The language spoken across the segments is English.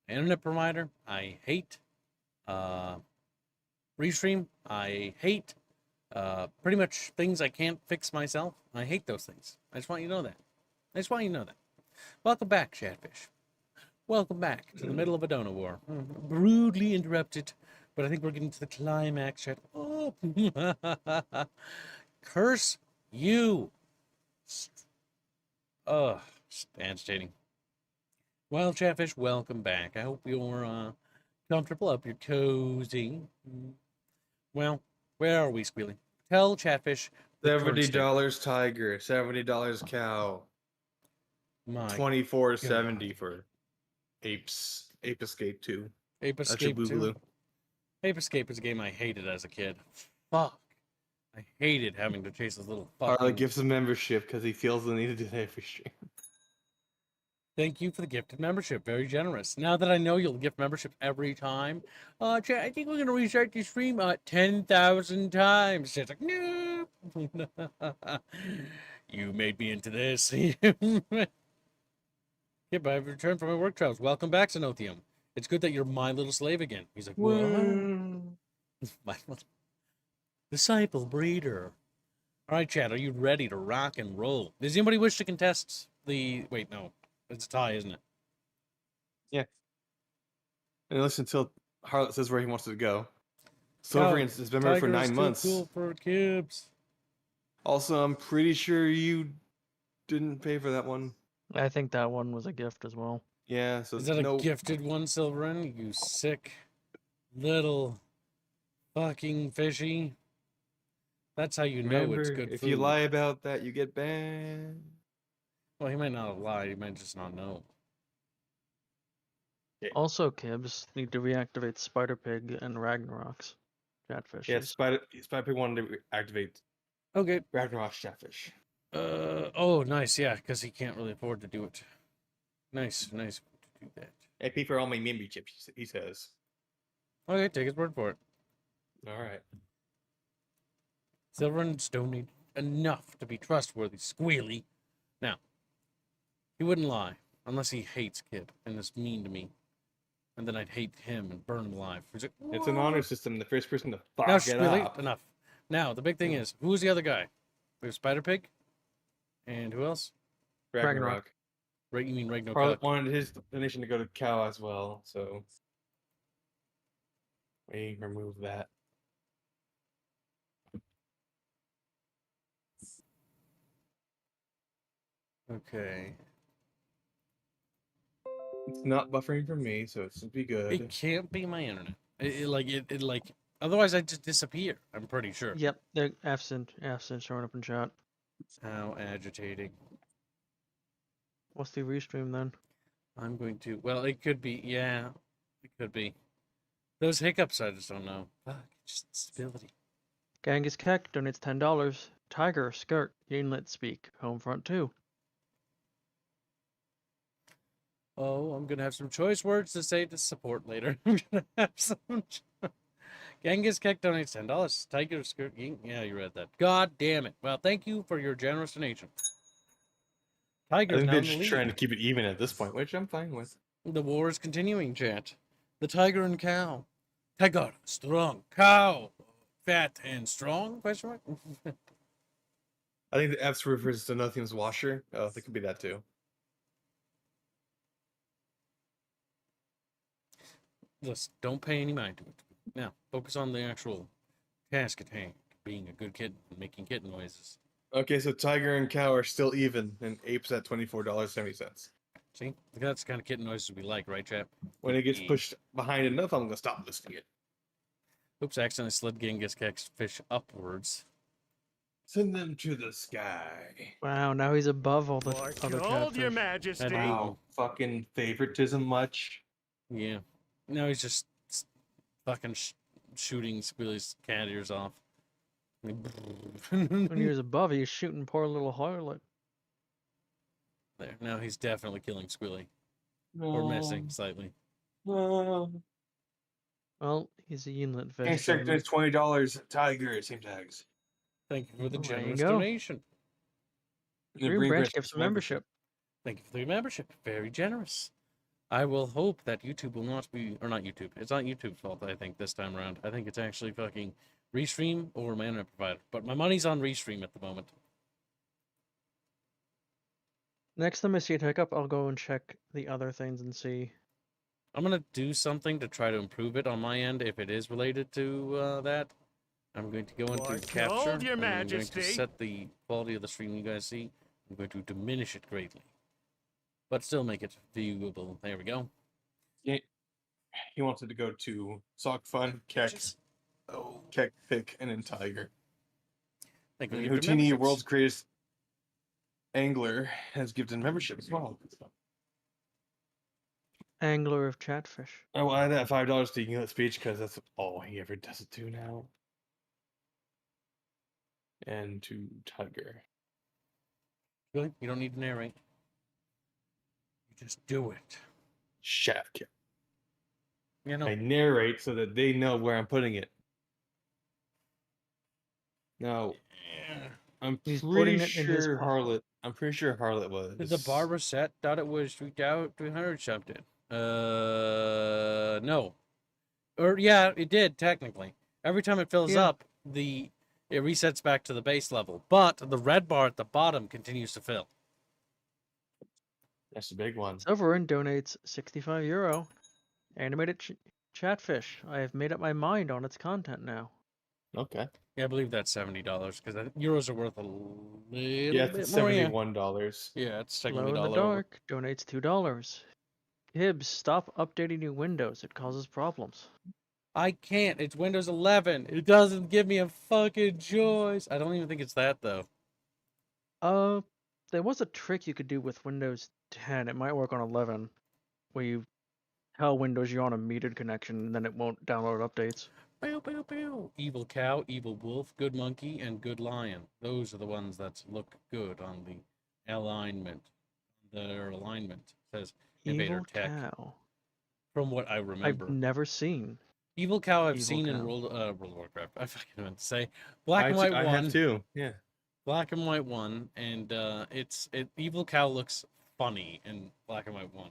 internet provider. I hate Restream. I hate pretty much things I can't fix myself. I hate those things. I just want you to know that. I just want you to know that. Welcome back, Chatfish. Welcome back to the middle of a donut war. Rudely interrupted, but I think we're getting to the climax, Chat. Oh. Curse you. Ugh, agitating. Well, Chatfish, welcome back. I hope you're comfortable, up you're cozy. Well, where are we, Squealy? Tell Chatfish the current state. $70 tiger, $70 cow, My $24.70 for Ape Escape 2. Ape That's Escape your 2. boogaloo. Ape Escape is a game I hated as a kid. Fuck. I hated having to chase this little fucking... Harley gives a membership because he feels the need to do that every stream. Thank you for the gifted membership. Very generous. Now that I know you'll gift membership every time, Chat, I think we're going to restart the stream 10,000 times. Chat's like, no. You made me into this. Yep, I've returned from my work trials. Welcome back, Xenothium. It's good that you're my little slave again. He's like, what? My little disciple breeder. All right, Chad, are you ready to rock and roll? Does anybody wish to contest the... Wait, no. It's a tie, isn't it? Yeah. And listen until Harlot says where he wants to go. Silverian has been married for 9 months. Too cool for kids. Also, I'm pretty sure you didn't pay for that one. I think that one was a gift as well. Yeah, so is that a gifted one, Silverin? You sick little fucking fishy. That's how you know it's good if food. you lie about that, you get banned. Well, he might not lie. He might just not know. Yeah. Also, Kibs need to reactivate Spider Pig and Ragnarok's Chatfish. Yeah, Spider Pig wanted to activate. Okay. Ragnarok's Chatfish. Oh, nice. Yeah, because he can't really afford to do it. Nice to do that. I pay for all my memberships, he says. Okay, take his word for it. All right. Silverins don't need enough to be trustworthy, Squealy. Now, he wouldn't lie unless he hates Kid and is mean to me. And then I'd hate him and burn him alive. Like, it's an honor system. The first person to fuck now, it Squealy, up. enough. Now, the big thing is, who's the other guy? We have Spider Pig. And who else? Ragnarok. Right, you mean Ragnarok? Harlot wanted his donation to go to Cow as well, so we remove that. Okay. It's not buffering for me, so it should be good. It can't be my internet. It otherwise I'd just disappear. I'm pretty sure. Yep, they're absent showing up in chat. How agitating. What's the restream then? I'm going to... Well, it could be... Yeah, it could be. Those hiccups, I just don't know. Fuck, just stability. Genghis Keck donates $10. Tiger, Skirt, Yinlet Speak, Homefront 2. Oh, I'm going to have some choice words to say to support later. I'm going to have some... Genghis Keck donates $10. Tiger, Skirt, yeah, you read that. God damn it. Well, thank you for your generous donation. Tiger's I think now they're in the just lead. trying to keep it even at this point, which I'm fine with. The war is continuing, chat. The tiger and cow. Tiger, strong. Cow, fat and strong? Question mark? I think the F's refers to Nothing's washer. Oh, it could be that too. Just don't pay any mind to it. Now, focus on the actual task at hand. Being a good kid and making kitten noises. Okay, so Tiger and Cow are still even, and Ape's at $24.70. See? That's the kind of kitten noises we like, right, chap? When it gets pushed behind enough, I'm going to stop listening to it. Oops, I accidentally slid Genghis Keck's fish upwards. Send them to the sky. Wow, now he's above all the What other told your Chatfish. majesty? Wow, fucking favoritism much? Yeah. No, he's just fucking shooting Squealy's cat ears off. When he was above, he was shooting poor little Harlot. There. Now he's definitely killing Squealy. Or missing slightly. Well, he's a Yinlet fish. Insect is $20. Tiger, same tags. Thank you for the There you generous go. donation. Green Branch gives a membership. Thank you for the membership. Very generous. I will hope that YouTube will not be, or not YouTube. It's not YouTube's fault, I think, this time around. I think it's actually fucking Restream or my internet provider. But my money's on Restream at the moment. Next time I see a hiccup, I'll go and check the other things and see. I'm going to do something to try to improve it on my end if it is related to that. I'm going to go into What capture, gold, Your and I'm going to Majesty? set the quality of the stream you guys see. I'm going to diminish it greatly, but still make it viewable. There we go. Yeah, he wanted to go to Sock Fun, Keck, Keck, Pick, and then Tiger. Thank you And for gifting Houdini, memberships. world's greatest angler, has gifted membership as well. Angler of Chatfish. I will add that $5 to English speech because that's all he ever does it to now. And to Tiger. Really? You don't need to narrate. You just do it. Shaft kick. You know. I narrate so that they know where I'm putting it. Now, I'm He's pretty putting it in his sure pocket. Harlot. I'm pretty sure Harlot was. Did the barber set thought it was 300 something? No. Or yeah, it did technically. Every time it fills Yeah. up, it resets back to the base level, but the red bar at the bottom continues to fill. That's the big one. Retvrn donates €65. Animated Chatfish. I have made up my mind on its content now. Okay. Yeah, I believe that's $70 because euros are worth a little Yeah, bit it's more. $71. Yeah, it's Glow technically in the dollar over. Dark donates $2. Gibbs, stop updating your Windows. It causes problems. I can't. It's Windows 11. It doesn't give me a fucking choice. I don't even think it's that though. There was a trick you could do with Windows 10. It might work on 11, where you tell Windows you're on a metered connection, and then it won't download updates. Pew, pew, pew. Evil cow, evil wolf, good monkey, and good lion. Those are the ones that look good on the alignment. Their alignment says Invader Evil Tech. Cow. From what I remember. I've never seen. Evil cow I've Evil seen in Cow. World of Warcraft. I fucking meant to say Black and White I one. have too. Yeah. Black and White one, and Evil cow looks funny in Black and White one,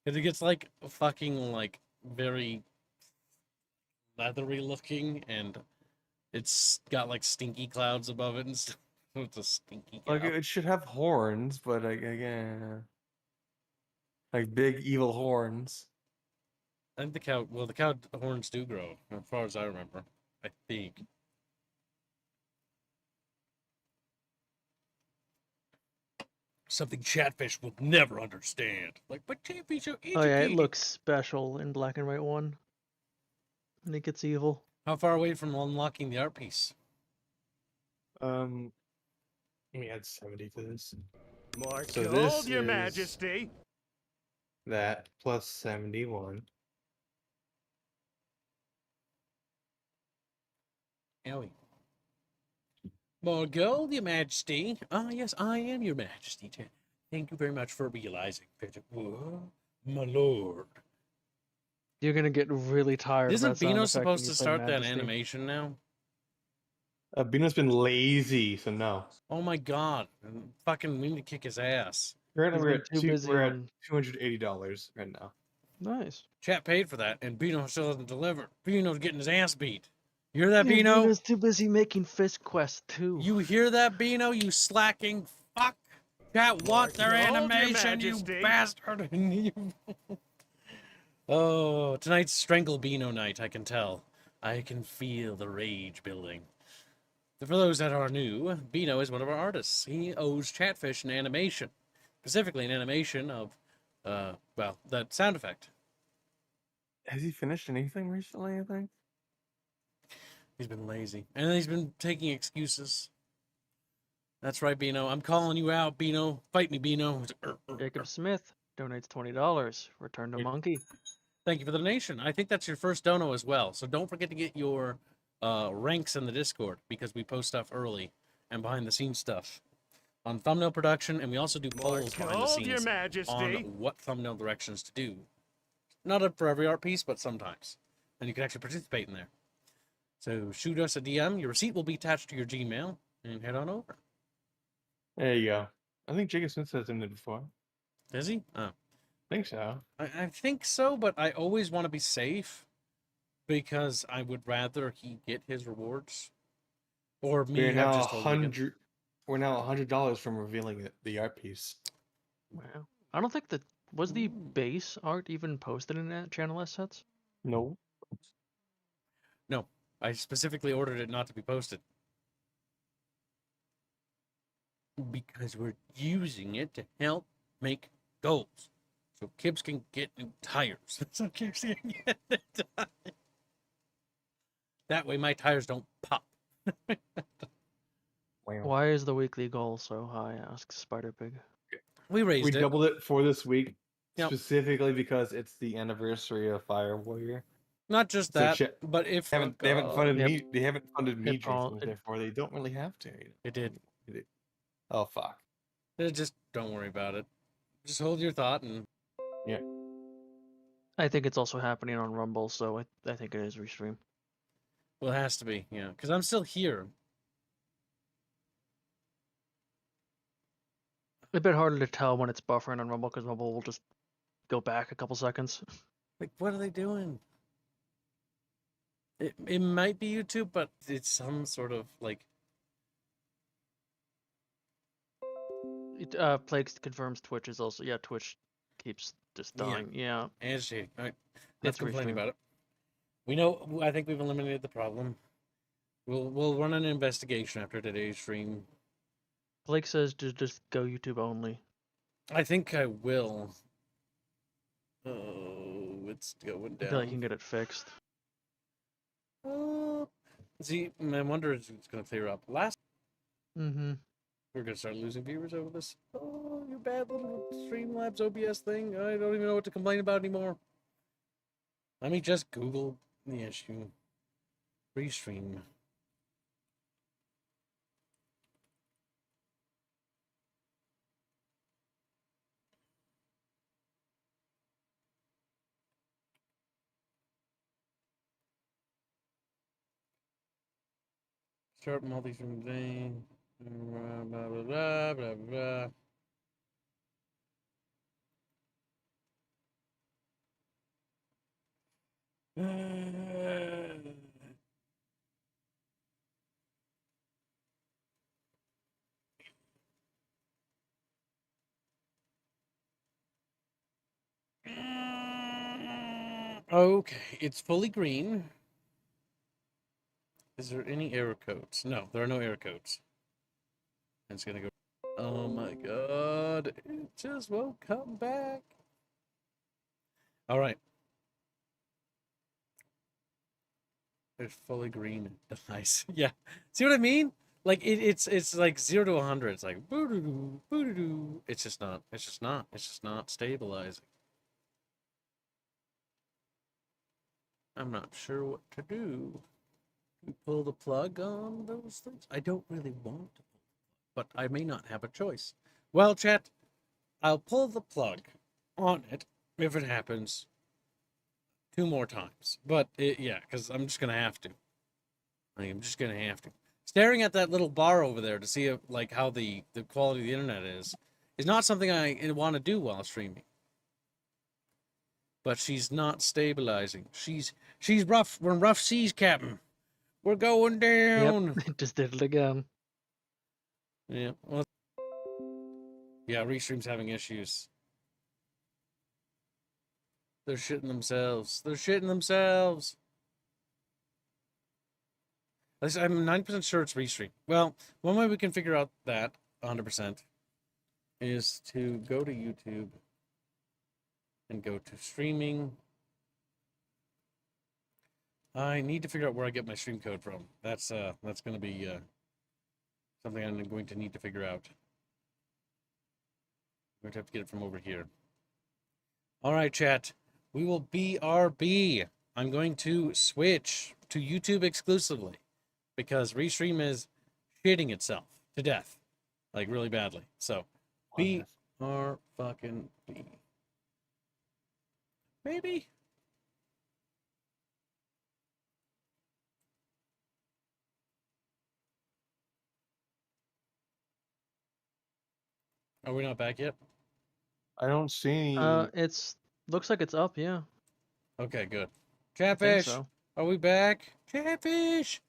because it gets like fucking like very leathery looking, and it's got like stinky clouds above it and stuff. It's a stinky cow. Like it should have horns, but again, like big evil horns. I think the cow. Well, the cow horns do grow, as far as I remember. I think. Something Chatfish will never understand. Like, but Chatfish are educated. Oh yeah, it looks special in Black and White 1. I think it's evil. How far away from unlocking the art piece? Let me add 70 to this. More So gold, this Your is- Majesty. That plus 71. Owie. More gold, Your Majesty. Ah, yes, I am Your Majesty. Thank you very much for realizing that. Whoa, my lord. You're gonna get really tired. Isn't of that sound Bino effect when supposed you to play start that Majesty. animation now? Bino's been lazy, so no. Oh my god. Fucking we need to kick his ass. Currently, He's we're been at, too busy we're at on- $280 right now. Nice. Chat paid for that, and Bino still hasn't delivered. Bino's getting his ass beat. You hear that, Yeah, Bino? Bino's too busy making Fist Quest 2. You hear that, Bino? You slacking fuck! Chat want their gold, Your animation, you Majesty. bastard! Oh, tonight's Strangle Bino night, I can tell. I can feel the rage building. For those that are new, Bino is one of our artists. He owes Chatfish an animation. Specifically an animation of, well, that sound effect. Has he finished anything recently, I think? He's been lazy. And then he's been taking excuses. That's right, Bino. I'm calling you out, Bino. Fight me, Bino. Jacob Smith donates $20. Return to Yep. Monkey. Thank you for the donation. I think that's your first dono as well. So don't forget to get your ranks in the Discord, because we post stuff early and behind the scenes stuff on thumbnail production, and we also do polls behind the Gold, Your scenes Majesty. on what thumbnail directions to do. Not up for every art piece, but sometimes. And you can actually participate in there. So shoot us a DM. Your receipt will be attached to your Gmail, and head on over. There you go. I think Jacob Smith says him there before. Is he? Oh. think so. I think so, but I always want to be safe because I would rather he get his rewards or me We're have now just told him again. We're now $100 from revealing the art piece. Wow. I don't think that was the base art even posted in that channel assets. No. No, I specifically ordered it not to be posted because we're using it to help make goals. So Kibbs can get new tires. So Kibbs can get new tires. That way my tires don't pop. Why is the weekly goal so high? Asks Spider Pig. We raised We it. doubled it for this week, Yep. specifically because it's the anniversary of Fire Warrior. Not just So that, shit, but if they haven't funded Yep. me. They haven't funded me It all- drinking, therefore they don't really have to. It did. Oh fuck. Just don't worry about it. Just hold your thought and Yeah. I think it's also happening on Rumble, so I think it is restream. well, it has to be, yeah, because I'm still here. A bit harder to tell when it's buffering on Rumble because Rumble will just go back a couple seconds. Like, what are they doing? It might be YouTube, but it's some sort of like Plagues confirms Twitch is also Twitch keeps just dying. Yeah, agitating. All right, let's it's complain restream. about it. We know. I think we've eliminated the problem. We'll run an investigation after today's stream. Blake says to just go YouTube only. I think I will. Oh, it's going I feel like you down. can get it fixed. See, I wonder if it's going to clear up. Mm-hmm. We're going to start losing viewers over this. Oh, you bad little Streamlabs OBS thing. I don't even know what to complain about anymore. Let me just Google the issue. Restream. Start multi-stream thing. Blah, blah, blah, blah, blah. Okay, it's fully green. Is there any error codes? No, there are no error codes. It's gonna go. Oh my god, it just won't come back. All right. It's fully green. Nice. Yeah. See what I mean? Like it's like 0 to 100. It's like boo doo doo boo doo doo. It's just not. It's just not. It's just not stabilizing. I'm not sure what to do. You pull the plug on those things? I don't really want to, but I may not have a choice. Well, chat, I'll pull the plug on it if it happens 2 more times. But yeah, because I'm just gonna have to. I'm just gonna have to. Staring at that little bar over there to see if, like how the quality of the internet is not something I want to do while streaming. But she's not stabilizing. She's rough. We're in rough seas, Captain. We're going down. Yep, it just did it again. Yeah. Well, yeah, Restream's having issues. They're shitting themselves. They're shitting themselves. I'm 9% sure it's Restream. Well, one way we can figure out that 100% is to go to YouTube and go to streaming. I need to figure out where I get my stream code from. That's going to be something I'm going to need to figure out. I'm going to have to get it from over here. All right, chat. We will BRB. I'm going to switch to YouTube exclusively because Restream is shitting itself to death, like really badly. So, BR fucking B. Maybe. Are we not back yet? I don't see any. It's looks like it's up. Yeah, Okay, good. I think Chatfish, so. are we back? Chatfish,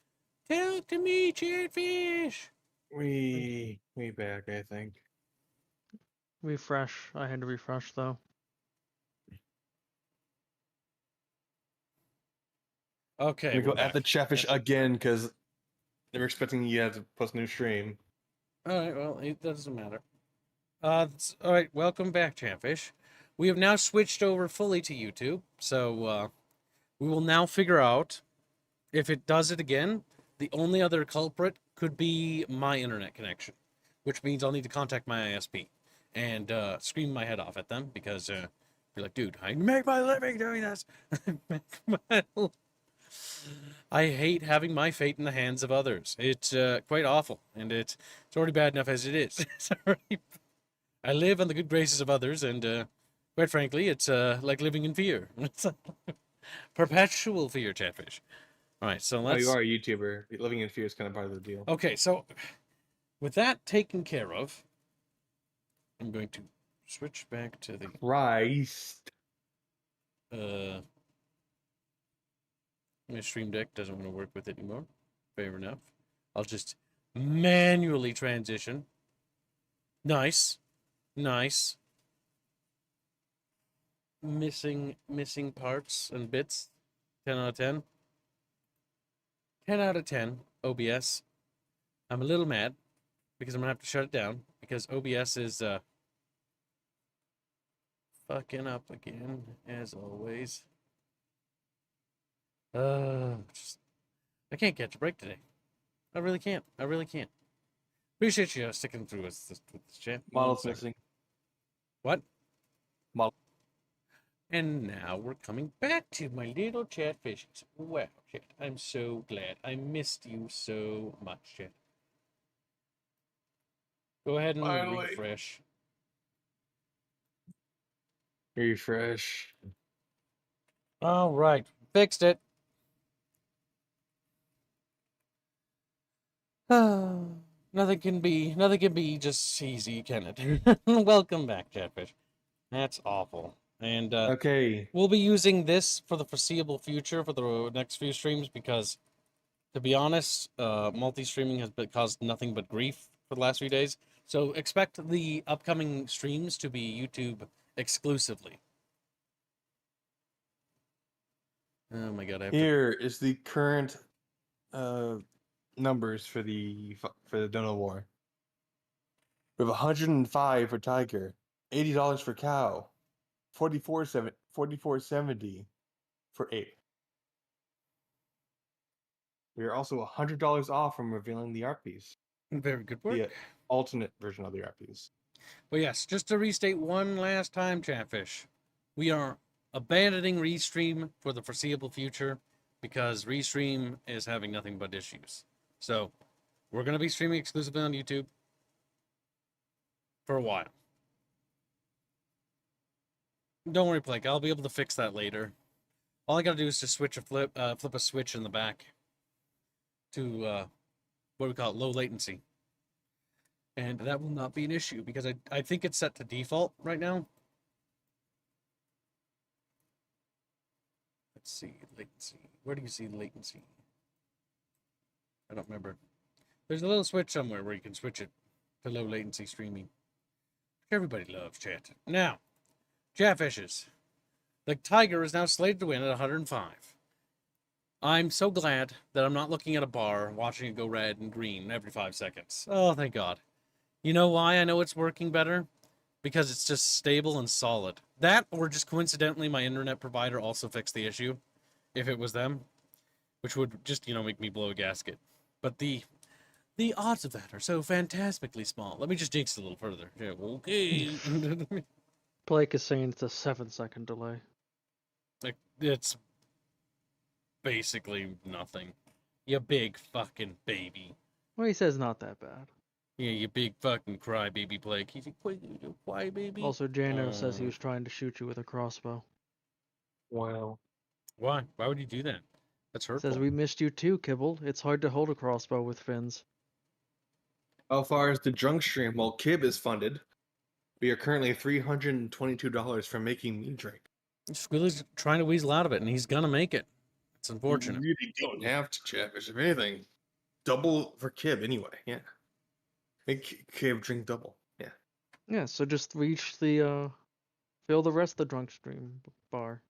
talk to me, Chatfish. We back, I think. Refresh. I had to refresh though. Okay, We go we're at the back. Chatfish again because they were expecting you to post a new stream. All right, well, it doesn't matter. All right, welcome back, Chatfish. We have now switched over fully to YouTube, so we will now figure out if it does it again. The only other culprit could be my internet connection, which means I'll need to contact my ISP and scream my head off at them because be like, dude, I make my living doing this. I hate having my fate in the hands of others. It's quite awful, and it's already bad enough as it is. I live on the good graces of others, and quite frankly, it's like living in fear. It's perpetual fear, Chatfish. All right, so Oh, you let's. are a YouTuber. Living in fear is kind of part of the deal. Okay, so with that taken care of, I'm going to switch back to the Christ. my Stream Deck doesn't want to work with it anymore. Fair enough. I'll just manually transition. Nice. Nice. Missing parts and bits. 10 out of 10. 10 out of 10. OBS. I'm a little mad because I'm gonna have to shut it down because OBS is fucking up again as always. Just I can't catch a break today. I really can't. I really can't. Appreciate you sticking through with this chat. Model's missing. What? Model. And now we're coming back to my little chatfishes. Wow, chat. I'm so glad. I missed you so much, chat. Go ahead and Finally. refresh. Refresh. All right, fixed it. Nothing can be just easy, can it? Welcome back, Chatfish. That's awful. And Okay. we'll be using this for the foreseeable future for the next few streams because, to be honest, multi-streaming has caused nothing but grief for the last few days. So expect the upcoming streams to be YouTube exclusively. Oh my god! Here is the current numbers for the Dono War. We have 105 for Tiger, $80 for Cow, 44.70 for Ape. We are also $100 off from revealing the art piece. Very good work. The alternate version of the art piece. But yes, just to restate one last time, Chatfish, we are abandoning Restream for the foreseeable future because Restream is having nothing but issues. So we're going to be streaming exclusively on YouTube for a while. Don't worry, Blake. I'll be able to fix that later. All I got to do is just flip a switch in the back to what we call it, low latency. And that will not be an issue because I think it's set to default right now. Let's see, latency. Where do you see latency? I don't remember. There's a little switch somewhere where you can switch it to low latency streaming. Everybody loves chat. Now, Chatfishes. The Tiger is now slated to win at 105. I'm so glad that I'm not looking at a bar watching it go red and green every 5 seconds. Oh, thank God. You know why I know it's working better? Because it's just stable and solid. That, or just coincidentally, my internet provider also fixed the issue, if it was them, which would just, make me blow a gasket. But the odds of that are so fantastically small. Let me just jinx it a little further. Yeah, okay. Blake is saying it's a 7-second delay. Like, it's basically nothing. You big fucking baby. Well, he says not that bad. Yeah, you big fucking crybaby, Blake. He's a crybaby. Also, Jano says he was trying to shoot you with a crossbow. Wow. Why? Why would you do that? That's hurtful. Says we missed you too, Kibble. It's hard to hold a crossbow with fins. How far is the drunk stream? Well, Kib is funded. We are currently $322 from making me drink. Squealy's trying to weasel out of it, and he's gonna make it. It's unfortunate. You really don't have to, Chatfish. If anything, double for Kib anyway. Yeah. Make Kib drink double. Yeah. Yeah, so just reach the fill the rest of the drunk stream bar.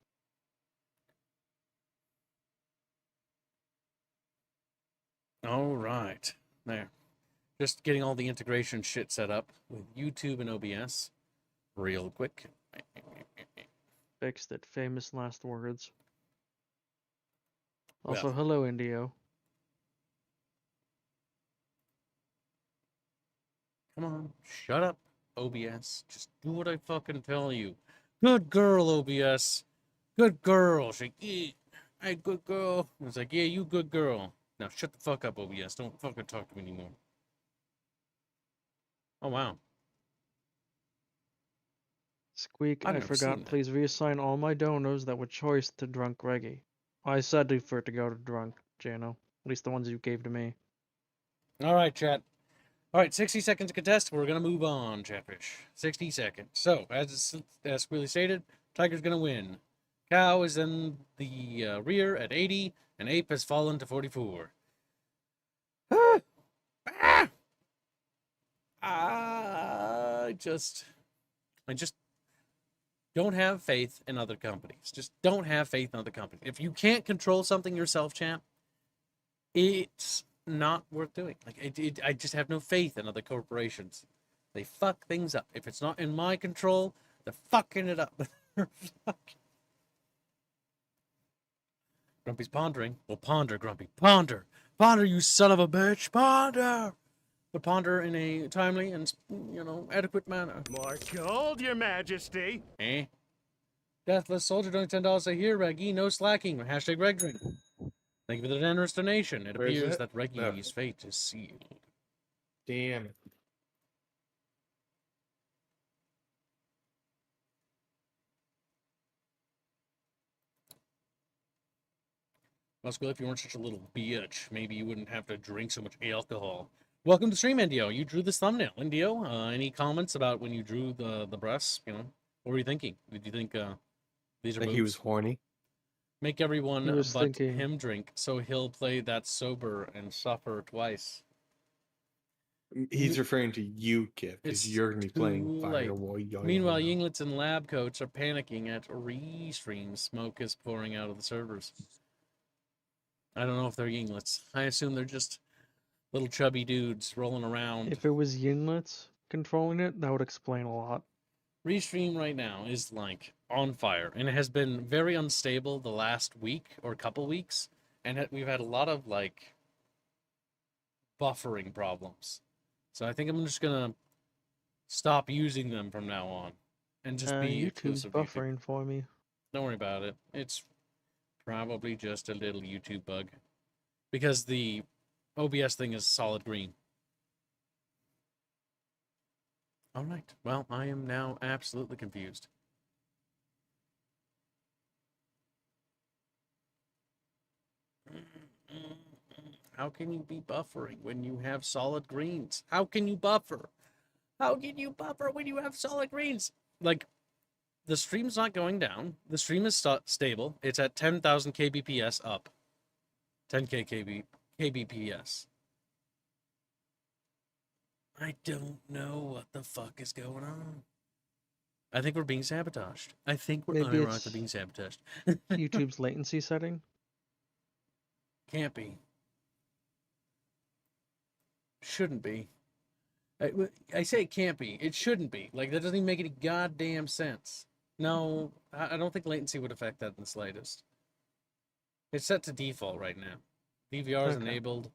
All right, there. Just getting all the integration shit set up with YouTube and OBS real quick. Fixed it. Famous last words. Also, Well. hello, Indio. Come on, shut up, OBS. Just do what I fucking tell you. Good girl, OBS. Good girl. She's like, yeah, hey, good girl. I was like, yeah, you good girl. Now shut the fuck up, OBS. Don't fucking talk to me anymore. Oh, wow. Squeak, I've I never seen forgot. that. Please reassign all my donos that were choice to drunk Reggie. I said for it to go to drunk, Jano. At least the ones you gave to me. All right, chat. All right, 60 seconds to contest. We're going to move on, Chatfish. 60 seconds. So, as Squealy stated, Tiger's going to win. Cow is in the rear at 80, and Ape has fallen to 44. I just don't have faith in other companies. Just don't have faith in other companies. If you can't control something yourself, champ, it's not worth doing. Like I just have no faith in other corporations. They fuck things up. If it's not in my control, they're fucking it up. Grumpy's pondering. Well, ponder, Grumpy. Ponder. Ponder, you son of a bitch. Ponder. But ponder in a timely and, adequate manner. More gold, your majesty. Eh? Deathless Soldier doing $10 a year, Reggie. No slacking. Hashtag Regdrink. Thank you for the generous donation. It Where's appears that? that Reggie's fate is sealed. Damn it. Muscle, if you weren't such a little bitch, maybe you wouldn't have to drink so much alcohol. Welcome to stream, Indio. You drew this thumbnail. Indio, any comments about when you drew the breasts? What were you thinking? Did you think these are Like boobs? he was horny. Make everyone He was but thinking- him drink, so he'll play that sober and suffer twice. He's referring to you, Kib, It's because you're going to be playing too late. Firewall. Meanwhile, Yinglets and lab coats are panicking at Restream. Smoke is pouring out of the servers. I don't know if they're Yinglets. I assume they're just little chubby dudes rolling around. If it was Yinglets controlling it, that would explain a lot. Restream right now is like on fire, and it has been very unstable the last week or couple weeks, and we've had a lot of like buffering problems. So I think I'm just gonna stop using them from now on, and just be YouTube's exclusive to YouTube. buffering for me. Don't worry about it. It's probably just a little YouTube bug, because the OBS thing is solid green. All right. Well, I am now absolutely confused. How can you be buffering when you have solid greens? How can you buffer? How can you buffer when you have solid greens? Like, the stream's not going down. The stream is stable. It's at 10,000 kbps up. 10k kbps. I don't know what the fuck is going on. I think we're being sabotaged. I think we're Maybe unironically it's- being sabotaged. YouTube's latency setting. Can't be. Shouldn't be. I say it can't be. It shouldn't be. Like, that doesn't even make any goddamn sense. No, I don't think latency would affect that in the slightest. It's set to default right now. DVR is Okay. enabled.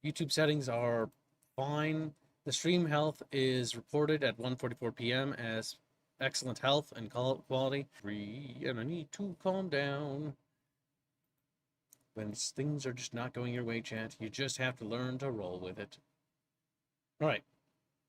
YouTube settings are fine. The stream health is reported at 1:44 p.m. as excellent health and quality. And I need to calm down. When things are just not going your way, chat, you just have to learn to roll with it. All right.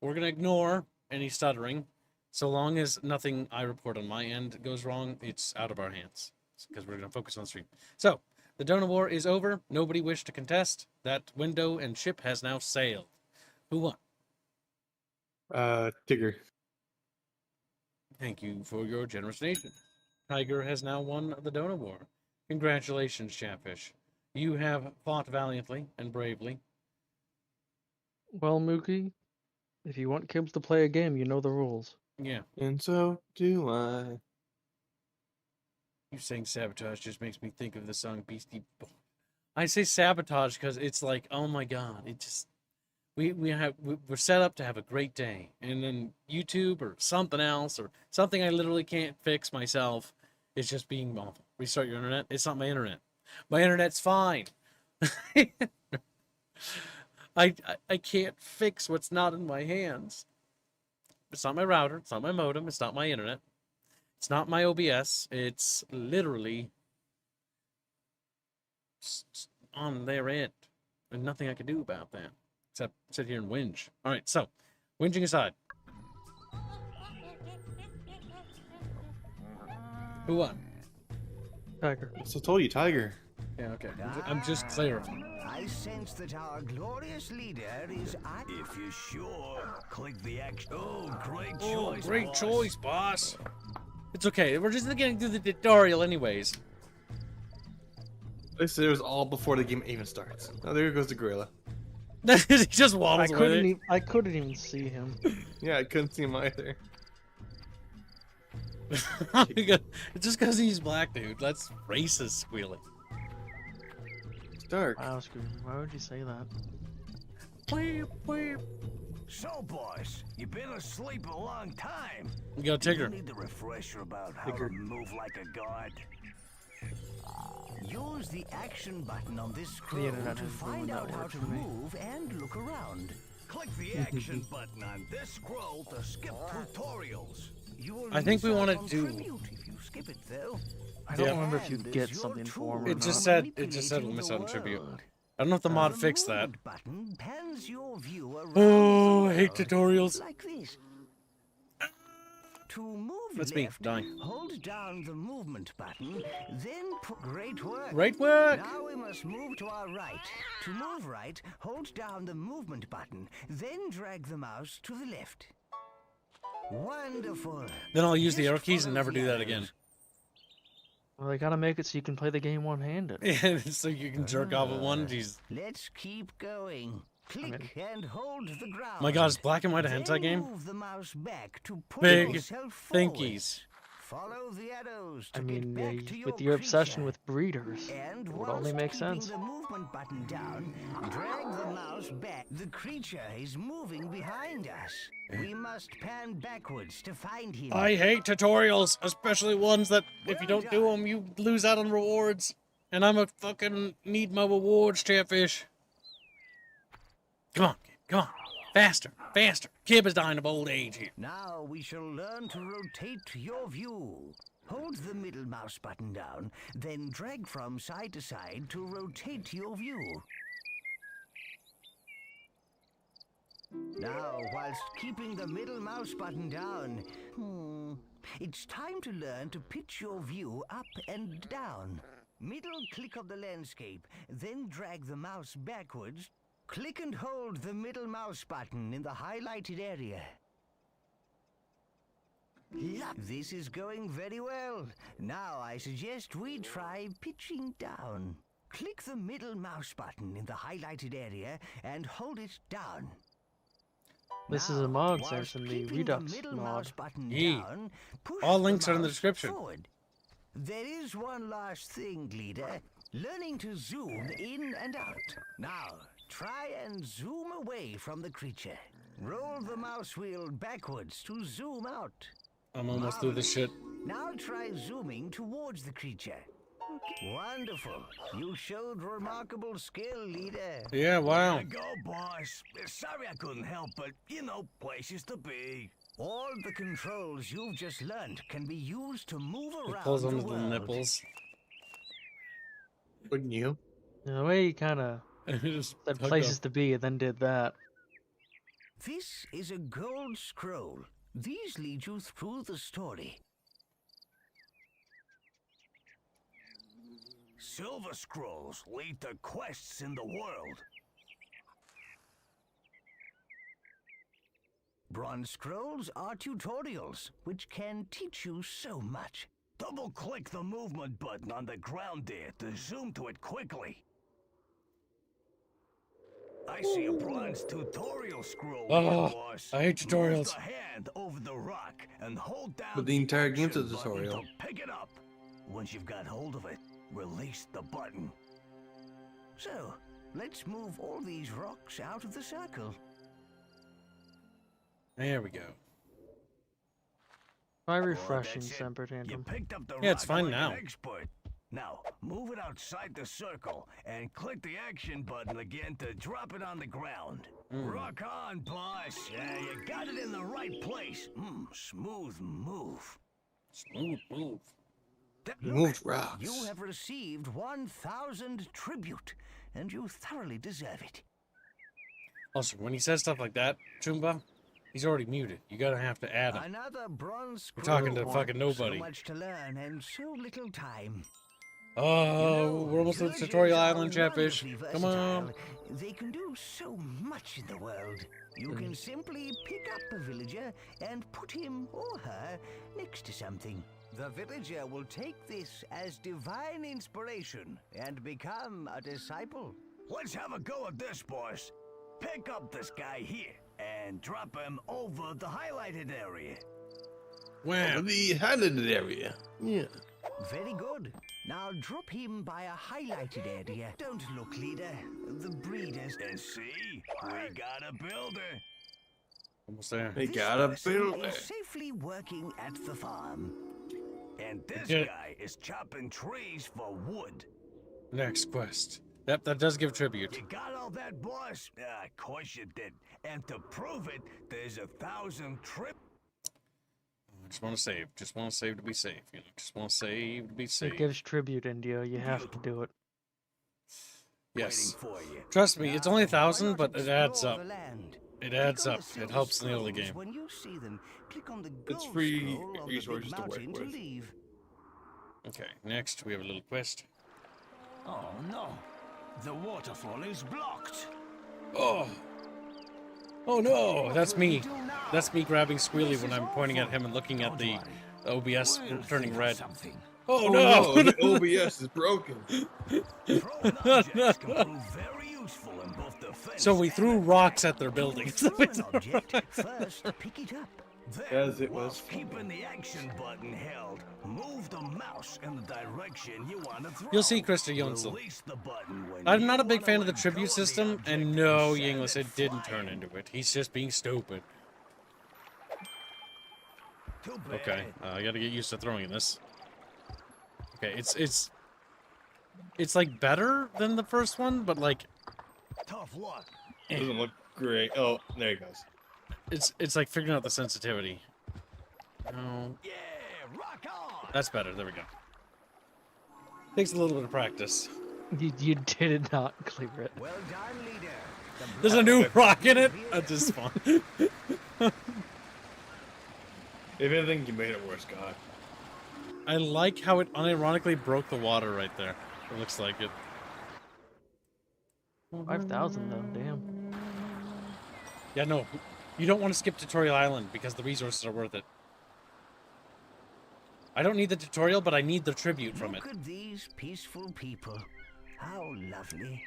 We're going to ignore any stuttering. So long as nothing I report on my end goes wrong, it's out of our hands. Because we're going to focus on the stream. So, the donor war is over. Nobody wished to contest. That window and ship has now sailed. Who won? Tigger. Thank you for your generous donation. Tiger has now won the donor war. Congratulations, Chatfish. You have fought valiantly and bravely. Well, Mookie, if you want Kibbs to play a game, you know the rules. Yeah. And so do I. You saying sabotage just makes me think of the song Beastie Boys. I say sabotage because it's like, oh my god, it just we're set up to have a great day, and then YouTube or something else or something I literally can't fix myself is just being awful. Restart your internet. It's not my internet. My internet's fine. I can't fix what's not in my hands. It's not my router. It's not my modem. It's not my internet. It's not my OBS. It's literally on their end. And nothing I can do about that. Except sit here and whinge. Alright, so, whinging aside. Who won? Tiger. So I told you, Tiger. Yeah, okay. I'm just clarifying. I sense that our glorious leader is at... If you're sure, click the action. Oh, great Oh, choice, great boss. choice, boss. It's okay. We're just getting through the tutorial anyways. They said it was all before the game even starts. Now there goes the gorilla. He just waddles away. I couldn't even see him. Yeah, I couldn't see him either. Just because he's black, dude. That's racist squealing. It's dark. Wow, Screw. Why would you say that? So, boss, you've been asleep a long time. You got a You Tigger. need a refresher about how to move like a god. Use the action button on this scroll internet to has find ruined out that how word to for me. move and look around. Click the action button on this scroll to skip tutorials. You will I think miss we out wanna on do- tribute if you skip it, though. I don't Yeah. remember if you And get is something your for him or tool It just not. said we'll miss out on tribute. world. I don't know if the mod The fixed that. movement button pans your view around Oh, the I hate world, tutorials. like this. To move That's me, left, dying. hold down the movement button, then great work. Great work! Now we must move to our right. To move right, hold down the movement button, then drag the mouse to the left. Wonderful. Then I'll use the Just arrow keys and follow never the do that arrows. again. Well, they gotta make it so you can play the game one-handed. Yeah, so you can jerk off with one. Jeez. Let's keep going. Click and hold the ground. My god, is black and white a hentai Then game? move the mouse back to pull Big yourself forward. Thinkies. Follow the arrows to I mean, get back to your with your obsession creature. with breeders, And it would only whilst make keeping sense. the movement button down, drag the mouse back. The creature is moving behind us. We must pan backwards to find him. I hate tutorials, especially ones that if you don't do them, you lose out on rewards. And I'm a fucking need my rewards, Chatfish. Come on, kid, come on. Faster, faster. Kib is dying of old age here. Now we shall learn to rotate your view. Hold the middle mouse button down, then drag from side to side to rotate your view. Now, whilst keeping the middle mouse button down, it's time to learn to pitch your view up and down. Middle click of the landscape, then drag the mouse backwards. Click and hold the middle mouse button in the highlighted area. This is going very well. Now I suggest we try pitching down. Click the middle mouse button in the highlighted area and hold it down. This Now, is a mod whilst search in the keeping Redux middle mod. mouse button Yee. down, push All the links are in the mouse description. forward. There is one last thing, leader. Learning to zoom in and out. Now, try and zoom away from the creature. Roll the mouse wheel backwards to zoom out. I'm almost through this shit. Now try zooming towards the creature. Wonderful. You showed remarkable skill, leader. Yeah, wow. There you go, boss. Sorry I couldn't help, but, places to be. All the controls you've just learned can be used to move It around pulls the on his little world. nipples. Wouldn't you? In a way, he kind of Just said hooked places up. to be and then did that. This is a gold scroll. These lead you through the story. Silver scrolls lead to quests in the world. Bronze scrolls are tutorials, which can teach you so much. Double-click the movement button on the ground there to zoom to it quickly. I see a bronze tutorial scroll here, Oh, boss. I hate Move tutorials. the hand over the rock and hold down But the entire game's a action button tutorial. to pick it up. Once you've got hold of it, release the button. So, let's move all these rocks out of the circle. There we go. Try Oh, refreshing, that's it. Semper You Tantrum. picked up the Yeah, it's rock fine like now. an expert. Now, move it outside the circle and click the action button again to drop it on the ground. Rock on, boss. Yeah, you got it in the right place. Smooth move. Smooth move. Look, Moved rocks. you have received 1,000 tribute, and you thoroughly deserve it. Also, when he says stuff like that, Chumba, he's already muted. You gotta have to add him. Another bronze We're talking scroll. to fucking nobody. So much to learn and so little time. Oh, we're almost at the tutorial island, Chatfish. Wonderfully Come on. versatile. They can do so much in the world. You can simply pick up a villager and put him or her next to something. The villager will take this as divine inspiration and become a disciple. Let's have a go at this, boss. Pick up this guy here and drop him over the highlighted area. Wow. The highlighted area. Yeah. Very good. Now drop him by a highlighted area. Don't look, leader. The breeders. And see, we got a builder. Almost there. They This got a person builder. is safely working at the farm. And this Get it. guy is chopping trees for wood. Next quest. Yep, that does give tribute. You got all that, boss? Of course you did. And to prove it, there's 1,000 trip. I just want to save. Just want to save to be safe. You know, just want to save to be It safe. gives tribute, India. You have to do it. Yes. Waiting for you. Trust me, it's only Now, why 1,000, not but it adds explore up. the land? It adds Click on up. the It silver helps nail the scrolls. game. When you see them, click on the It's gold free scroll on resources the to big work mountain to with. leave. Okay, next we have a little quest. Oh no, the waterfall is blocked. Oh! Oh no! That's me. That's me grabbing Squealy when I'm pointing at him and looking at the OBS turning red. Oh no! The OBS is broken. Thrown objects can prove very useful in both defense. So we threw and rocks at their buildings. Throw an object, first pick it up. then, As it while was keeping the action button held, move the mouse in the direction you want to throw. You'll see, Krista Jonsson. Release the button when I'm you not a big wanna fan of the let tribute go of the system, object and no, send Yinglis, it didn't turn flying. into it. He's just being stupid. Too bad. Okay, I gotta get used to throwing this. Okay, it's like better than the first one, but like Tough luck. Doesn't look great. Oh, there he goes. it's like figuring out the sensitivity. No, Yeah, rock on. that's better. There we go. Takes a little bit of practice. You did not clear it. Well done, leader. The There's a new rock in it. That's just fun. If anything, you made it worse, God. I like how it unironically broke the water right there. It looks like it. 5,000 though, damn. Yeah, no, you don't want to skip Tutorial Island because the resources are worth it. I don't need the tutorial, but I need the tribute from it. Look at these peaceful people. How lovely.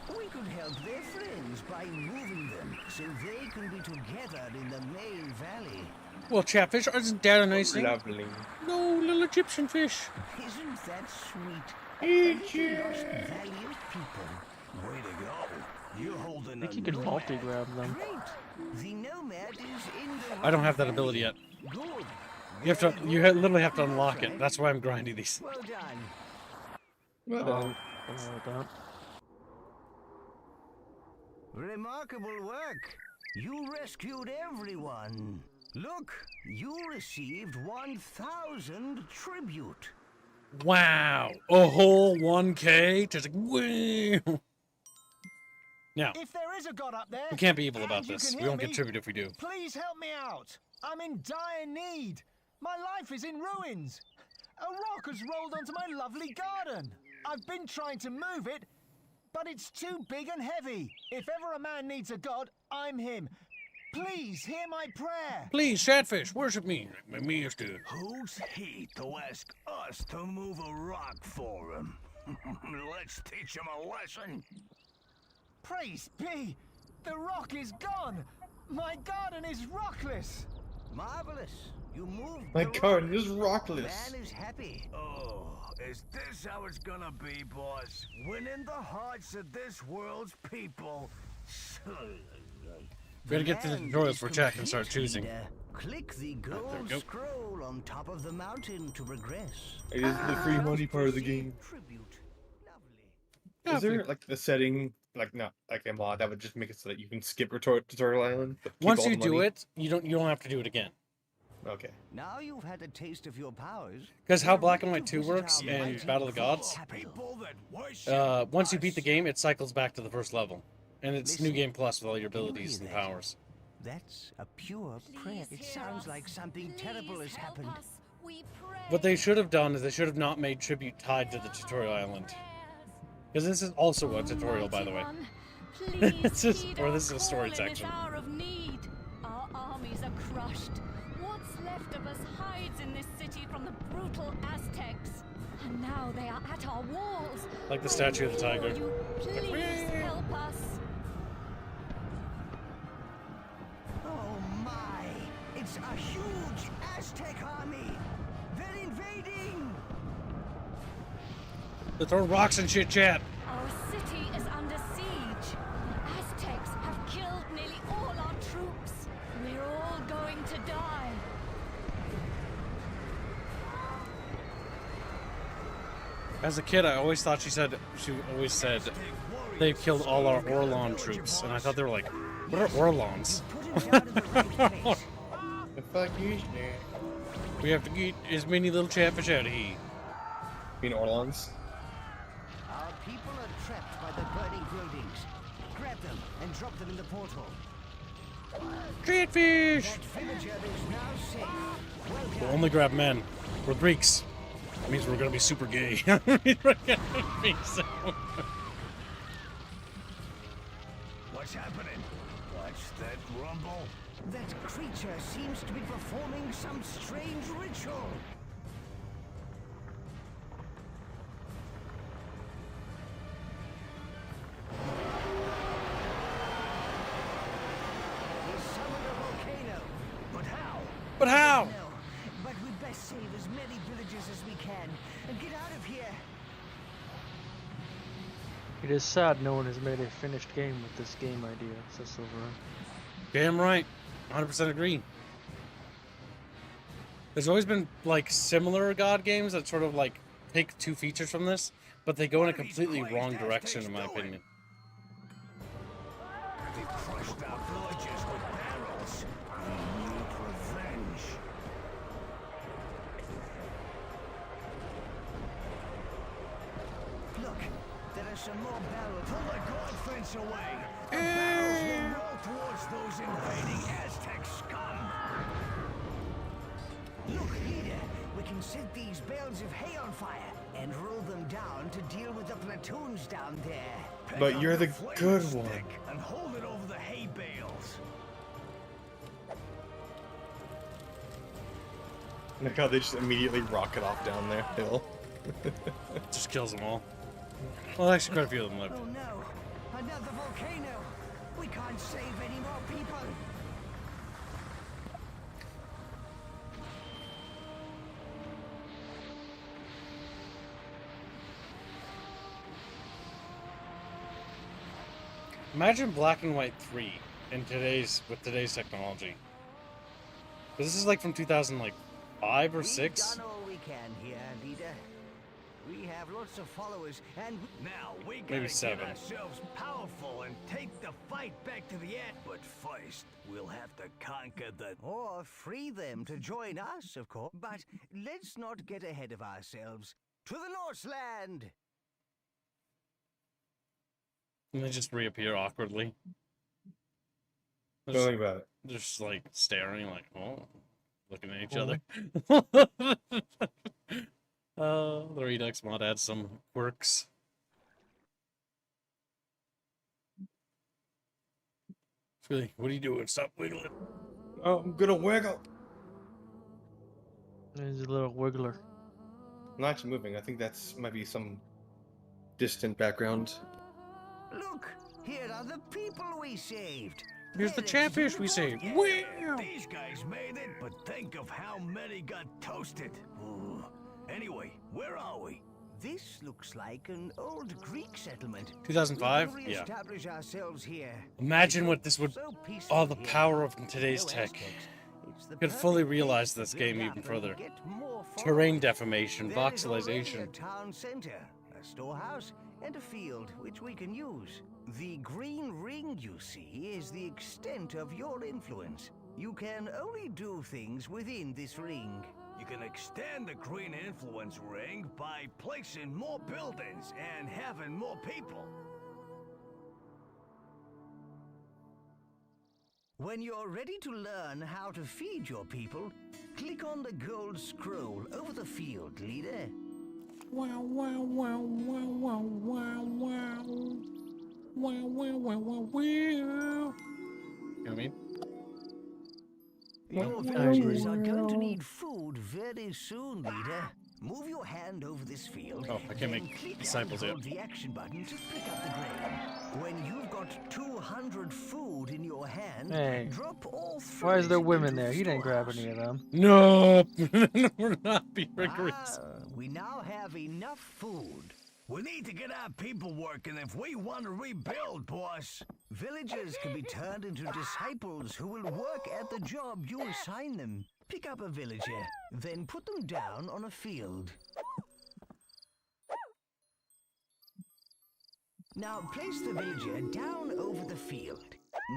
We could help their friends by moving them so they can be together in the main valley. Well, Chatfish, isn't that a nice thing? Lovely. No, little Egyptian fish. Isn't that sweet? Lost valued people. Way to go. You're holding I think a you can nomad. multi-grab them. Great. The nomad is in the I don't have that valley. ability yet. Good. Literally have to unlock it. That's why I'm grinding these. Well done. Well done. Done. Remarkable work. You rescued everyone. Look, you received 1,000 tribute. Wow, a whole 1K? Just like, woo! Now, If there is a god up there, we can't be evil and about you this. can We hear don't get me, tribute if we do. please help me out. I'm in dire need. My life is in ruins. A rock has rolled onto my lovely garden. I've been trying to move it, but it's too big and heavy. If ever a man needs a god, I'm him. Please hear my prayer. Please, Chatfish, worship me. Like me used to. Who's he to ask us to move a rock for him? Let's teach him a lesson. Praise be, the rock is gone. My garden is rockless. Marvelous. You moved My the garden rock. is rockless. Man is happy. Oh, is this how it's gonna be, boss? Winning the hearts of this world's people. We gotta get to the Land tutorials is for chat and start complete, choosing. leader. Click the there we gold go. scroll on top of the mountain to progress. It is the free money part of the game. Tribute. Lovely. Is there like the setting, like not like a mod that would just make it so that you can skip Tutorial Island? But keep Once all you the do money? it, you don't have to do it again. Okay. Now you've had a taste of your powers. Because how you're Black and ready White to 2 visit works our in mighty Battle of the Gods, capital. People that worship once you beat us. the game, it cycles back to the first level. And it's New Listen, Game Plus with all your can you abilities hear and that? powers. That's a pure prayer. It sounds like something terrible has happened. What they should have done is they should have not made tribute tied to the tutorial island. Because this is also a tutorial, by the way. This is a story section. Hour of need. Our armies are crushed. What's left of us hides in this city from the brutal Aztecs. And now they are at our walls. Like the statue of the tiger. Will you please help us? Oh my! It's a huge Aztec army! They're invading! They're throwing rocks and shit, chat. Our city is under siege. The Aztecs have killed nearly all our troops. We're all going to die. As a kid, I always thought she always said they've killed all our Orlon troops, and I thought they were like, what are Orlons? Put him down in the right place. The fuck you, We have to get as many little chatfish out of here. mean Orlons? Our people are trapped by the burning buildings. Grab them and drop them in the portal. Chatfish! That villager is now safe. Well We'll done. only grab men. We're Greeks. That means we're gonna be super gay. We're gonna be so- What's happening? What's that rumble? That creature seems to be performing some strange ritual. He summoned a volcano. But how? But how? No, but we'd best save as many villagers as we can and get out of here. It is sad no one has made a finished game with this game idea, says Silverun. Damn right. 100% agree. There's always been like similar God games that sort of like take two features from this, but they go in a completely wrong direction, in my opinion. They crushed our villages with barrels. We need revenge. Look, there are some more barrels. Pull the guard fence away. The barrels will roll towards those invading Aztec scum. Look, leader, we can set these bales of hay on fire and roll them down to deal with the platoons down there. Pick But up you're the flaming good stick one. and hold it over the hay bales. Look how they just immediately rocket off down their hill. Just kills them all. Well, actually, quite a few of them lived. Oh no, another volcano. We can't save any more people. Imagine Black and White 3 with today's technology. 'Cause this is like from 2005 or We've 6. done all we can here, leader. We have lots of followers, and Now we gotta Maybe get 7. ourselves powerful and take the fight back to the end. But first, we'll have to conquer the. or free them to join us, of course. But let's not get ahead of ourselves. To the Northland! And they just reappear awkwardly. Don't Just, think about it. just like staring, like, oh, looking at each Oh. other. The Redux mod adds some quirks. Really, what are you doing? Stop wiggling. Oh, I'm gonna wiggle. There's a little wiggler. I'm not actually moving. I think that's might be some distant background. Look, here are the people we saved. Here's the They're chatfish we saved. Wow! These guys made it, but think of how many got toasted. Ooh. Anyway, where are we? This looks like an old Greek settlement. 2005? We can Yeah. reestablish ourselves here. Imagine what this would... So peaceful all the here. power of today's No tech. Aztecs. It's the Could fully perfect realize place this to game build even up further. and get more Terrain followers. deformation, There is already voxelization. a town center, a storehouse, and a field which we can use. The green ring you see is the extent of your influence. You can only do things within this ring. You can extend the green influence ring by placing more buildings and having more people. When you're ready to learn how to feed your people, click on the gold scroll over the field, leader. Wow, wow, wow, wow, wow, wow, wow. Wow, wow, wow, wow, wow. You know what I mean? Your villagers are going to need food very soon, leader. Move your hand over this field. Oh, I can't then make click disciples and yet. hold the action button to pick up the grain. When you've got 200 food in your hand, Hey, drop all three. why is there women there? He didn't grab any of them. No! We're not being rigorous. We now have enough food. We need to get our people working if we want to rebuild, boss. Villagers can be turned into disciples who will work at the job you assign them. Pick up a villager, then put them down on a field. Now place the villager down over the field.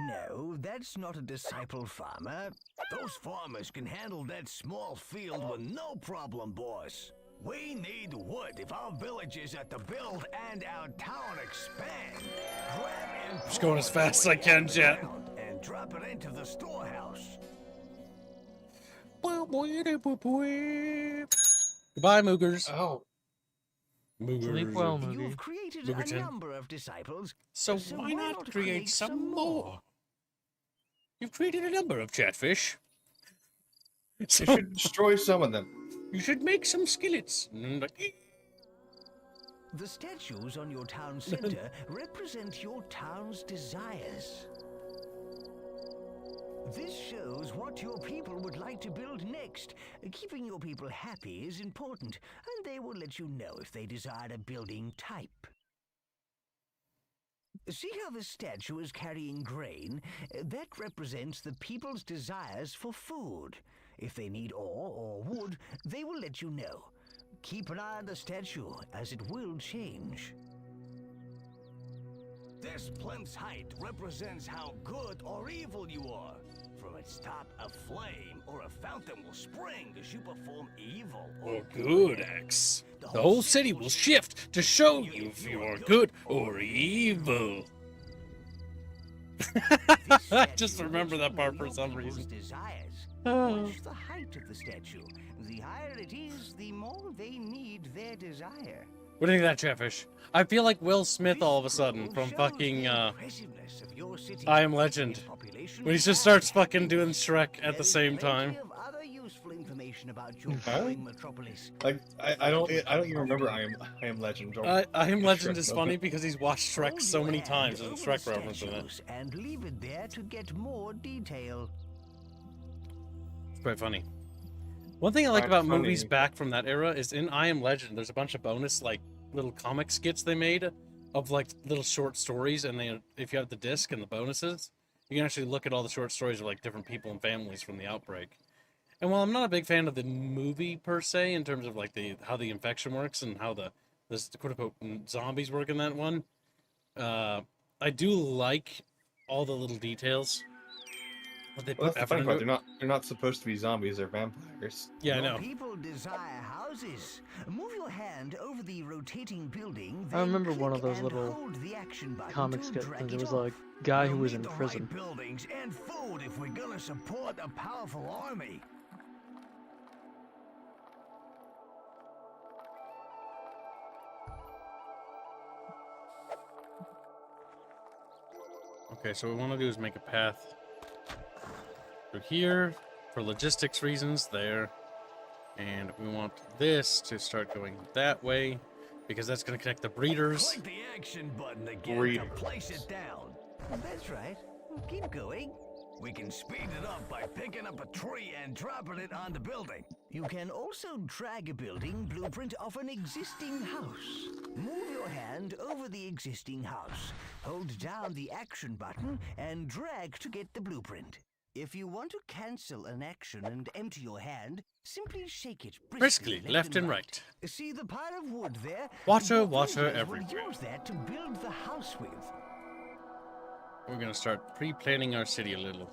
No, that's not a disciple farmer. Those farmers can handle that small field with no problem, boss. We need wood if our villages are to build and our town expand. Grab and Just going as fast as I can, Jet. and drop it into the storehouse. Goodbye, Moogers. Oh, Sleep well, Moogers. movie. You've created Luberton. a number of disciples. So So why why not not create create some some more? You've created a number of chatfish. you So should destroy some of them. you should make some skillets. And like, The statues on your town center represent your town's desires. This shows what your people would like to build next. Keeping your people happy is important, and they will let you know if they desire a building type. See how the statue is carrying grain? That represents the people's desires for food. If they need ore or wood, they will let you know. Keep an eye on the statue, as it will change. This plinth's height represents how good or evil you are. From its top, a flame or a fountain will spring as you perform evil or good acts. The whole city will shift to show you if you are good or evil. Just remember that part for some reason. Desires. Oh. Watch the height of the statue. The higher it is, the more they need their desire. What do you think of that, Chatfish? I feel like Will Smith all of a sudden Scroll from shows fucking the impressiveness of your city. I Am Legend. Its population When he just and starts traffic. fucking doing Shrek at the There is same plenty time. of other useful information about your Huh? growing metropolis. Like I don't even remember I am Legend. Or I Am Shrek Legend is movie. funny because he's watched Shrek Hold so your many hand times and over Shrek the reference in it. statues and leave it there to get more detail. It's quite funny. One thing I like Quite about funny. movies back from that era is in I Am Legend, there's a bunch of bonus like little comic skits they made of like little short stories, and they if you have the disc and the bonuses, you can actually look at all the short stories of like different people and families from the outbreak. And while I'm not a big fan of the movie per se in terms of like how the infection works and how the quote unquote zombies work in that one, I do like all the little details. But they Well, put that's the effort funny part. into it. They're not supposed to be zombies. They're vampires. Yeah, I Your know. people desire houses. Move your hand over the rotating building. I then remember one click of those and little hold the action button comic to skits. drag It it was off. like guy who We'll was need in the right prison. buildings and food if we're gonna support a powerful army. Okay, so what we want to do is make a path through here for logistics reasons there. And we want this to start going that way because that's going to connect the breeders. Click the action button again Breeder. to place it down. That's right. Keep going. We can speed it up by picking up a tree and dropping it on the building. You can also drag a building blueprint of an existing house. Move your hand over the existing house. Hold down the action button and drag to get the blueprint. If you want to cancel an action and empty your hand, simply shake it Briskly, left and right. See the pile of wood there? Water, The water builders everywhere. will use that to build the house with. We're going to start pre-planning our city a little.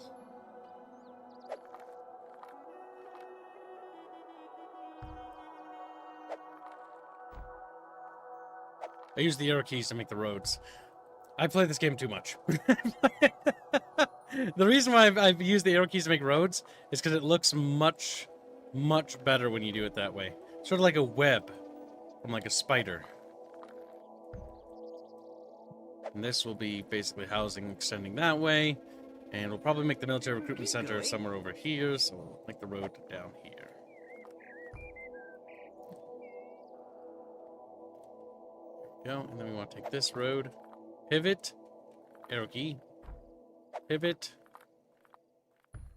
I use the arrow keys to make the roads. I play this game too much. The reason why I've used the arrow keys to make roads is because it looks much, much better when you do it that way. Sort of like a web from like a spider. And this will be basically housing extending that way. And we'll probably make the military recruitment center somewhere over here. So we'll make the road down here. There we go. And then we want to take this road. Pivot. Arrow key. Pivot.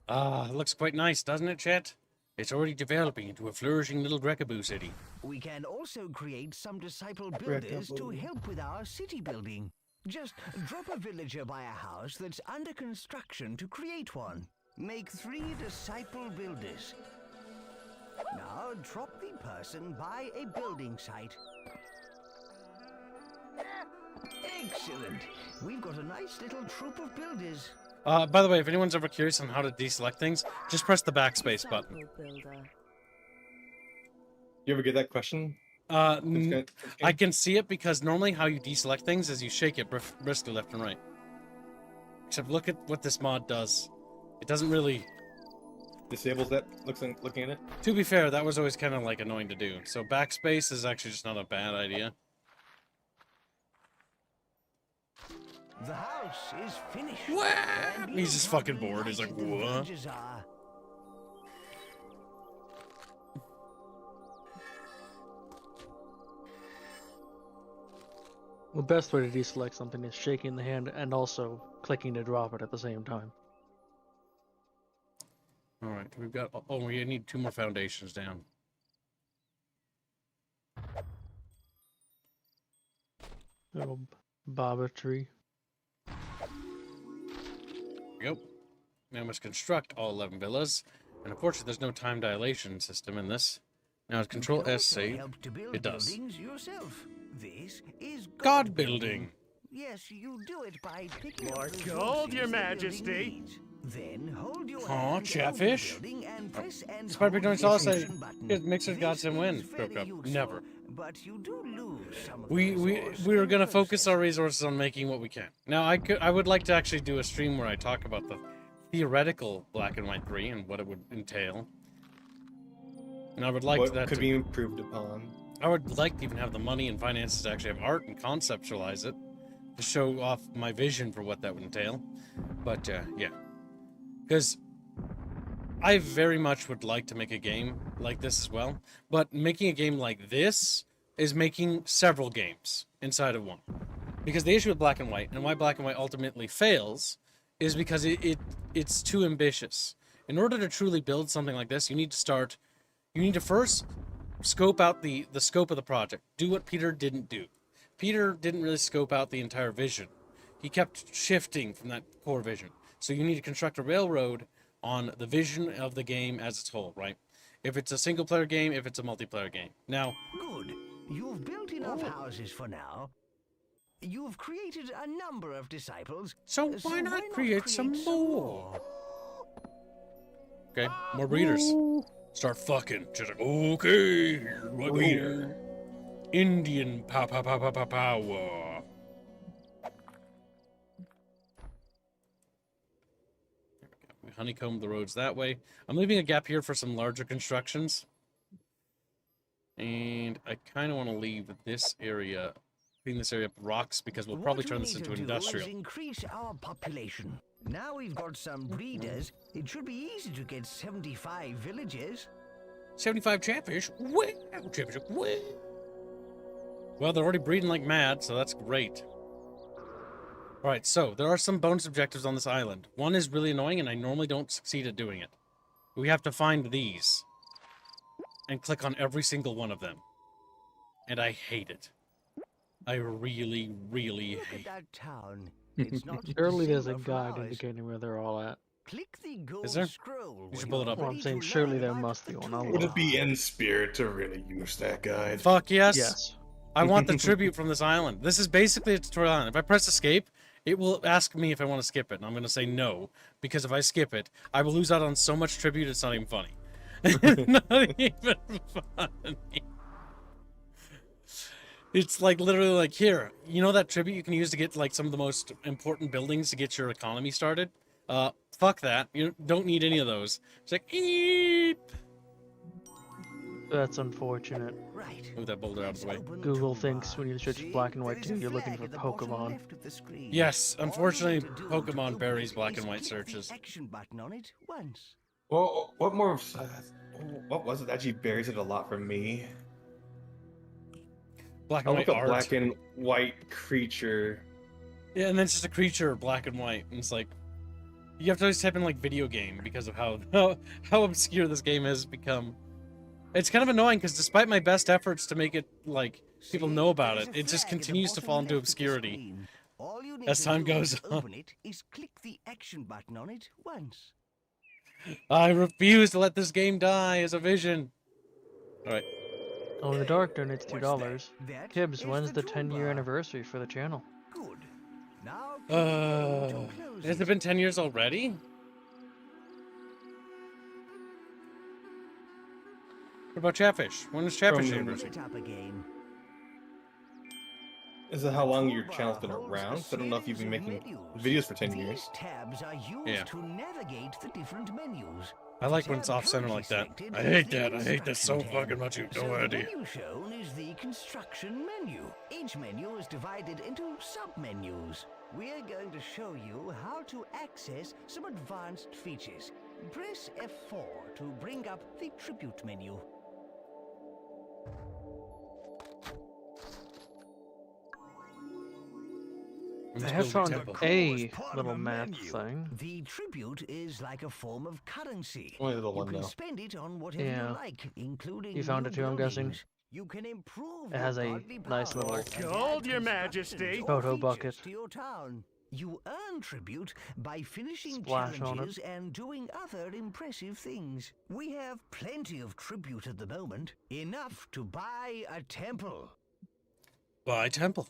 Ah, it looks quite nice, doesn't it, chat? It's already developing into a flourishing little Greekaboo city. We can also create some disciple builders to help with our city building. Just drop a villager by a house that's under construction to create one. Make 3 disciple builders. Now drop the person by a building site. Excellent. We've got a nice little troop of builders. By the way, if anyone's ever curious on how to deselect things, just press the backspace button. You ever get that question? I can see it because normally how you deselect things is you shake it briskly left and right. Except look at what this mod does. It doesn't really... Disables that, looking at it? To be fair, that was always kind of like annoying to do. So backspace is actually just not a bad idea. The house is finished. What? He's just fucking bored. He's like, what? The best way to deselect something is shaking the hand and also clicking to drop it at the same time. Alright, we've got... Oh, we need 2 more foundations down. Little baba tree. Yep. Now we must construct all 11 villas. And unfortunately, there's no time dilation system in this. Now, as Control S save, it does. Yourself. This is God building. Yes, you do it by picking More up the gold, Your resources the building Majesty. needs. Then hold your Aw, hand Chatfish. over the building and press and Spider Pig hold don't the also say, action button. "Here, Mixer's got This some win." is very Broke up. useful, Never. But you do lose some of the We resource were in gonna the focus our process. resources on making what we can. Now, I would like to actually do a stream where I talk about the theoretical black and white 3 and what it would entail. And I would like What that could to be improved upon? I would like to even have the money and finances to actually have art and conceptualize it to show off my vision for what that would entail. But yeah, because I very much would like to make a game like this as well. But making a game like this is making several games inside of one. Because the issue with black and white and why black and white ultimately fails is because it's too ambitious. In order to truly build something like this, you need to first scope out the scope of the project. Do what Peter didn't do. Peter didn't really scope out the entire vision. He kept shifting from that core vision. So you need to construct a railroad on the vision of the game as its whole, right? If it's a single player game, if it's a multiplayer game. Now, Good. You've built enough houses for now. You've created a number of disciples. so why not create some more? Okay, more breeders. Start fucking. Just like, okay, here we go. Breeder. Indian power. We honeycomb the roads that way. I'm leaving a gap here for some larger constructions. And I kind of want to leave this area Clean this area up with rocks because we'll probably What turn we this need into to industrial. do is increase our population. Now we've got some breeders. It should be easy to get 75 villages. 75 chatfish? Wow! Chatfish, wow! Well, they're already breeding like mad, so that's great. Alright, so there are some bonus objectives on this island. One is really annoying, and I normally don't succeed at doing it. We have to find these. And click on every single one of them. And I hate it. I really, really Look hate at that town. It's not Surely there's a dissimilar from guide ours. indicating where they're all at. Click the gold Is there? scroll. You should when pull it you're up. Well, I'm ready saying to surely learn there about must the be one. tool I'll Would look. it be in spirit to really use that guide? Fuck yes! Yes. I want the tribute from this island. This is basically a tutorial island. If I press escape, it will ask me if I want to skip it, and I'm going to say no, because if I skip it, I will lose out on so much tribute it's not even funny. Not even funny. It's like literally like, here, you know that tribute you can use to get like some of the most important buildings to get your economy started? Fuck that. You don't need any of those. It's like, eep. That's unfortunate. Right. Move that boulder out of the way. Open Google toolbar. thinks when you search See, black and white there is a 2, you're looking flag for at the bottom Pokemon. left of the screen. Yes, All you unfortunately, need to do to Pokemon open buries it black is and white click searches. the action button on it once. Well, what more? What was it that actually buries it a lot for me? Black I and look white up art. black and white creature. Yeah, and then it's just a creature, black and white, and it's like, you have to always type in like video game because of how obscure this game has become. It's kind of annoying because despite my best efforts to make it like people See, know about there is it, a it just flag at the continues to bottom fall into left of the obscurity screen. All you need as to time do goes to on. open it is click the action button on it once. I refuse to let this game die as a vision. All right, Oh, the Dark donates What's $2. That Kibbs, is when's the 10-year toolbar. anniversary for the channel? Good. Now click again to close has it it. been 10 years already? What about Chatfish? When was Chatfish From- anniversary? It up again. Is it how long your Toolbar channel's been holds a around? 'Cause I don't know if you've been series making of videos for 10 These years. tabs are used Yeah. to navigate the different menus. I like The when it's tab off center currently like that. selected I is hate the that. I hate that so construction tab. fucking much. You have So no the idea. menu shown is the construction menu. Each menu is divided into sub-menus. We're going to show you how to access some advanced features. Press F4 to bring up the tribute menu. Let's I have build found temple. a part of little the map menu. thing. The tribute is like a form of currency. Only the You one can though. spend it on whatever Yeah. you like, including You found new it too, I'm guessing? buildings. You can improve It has your a godly nice powers little and add Gold, Your constructions Majesty. or Photo features bucket. to your town. You earn tribute by finishing Splash on it. challenges and doing other impressive things. We have plenty of tribute at the moment, enough to buy a temple. Buy temple.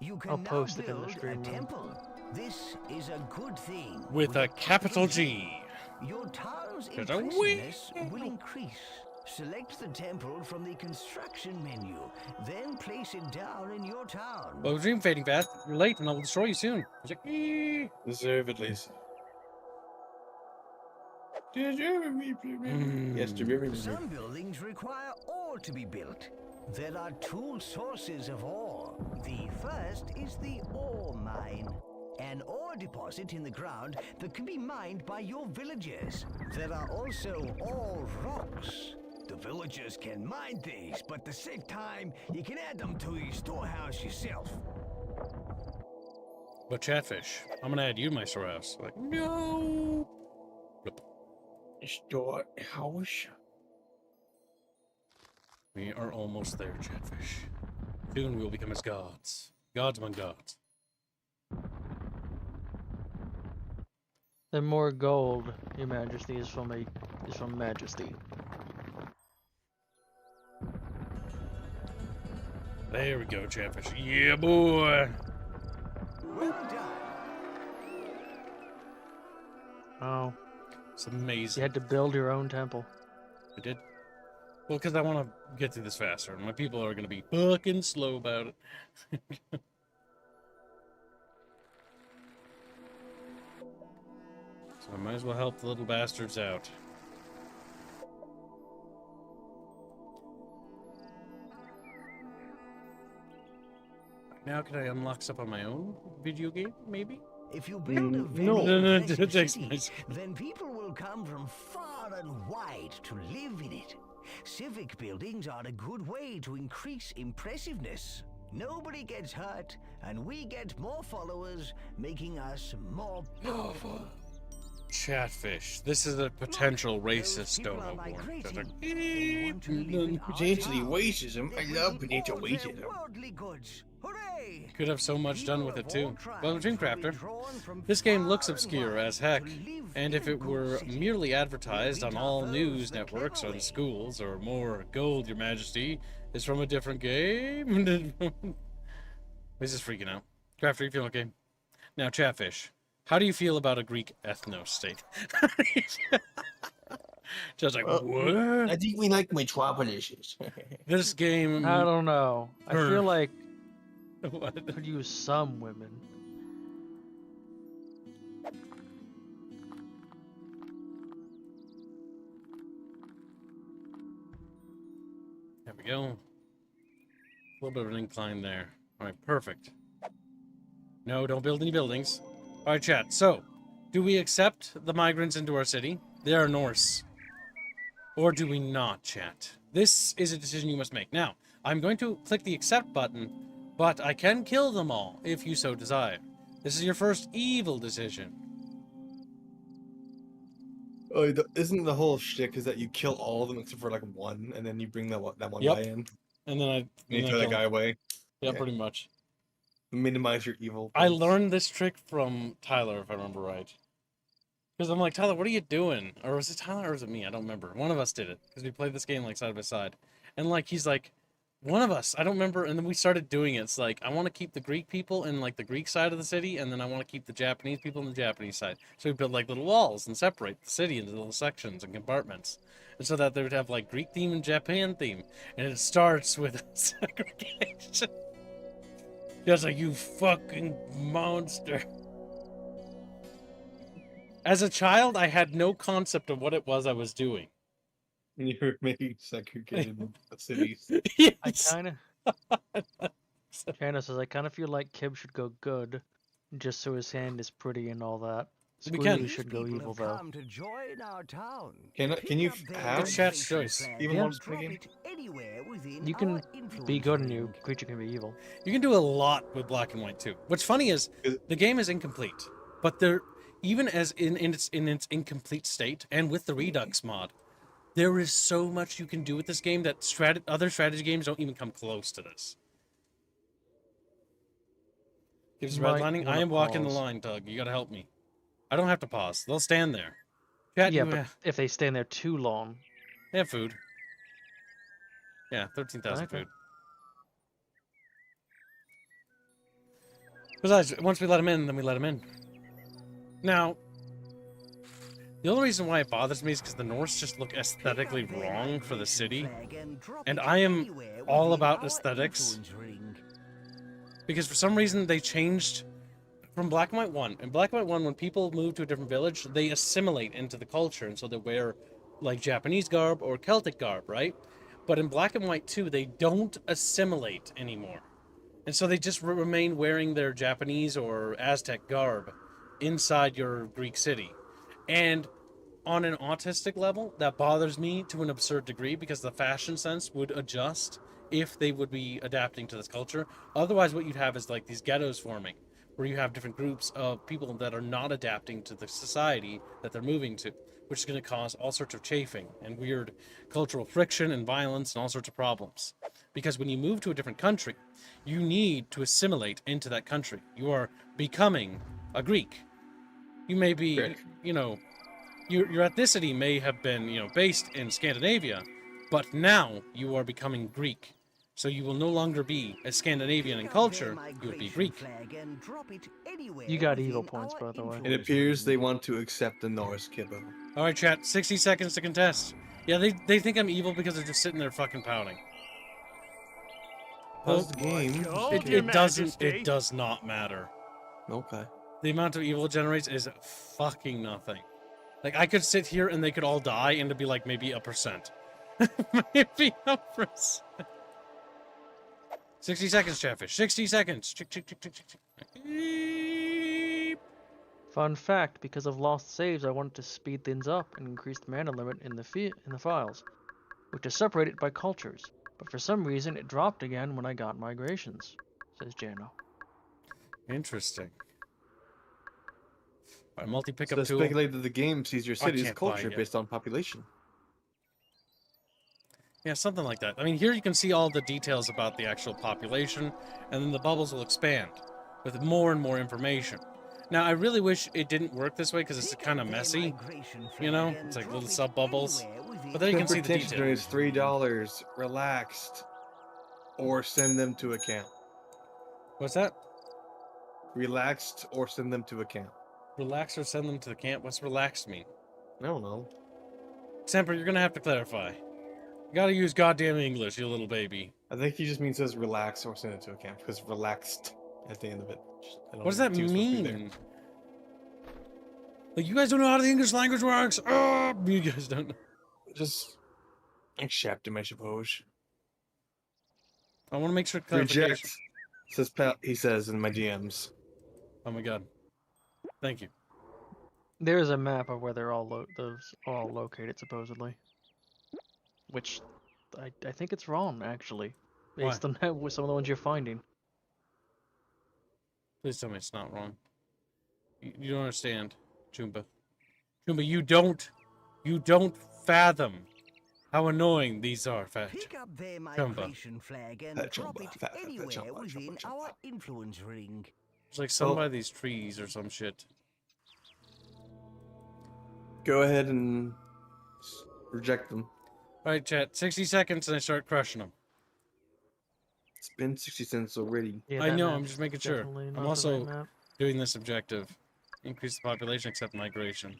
You can I'll now post it in the build stream a room. temple. This is a good thing. With a capital G. Your town's There's a impressiveness wheel. will increase. Select the temple from the construction menu, then place it down in your town. Well, dream fading fast. You're late, and I will destroy you soon. It's like, "Ee." Deservedly. Yes, deservedly. Some buildings require ore to be built. There are two sources of ore. The first is the ore mine, an ore deposit in the ground that can be mined by your villagers. There are also ore rocks. The villagers can mine these, but to save time, you can add them to your storehouse yourself. But Chatfish, I'm gonna add you to my storehouse. Like, no. Storehouse. We are almost there, Chatfish. Soon we will become as gods. Gods among gods. The more gold, Your Majesty, is from Majesty. There we go, Chatfish. Yeah, boy. Well done. Oh, It's you amazing. had to build your own temple. I did. Well, because I want to get through this faster, and my people are going to be fucking slow about it. So I might as well help the little bastards out. Now can I unlock stuff on my own video game, maybe? If you build a very no. No, impressive it takes city, my- then people will come from far and wide to live in it. Civic buildings are a good way to increase impressiveness. Nobody gets hurt, and we get more followers, making us more powerful. Chatfish. This is a potential racist Those people stone are war. migrating. They want to live in our Potentially town. racism. I They love bring potential all their racism. worldly goods. Hooray! Could have so much done with it too. Well, Well, Dreamcrafter, this game looks obscure as heck, and if it were merely advertised on all news networks or the schools, or more gold, your majesty, is from a different game. This is freaking out. Crafter, you feel okay? Now, Chatfish, how do you feel about a Greek ethno state? Just like, what? I think we like metropolises. This game... I don't know. I feel like What? could use some women. There we go. A little bit of an incline there. Alright, perfect. No, don't build any buildings. Alright, chat. So, do we accept the migrants into our city? They are Norse. Or do we not, chat? This is a decision you must make. Now, I'm going to click the accept button, but I can kill them all if you so desire. This is your first evil decision. Oh, isn't the whole shtick is that you kill all of them except for like one, and then you bring that one Yep. guy in, And then I... and you then I throw that kill guy him. away. Yeah, Yeah. pretty much. Minimize your evil. I points. learned this trick from Tyler, if I remember right. Because I'm like, Tyler, what are you doing? Or was it Tyler or was it me? I don't remember. One of us did it. Because we played this game like side by side. And like, he's like, one of us, I don't remember. And then we started doing it. It's like, I want to keep the Greek people in like the Greek side of the city. And then I want to keep the Japanese people in the Japanese side. So we build like little walls and separate the city into little sections and compartments. And so that they would have like Greek theme and Japan theme. And it starts with segregation. Just like, you fucking monster. As a child, I had no concept of what it was I was doing. You're making segregated cities. I Yes. kind of. Jana says, I kind of feel like Kib should go good, just so his hand is pretty and all that. We can. Squealy should go evil, though. Come to join our town. Can you Pick up their have It's chat's inflation choice. flag Even and one drop game? it anywhere within You can our be influence good and your ring. creature can be evil. You can do a lot with black and white too. What's funny is the game is incomplete, but there, even as in its incomplete state, and with the Redux mod, there is so much you can do with this game that other strategy games don't even come close to this. Gives Might redlining. I wanna am walking the pause. line, Doug. You gotta help me. I don't have to pause. They'll stand there. Chat, Yeah, you but if they stay in there too long, they have food. Yeah, 13,000 Okay. food. Besides, once we let them in, then we let them in. Now, the only reason why it bothers me is because the Norse just look aesthetically Pick up their wrong for the inflation city. flag and drop And it I am anywhere all within about our aesthetics. influence ring. Because for some reason they changed from Black and White 1. In Black and White 1, when people move to a different village, they assimilate into the culture. And so they wear like Japanese garb or Celtic garb, right? But in Black and White 2, they don't assimilate anymore. And so they just remain wearing their Japanese or Aztec garb inside your Greek city. And on an autistic level, that bothers me to an absurd degree because the fashion sense would adjust if they would be adapting to this culture. Otherwise, what you'd have is like these ghettos forming, where you have different groups of people that are not adapting to the society that they're moving to, which is going to cause all sorts of chafing and weird cultural friction and violence and all sorts of problems. Because when you move to a different country, you need to assimilate into that country. You are becoming a Greek. You may be, Correct. you know, your ethnicity may have been, you know, based in Scandinavia, but now you are becoming Greek. So you will no longer be a Scandinavian in Pick up culture, their you will be migration Greek. flag and drop it anywhere You got evil within points, our by the way. It influence appears they ring. want to accept the Norse Kibbo. All right, chat, 60 seconds to contest. Yeah, they think I'm evil because they're just sitting there fucking pouting. Pause the game. It does not matter. Okay. The amount of evil it generates is fucking nothing. Like, I could sit here and they could all die and it'd be like maybe 1%. Maybe 1%. 60 seconds, Chatfish. 60 seconds. Chick, chick, chick, chick, chick, chick. Beep. Fun fact, because of lost saves, I wanted to speed things up and increase the mana limit in the files, which is separated by cultures. But for some reason, it dropped again when I got migrations, says Jano. Interesting. All right, multi-pickup So tool. speculate that the game sees your city's can't buy it culture yet. based on population. Yeah, something like that. I mean, here you can see all the details about the actual population, and then the bubbles will expand with more and more information. Now, I really wish it didn't work this way because it's kind of messy, you know? It's like little sub-bubbles. But then you can see the Retention detail. is $3. Relaxed, or send them to account. What's that? Relaxed, or send them to account. Relax or send them to the camp? What's relaxed mean? I don't know. Semper, you're gonna have to clarify. You gotta use goddamn English, you little baby. I think he just means says relax or send it to account because relaxed at the end of it. I don't What does think that the T was supposed to be there. mean? Like, you guys don't know how the English language works? Oh, you guys don't know. Just accept him, I suppose. I want to make sure clarification. Reject. He says in my DMs. Oh my god. Thank you. There's a map of where they're those are all located, supposedly. Which, I think it's wrong, actually. Based on some of the ones you're finding. Please tell me it's not wrong. You don't understand, Choomba. Choomba, you don't fathom how annoying these are, Fat. Pick up their Chumba. migration flag and Fat drop Chumba, it fat anywhere Chumba, within Chumba, our Chumba. influence ring. It's like some Well- by these trees or some shit. Go ahead and reject them. Alright, chat. 60 seconds and I start crushing them. It's been 60 cents already. Yeah, I that know, map's I'm just making sure. definitely I'm not the also right map. doing this objective. Increase the population except migration.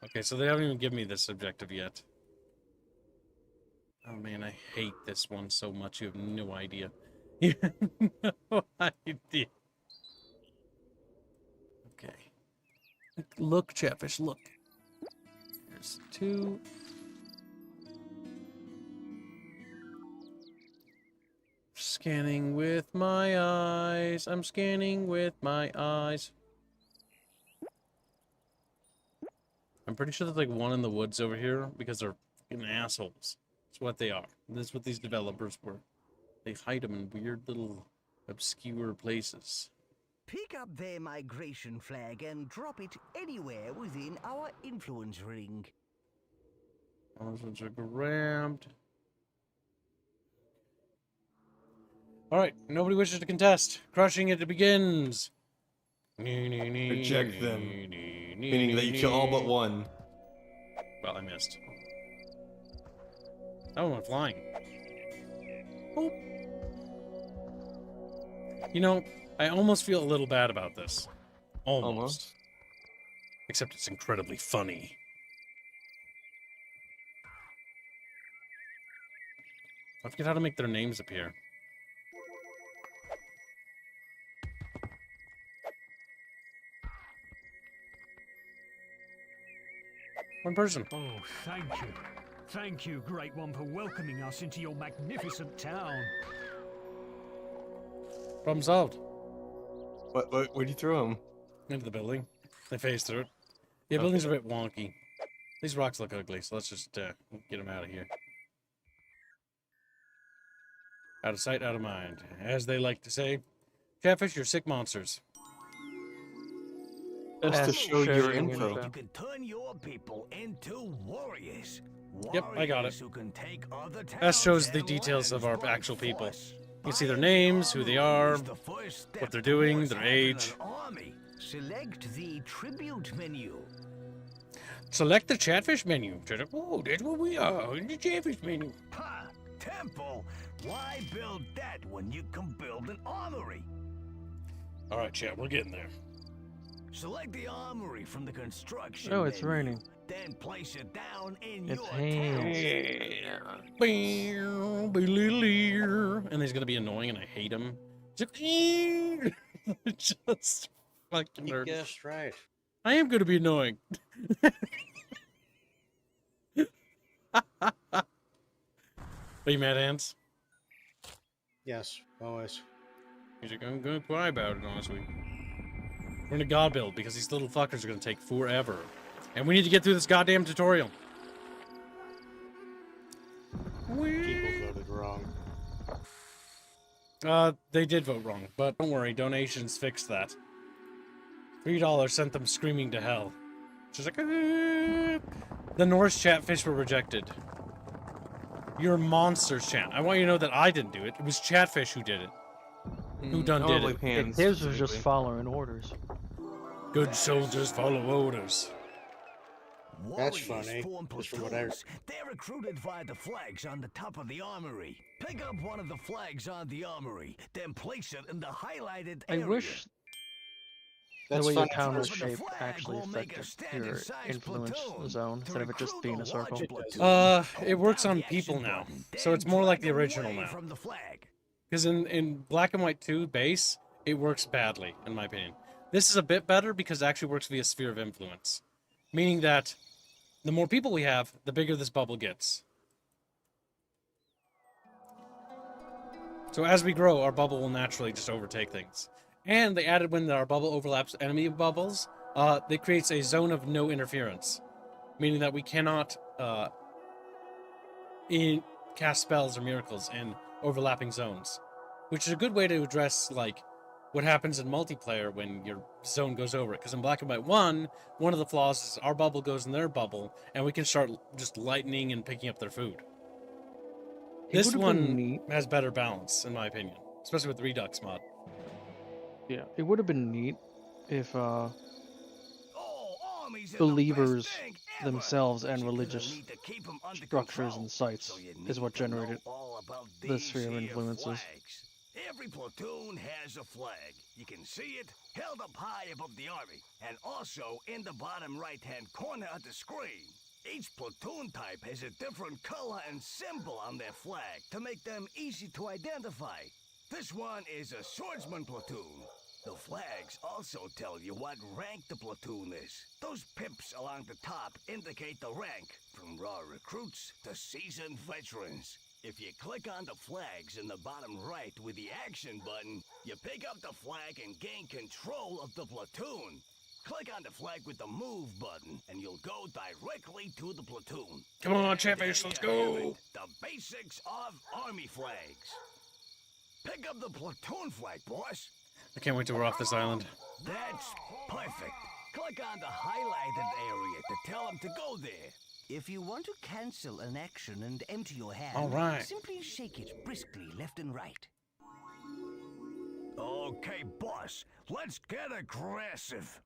Okay, so they haven't even given me this objective yet. Oh man, I hate this one so much. You have no idea. You have no idea. Okay. Look, Chatfish, look. There's 2. Scanning with my eyes. I'm scanning with my eyes. I'm pretty sure there's like one in the woods over here because they're fucking assholes. That's what they are. That's what these developers were. They hide them in weird little obscure places. Pick up their migration flag and drop it anywhere within our influence ring. Those ones are grabbed. Alright, nobody wishes to contest. Crushing it begins. Reject them. Meaning that you kill all but one. Well, I missed. That one went flying. Boop. You know, I almost feel a little bad about this. Almost. Except it's incredibly funny. I forget how to make their names appear. One person. Oh, thank you. Thank you, Great One, for welcoming us into your magnificent town. Problem solved. Where'd you throw him? Into the building. They phased through it. Yeah, buildings are a bit wonky. These rocks look ugly, so let's just get them out of here. Out of sight, out of mind. As they like to say. Chatfish, you're sick monsters. Just to show your info. You can turn your people into warriors. Yep, I got it. Warriors who can take other That towns shows the and details of our lands by actual people. force. You can see their names, who they are, Is the first step what they're doing, towards their having age. an army. Select the tribute menu. Select the Chatfish menu. Oh, that's what we are, in the Chatfish menu. Ha! Temple? Why build that when you can build an armory? Alright, chat, we're getting there. Select the armory from the construction Oh, it's menu, raining. Then place it down in It's your raining. town. And he's gonna be annoying and I hate him. Just fucking You nerd. guessed right. I am gonna be annoying. Are you mad, Hans? Yes, always. He's like, I'm gonna cry about it, honestly. We're in a god build because these little fuckers are gonna take forever. And we need to get through this goddamn tutorial. People voted wrong. They did vote wrong, but don't worry, donations fixed that. $3 sent them screaming to hell. She's like, "Ah." The Norse chatfish were rejected. You're monsters, chat. I want you to know that I didn't do it. It was Chatfish who did it. Who done did it? Hands, His was just following orders. Good soldiers follow orders. That's Warriors funny, form just from what I- platoons. They're recruited via the flags on the top of the armory. Pick up one of the flags on the armory, then place it in the highlighted I area. wish the That's way your funny. town was Flipping the shaped flag actually will make a affected standard your size influence platoon zone to instead of it just recruit being a large circle. platoon. It works Hold on down the people action now. button, So it's then more like drag the original away now. from the flag. Because in Black and White 2 base, it works badly, in my opinion. This is a bit better because it actually works via sphere of influence. Meaning that the more people we have, the bigger this bubble gets. So as we grow, our bubble will naturally just overtake things. And they added when our bubble overlaps enemy bubbles, it creates a zone of no interference. Meaning that we cannot cast spells or miracles in overlapping zones. Which is a good way to address, like, what happens in multiplayer when your zone goes over it. Because in Black and White 1, one of the flaws is our bubble goes in their bubble, and we can start just lightning and picking up their food. This one has better balance, in my opinion. Especially with the Redux mod. Yeah, it would have been neat if All armies in the believers best thing ever. themselves But and you're gonna religious need to keep 'em under structures control. and sites So you is need what to know generated all about the these sphere of here influences. flags. Every platoon has a flag. You can see it held up high above the army, and also in the bottom right-hand corner of the screen. Each platoon type has a different color and symbol on their flag to make them easy to identify. This one is a swordsman platoon. The flags also tell you what rank the platoon is. Those pips along the top indicate the rank, from raw recruits to seasoned veterans. If you click on the flags in the bottom right with the action button, you pick up the flag and gain control of the platoon. Click on the flag with the move button, and you'll go directly to the platoon. Come on, And Chatfish, there let's you have go. it, the basics of army flags. Pick up the platoon flag, boss. I can't wait till we're off this island. That's perfect. Click on the highlighted area to tell them to go there. If you want to cancel an action and empty your hand, All right. simply shake it briskly left and right. Okay, boss, let's get aggressive.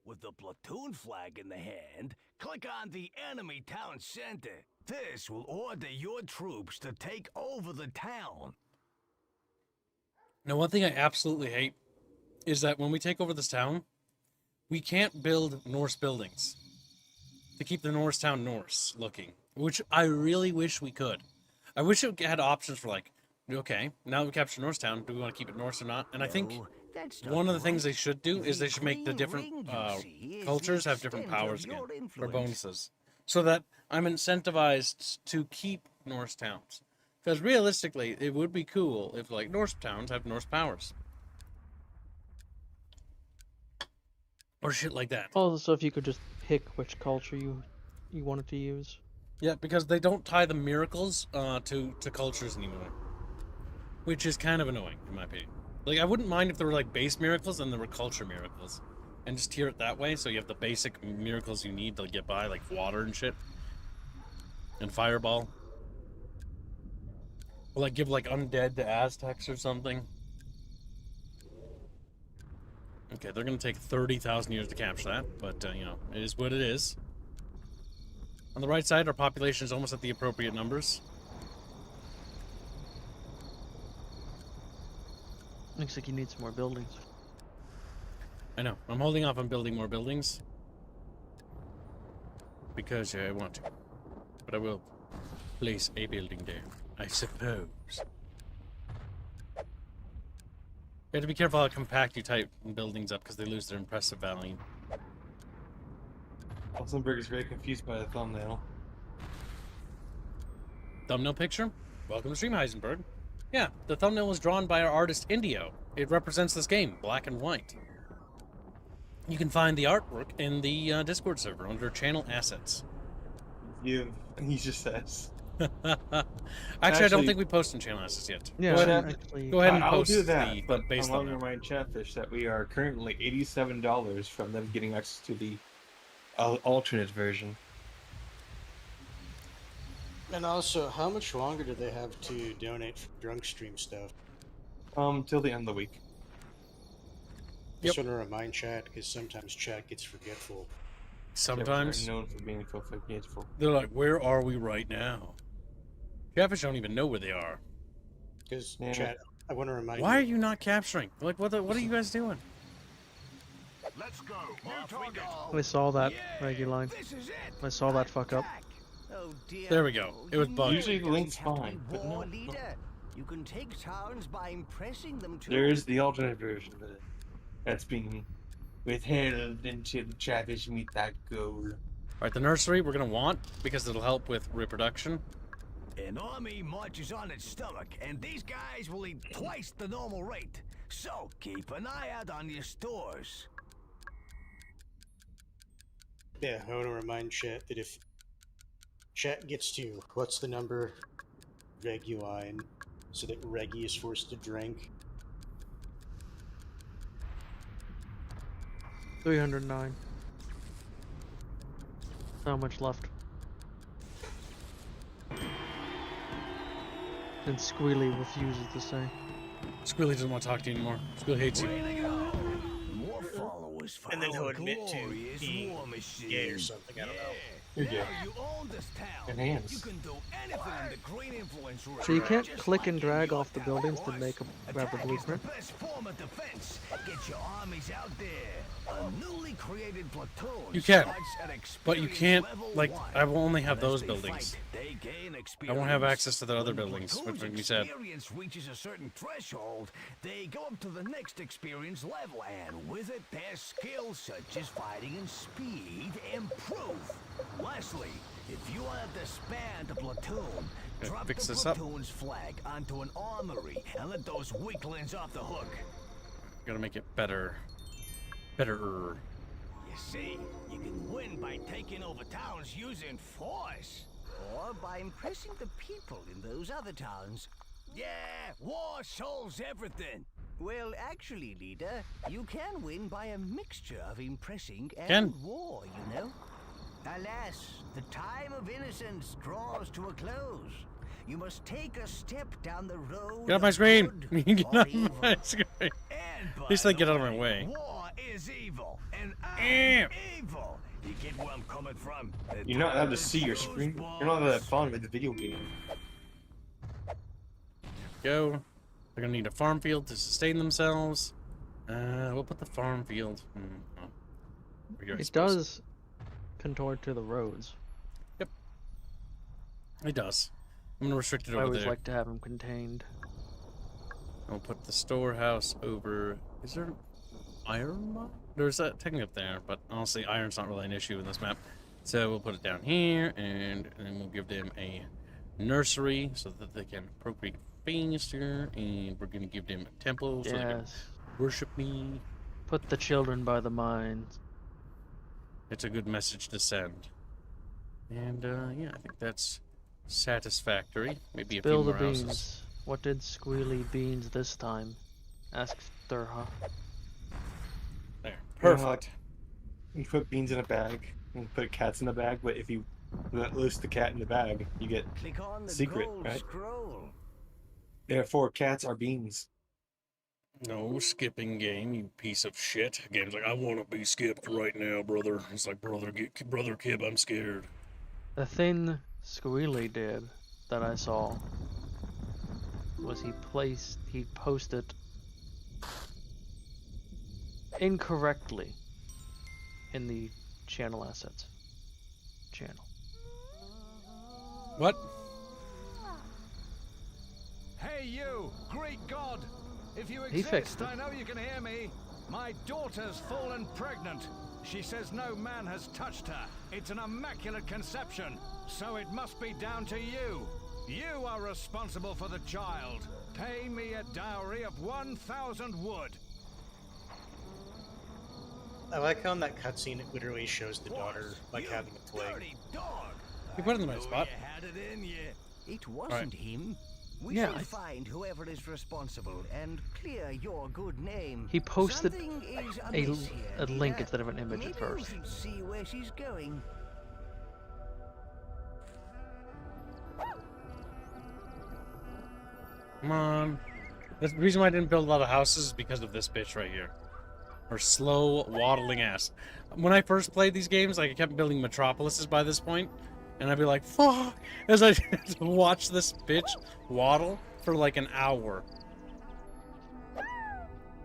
With the platoon flag in the hand, click on the enemy town center. This will order your troops to take over the town. Now, one thing I absolutely hate is that when we take over this town, we can't build Norse buildings to keep the Norse town Norse looking, which I really wish we could. I wish it had options for, like, okay, now that we capture Norse town, do we want to keep it Norse or not? And I think That's not one of the things right. they should do is they should make the green different ring you see is the cultures have different extent of powers again, your or influence. bonuses, so that I'm incentivized to keep Norse towns. Because realistically, it would be cool if, like, Norse towns have Norse powers. Or shit like that. Also, if you could just pick which culture you wanted to use. Yeah, because they don't tie the miracles to cultures anymore. Which is kind of annoying, in my opinion. Like, I wouldn't mind if there were, like, base miracles and there were culture miracles. And just tier it that way, so you have the basic miracles you need to get by, like water and shit. And fireball. Or, like, give, like, undead to Aztecs or something. Okay, they're gonna take 30,000 years to capture that, but, you know, it is what it is. On the right side, our population is almost at the appropriate numbers. Looks like you need some more buildings. I know. I'm holding off on building more buildings. Because I want to. But I will place a building there, I suppose. You have to be careful how compact you type buildings up because they lose their impressive value. Elsenberg is very confused by the thumbnail. Thumbnail picture? Welcome to stream, Heisenberg. Yeah, the thumbnail was drawn by our artist Indio. It represents this game, black and white. You can find the artwork in the Discord server under channel assets. He just says. Actually, I don't think we posted channel assets yet. Yeah, Go ahead, actually. Go ahead and I'll post do that, the but base I want to thumbnail. remind Chatfish that we are currently $87 from them getting access to the alternate version. And also, how much longer do they have to donate for drunk stream stuff? Till the end of the week. Just want to remind chat, because sometimes chat gets forgetful. Sometimes Known for being forgetful. they're like, "Where are we right now?" Catfish don't even know where they are. Because Yeah. chat, I want to remind Why are you. you not capturing? Like, what are you guys doing? Let's go. Off we go. I saw that regular line. This is it. I saw that fuck up. Oh dear. There we go. It was bugged. Usually the link's Have to be fine, but war no. leader. You can take towns by impressing them too. There is the alternate version that's being withheld until the Chatfish meet that goal. All right, the nursery we're gonna want because it'll help with reproduction. An army marches on its stomach, and these guys will eat twice the normal rate. So keep an eye out on your stores. Yeah, I want to remind chat that if chat gets to, what's the number? Reguline, so that Reggie is forced to drink. 309. How much left? And Squealy refuses to say. Squealy doesn't want to talk to you anymore. Squealy hates you. More followers for And then he'll our admit to glorious being war machine. gay or something, I don't know. You're Now gay. you own this town. Enhance. You can do anything in the green influence ring. So you can't Just click like and in drag your off the town, buildings to boys. make a Attack rapid is the blueprint? best form of defense. Get your armies out there. A newly created platoon You can, starts at but you experience can't. level Like, 1. I will only have As those they buildings. fight, they gain I won't have experience. access to the other When buildings, platoon's which you said. experience reaches a certain threshold, they go up to the next experience level, and with it, their skills such as fighting and speed improve. Lastly, if you want to disband a platoon, Yeah, drop fix the this up. platoon's flag onto an armory and let those weaklings off the hook. Gotta make it better. Better. You see, you can win by taking over towns using force. Or by impressing the people in those other towns. Yeah, war solves everything. Well, actually, leader, you can win by a mixture of impressing and Can. war, you know. Alas, the time of innocence draws to a close. You must take a step down the road. Get off my of screen! good Get or off evil. my screen! And At least they get out of my way. War is evil, and Ew. I'm evil. You get where I'm coming from? The You're not allowed to time see your goes screen. by. You're not allowed to have fun with the video game. Go. They're gonna need a farm field to sustain themselves. We'll put the farm field. Where do I It suppose? does contort to the roads. It does. I'm gonna restrict it I over always there. like to have them contained. I'll put the storehouse over. Is there iron mine? There's that technically up there, but honestly, iron's not really an issue in this map. So we'll put it down here, and then we'll give them a nursery so that they can procreate faster, and we're gonna give them a temple so they can Yes. worship me. Put the children by the mines. It's a good message to send. And yeah, I think that's satisfactory. Maybe a Spill few the more houses. beans. What did Squealy beans this time? Asks Thurha. There, You know, perfect. like, you put beans in a bag, and put cats in a bag, but if you let loose the cat in the bag, you get Click on the secret, gold right? scroll. Therefore, cats are beans. No skipping game, you piece of shit. Game's like, I want to be skipped right now, brother. It's like, brother Kib, I'm scared. The thing Squealy did that I saw was he posted incorrectly in the channel assets channel. What? Hey you, Greek god! If you He fixed exist, it. I know you can hear me. My daughter's fallen pregnant. She says no man has touched her. It's an immaculate conception, so it must be down to you. You are responsible for the child. pay me a dowry of 1,000 wood. I like how in that cutscene it literally shows the daughter like having a plague. Dirty dog. You put it in the right Knew spot. You had it in you. It wasn't him. We Yeah, shall I- find whoever is responsible and clear your good name. He posted Something is a amiss here, link dear. instead of an image Maybe at first. we should see where she's going. Come on. The reason why I didn't build a lot of houses is because of this bitch right here. Her slow, waddling ass. When I first played these games, like, I kept building metropolises by this point, and I'd be like, fuck, as I watch this bitch waddle for like an hour.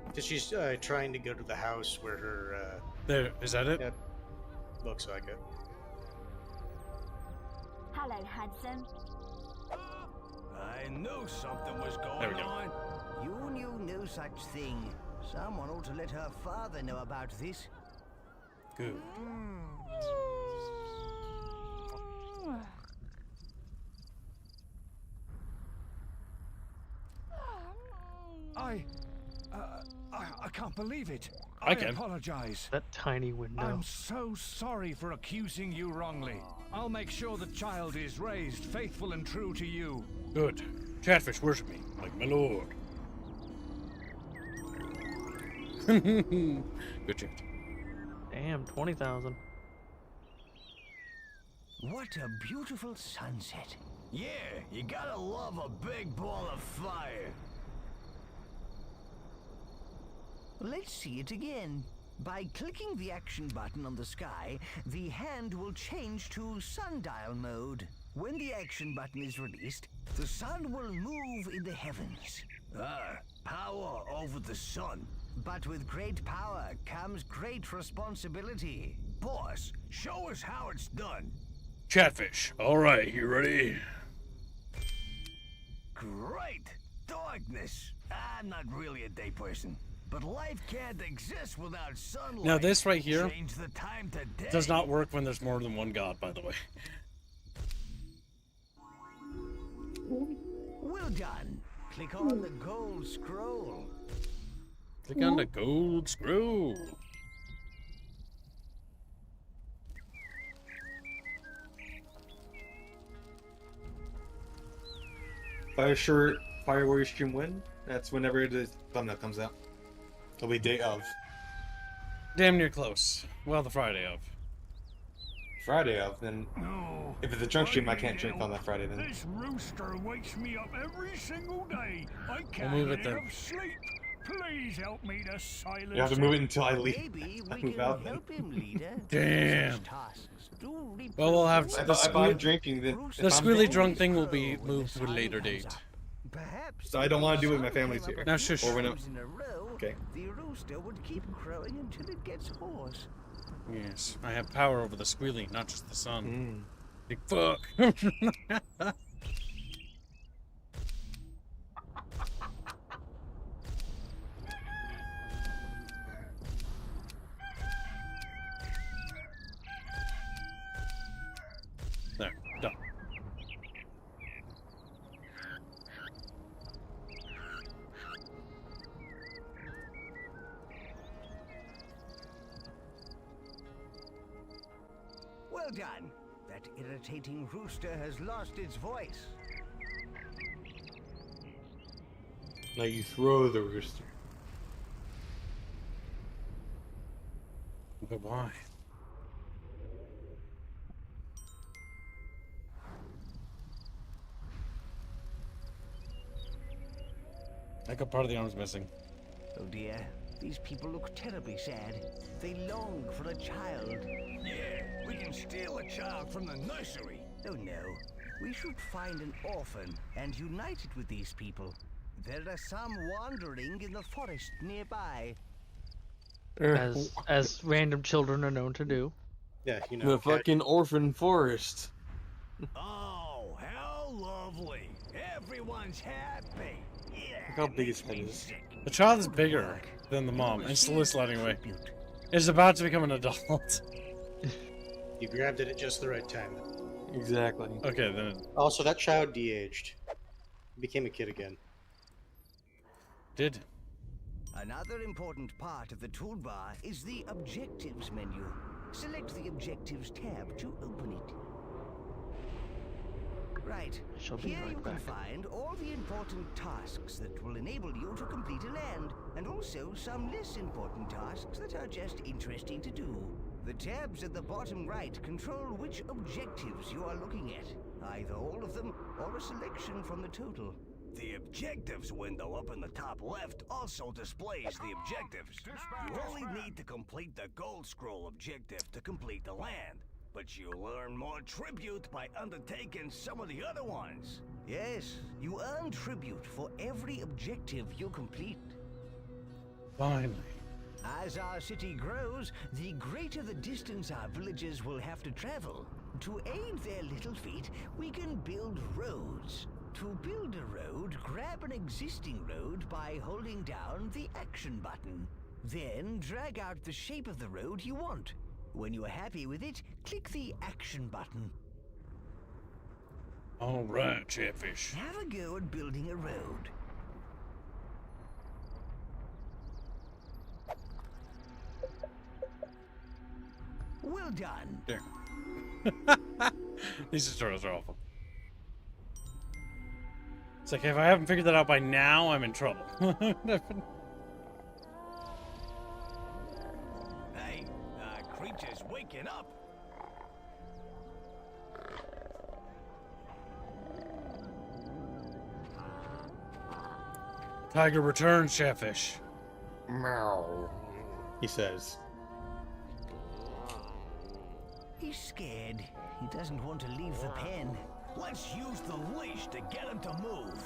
Because she's trying to go to the house where her... There, is that it? yeah, looks like it. Hello, handsome. I knew something was There we going go. on. You knew no such thing. Someone ought to let her father know about this. Good. I can't believe it. I can. Apologize. That tiny window. I'm so sorry for accusing you wrongly. I'll make sure the child is raised faithful and true to you. Good. Chatfish, worship me, like my lord. Good chat. Damn, 20,000. What a beautiful sunset. Yeah, you gotta love a big ball of fire. Let's see it again. By clicking the action button on the sky, the hand will change to sundial mode. When the action button is released, the sun will move in the heavens. Power over the sun. But with great power comes great responsibility. Boss, show us how it's done. Chatfish, alright, you ready? Great! Darkness. I'm not really a day person. But life can't exist without sunlight. Now this right here Change the time to day. does not work when there's more than one god, by the way. Well done. Click on the gold scroll. Click on the gold scroll. Fire Warrior stream when? That's whenever the thumbnail comes out. It'll be day of. Damn near close. Well, the Friday of. Friday of, then No. if it's a drunk stream, I can't drink on that Friday then. This rooster wakes me up every single day. I can't move it let then. him sleep. Please help me to silence You have to move it until I leave. Maybe I we move can out then. help him, leader. Damn. Such tasks do Well, we'll have If, the, if I'm drinking, then the if I'm squealy drinking- drunk thing will be moved to a later date. Perhaps So I don't wanna do it when my if the sun family's came here. up Now shush. Or when times in a row, Okay. the rooster would keep crowing until it gets hoarse. Yes, I have power over the squealy, not just the sun. Mm. Big fuck. There, done. Well done. That irritating rooster has lost its voice. Now you throw the rooster. But why? Like a part of the arm's missing. Oh dear, these people look terribly sad. They long for a child. Yeah, we can steal a child from the nursery. Oh no, we should find an orphan and unite it with these people. There are some wandering in the forest nearby. As random children are known to do. Yeah, you know. The fucking orphan forest. Oh, how lovely. Everyone's happy. Yeah, Look how big makes his head me is. sick. The child is bigger than the mom, and still is sliding away. Is about to become an adult. You grabbed it at just the right time. Exactly. Okay, then. Also, that child de-aged. Became a kid again. Did. Another important part of the toolbar is the Objectives menu. Select the Objectives tab to open it. Right. Shall be Here right you can back. find all the important tasks that will enable you to complete a land, and also some less important tasks that are just interesting to do. The tabs at the bottom right control which objectives you are looking at, either all of them or a selection from the total. The objectives window up in the top left also displays the objectives. You only need to complete the gold scroll objective to complete the land, but you'll earn more tribute by undertaking some of the other ones. Yes, you earn tribute for every objective you complete. Finally. As our city grows, the greater the distance our villagers will have to travel. To aid their little feet, we can build roads. To build a road, grab an existing road by holding down the action button. Then drag out the shape of the road you want. When you are happy with it, click the action button. All right, Chatfish. Have a go at building a road. Well done. There. These tutorials are awful. It's like, if I haven't figured that out by now, I'm in trouble. Hey, creature's waking up. Tiger returns, Chatfish. Meow. He says. He's scared. He doesn't want to leave the pen. Let's use the leash to get him to move.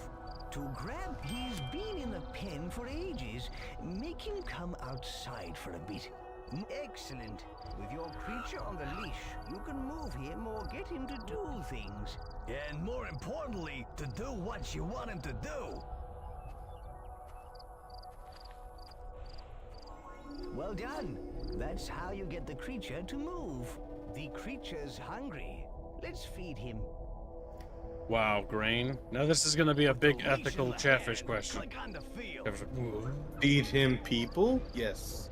To grab, he's been in the pen for ages. Make him come outside for a bit. Excellent. With your creature on the leash, you can move him or get him to do things. And more importantly, to do what you want him to do. Well done. That's how you get the creature to move. The creature's hungry. Let's feed him. Wow, Grain. Now this is going to be a big ethical Chatfish question. Click on the field. Feed him people? Yes.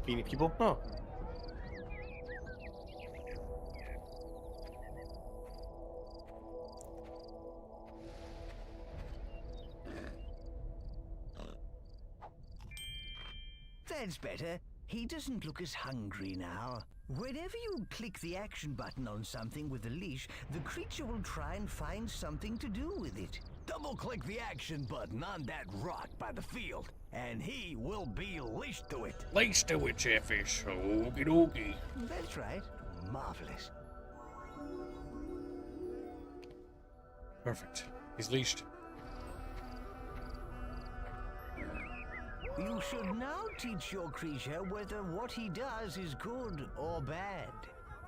Feeding people? No. That's better. He doesn't look as hungry now. Whenever you click the action button on something with the leash, the creature will try and find something to do with it. Double-click the action button on that rock by the field, and he will be leashed to it. Leash to it, Chatfish. Okie dokie. That's right. Marvelous. Perfect. He's leashed. You should now teach your creature whether what he does is good or bad.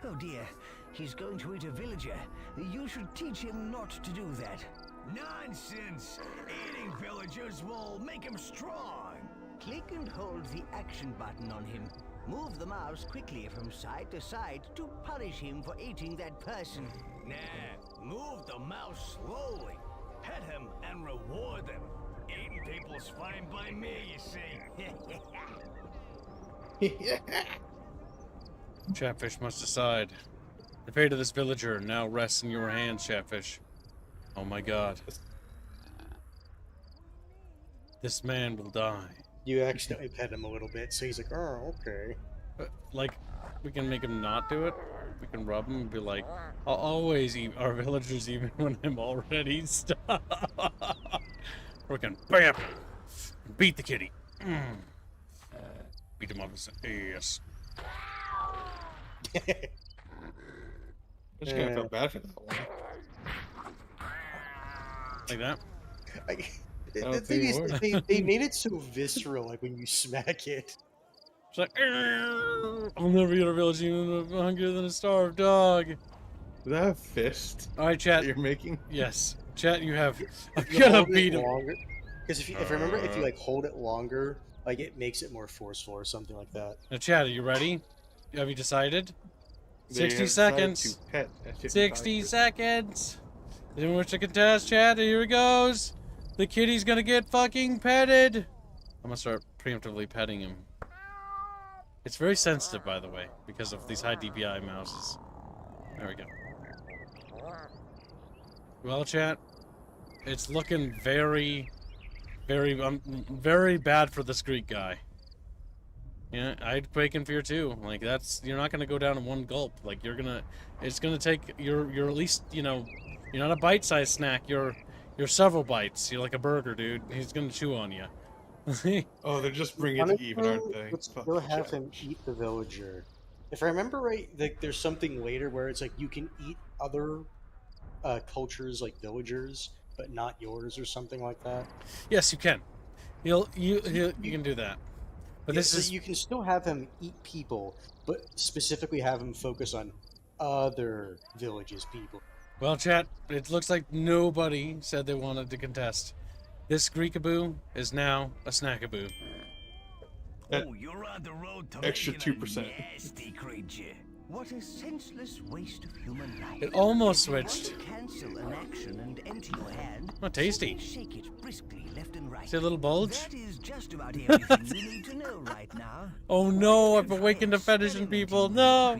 Oh dear, he's going to eat a villager. You should teach him not to do that. Nonsense! Eating villagers will make him strong. Click and hold the action button on him. Move the mouse quickly from side to side to punish him for eating that person. Nah, move the mouse slowly. Pet him and reward him. Eating people's fine by me, you see. Chatfish must decide. The fate of this villager now rests in your hands, Chatfish. Oh my god. This man will die. You accidentally pet him a little bit, so he's like, oh, okay. Like, we can make him not do it. We can rub him and be like, I'll always eat our villagers even when I'm already stuck. We can bam! Beat the kitty. Beat him up his ass. I just kind of felt bad for that one. Like that? The thing is, they made it so visceral, like when you smack it. It's like, I'll never eat our village even if I'm hungrier than a starved dog. Is that a fist Alright, chat. that you're making? Yes. Chat, you have. I'm You gonna hold it beat him. longer. Because if you remember, if you like hold it longer, like it makes it more forceful or something like that. Now, chat, are you ready? Have you decided? They 60 have decided seconds. to pet at 60 55%. seconds. Anyone wish to contest, chat? Here it goes. The kitty's gonna get fucking petted. gonna start preemptively petting him. It's very sensitive, by the way, because of these high DPI mouses. There we go. Well, chat, it's looking very, very bad for this Greek guy. Yeah, I'd quake in fear too. Like you're not gonna go down in one gulp. Like it's gonna take you're at least, you know, you're not a bite-sized snack. You're several bites. You're like a burger, dude. He's gonna chew on you. Oh, they're just bringing it to even, aren't they? Let's still have him eat the villager. If I remember right, like there's something later where it's like you can eat other cultures like villagers, but not yours or something like that. Yes, you can. You can do that. But Yeah, this so is you can still have him eat people, but specifically have him focus on other villages' people. well, chat. It looks like nobody said they wanted to contest. This Greekaboo is now a snackaboo. Oh, you're on the road to Extra making 2%. a nasty creature. What a senseless waste of human life. It almost If you want switched. to cancel an action and enter your hand, Oh, tasty. simply shake it briskly left and right. See a little bulge? That is just about everything you need to know right now. Oh no! I've awakened to fetishing people. No,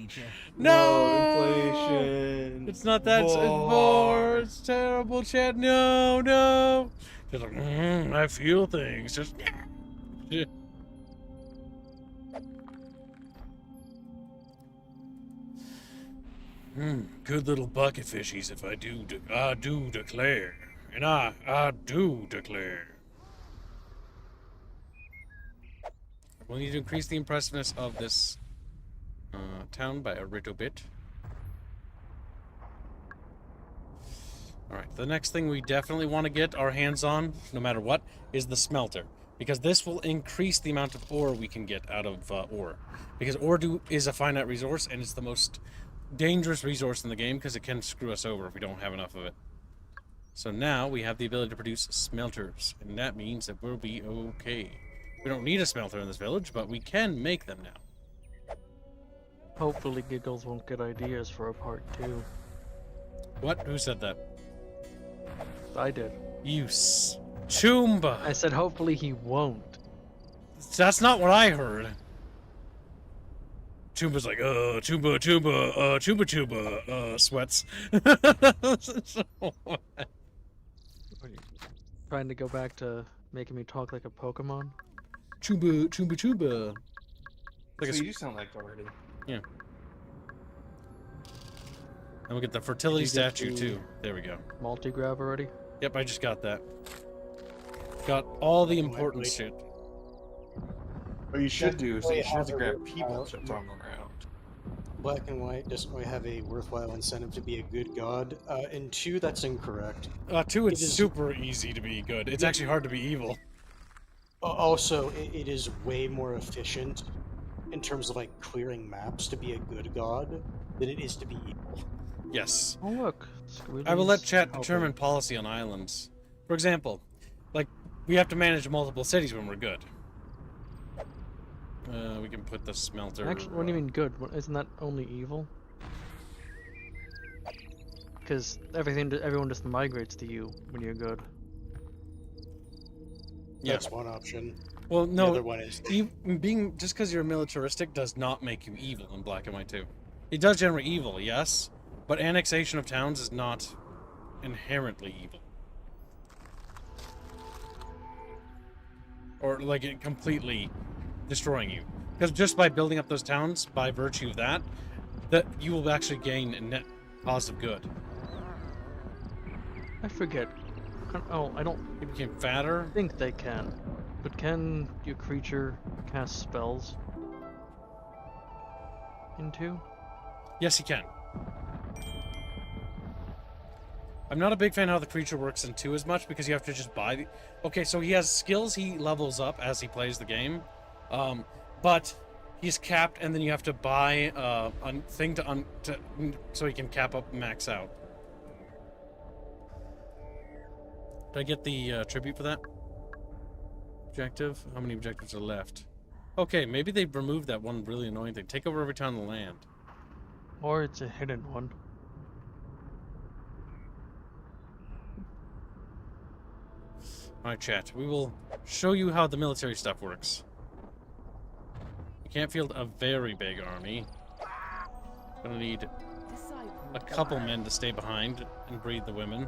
no! Inflation. It's not that. It's More. more. It's terrible, chat. No, no. Just like, I feel things. Just. Good little bucket fishies, if I do declare, and I do declare. We'll need to increase the impressiveness of this town by a little bit. Alright, the next thing we definitely want to get our hands on, no matter what, is the smelter. Because this will increase the amount of ore we can get out of ore. Because ore is a finite resource, and it's the most dangerous resource in the game because it can screw us over if we don't have enough of it. So now we have the ability to produce smelters, and that means that we'll be okay. We don't need a smelter in this village, but we can make them now. Hopefully Giggles won't get ideas for a part 2. What? Who said that? I did. You Chumba! I said hopefully he won't. That's not what I heard. Chumba's like, chuba, sweats. What are you trying to go back to making me talk like a Pokemon? Chuba. Like you sound like already. Yeah. And we'll get the fertility Did you get statue the- too. There we go. Multi-grab already? Yep, I just got that. Got all the important shit. What you should do is you should have to Yeah. grab people to throw them around. Black and white doesn't really have a worthwhile incentive to be a good god. And 2, that's incorrect. 2, it's It is- super easy to be good. It's actually hard to be evil. Also, it is way more efficient in terms of like clearing maps to be a good god than it is to be evil. Yes. Oh look, I will let Squidly's chat helping. determine policy on islands. For example, like, we have to manage multiple cities when we're good. We can put the smelter... Actually, what do you mean good? Isn't that only evil? Because everyone just migrates to you when you're good. Yeah. That's one option. Well, The no, other one is being just because you're militaristic does not make you evil in Black and White 2. It does generate evil, yes, but annexation of towns is not inherently evil. Or like it completely destroying you. Because just by building up those towns, by virtue of that you will actually gain a net positive good. I forget. I don't You became fatter. think they can. But can your creature cast spells? Into? Yes, he can. I'm not a big fan of how the creature works in 2 as much because you have to just buy the... Okay, so he has skills he levels up as he plays the game. But he's capped and then you have to buy a thing so he can cap up and max out. Did I get the tribute for that? Objective? How many objectives are left? Okay, maybe they've removed that one really annoying thing. Take over every town on the land. Or it's a hidden one. Alright, chat. We will show you how the military stuff works. You can't field a very big army. Gonna need a couple men to stay behind and breed the women.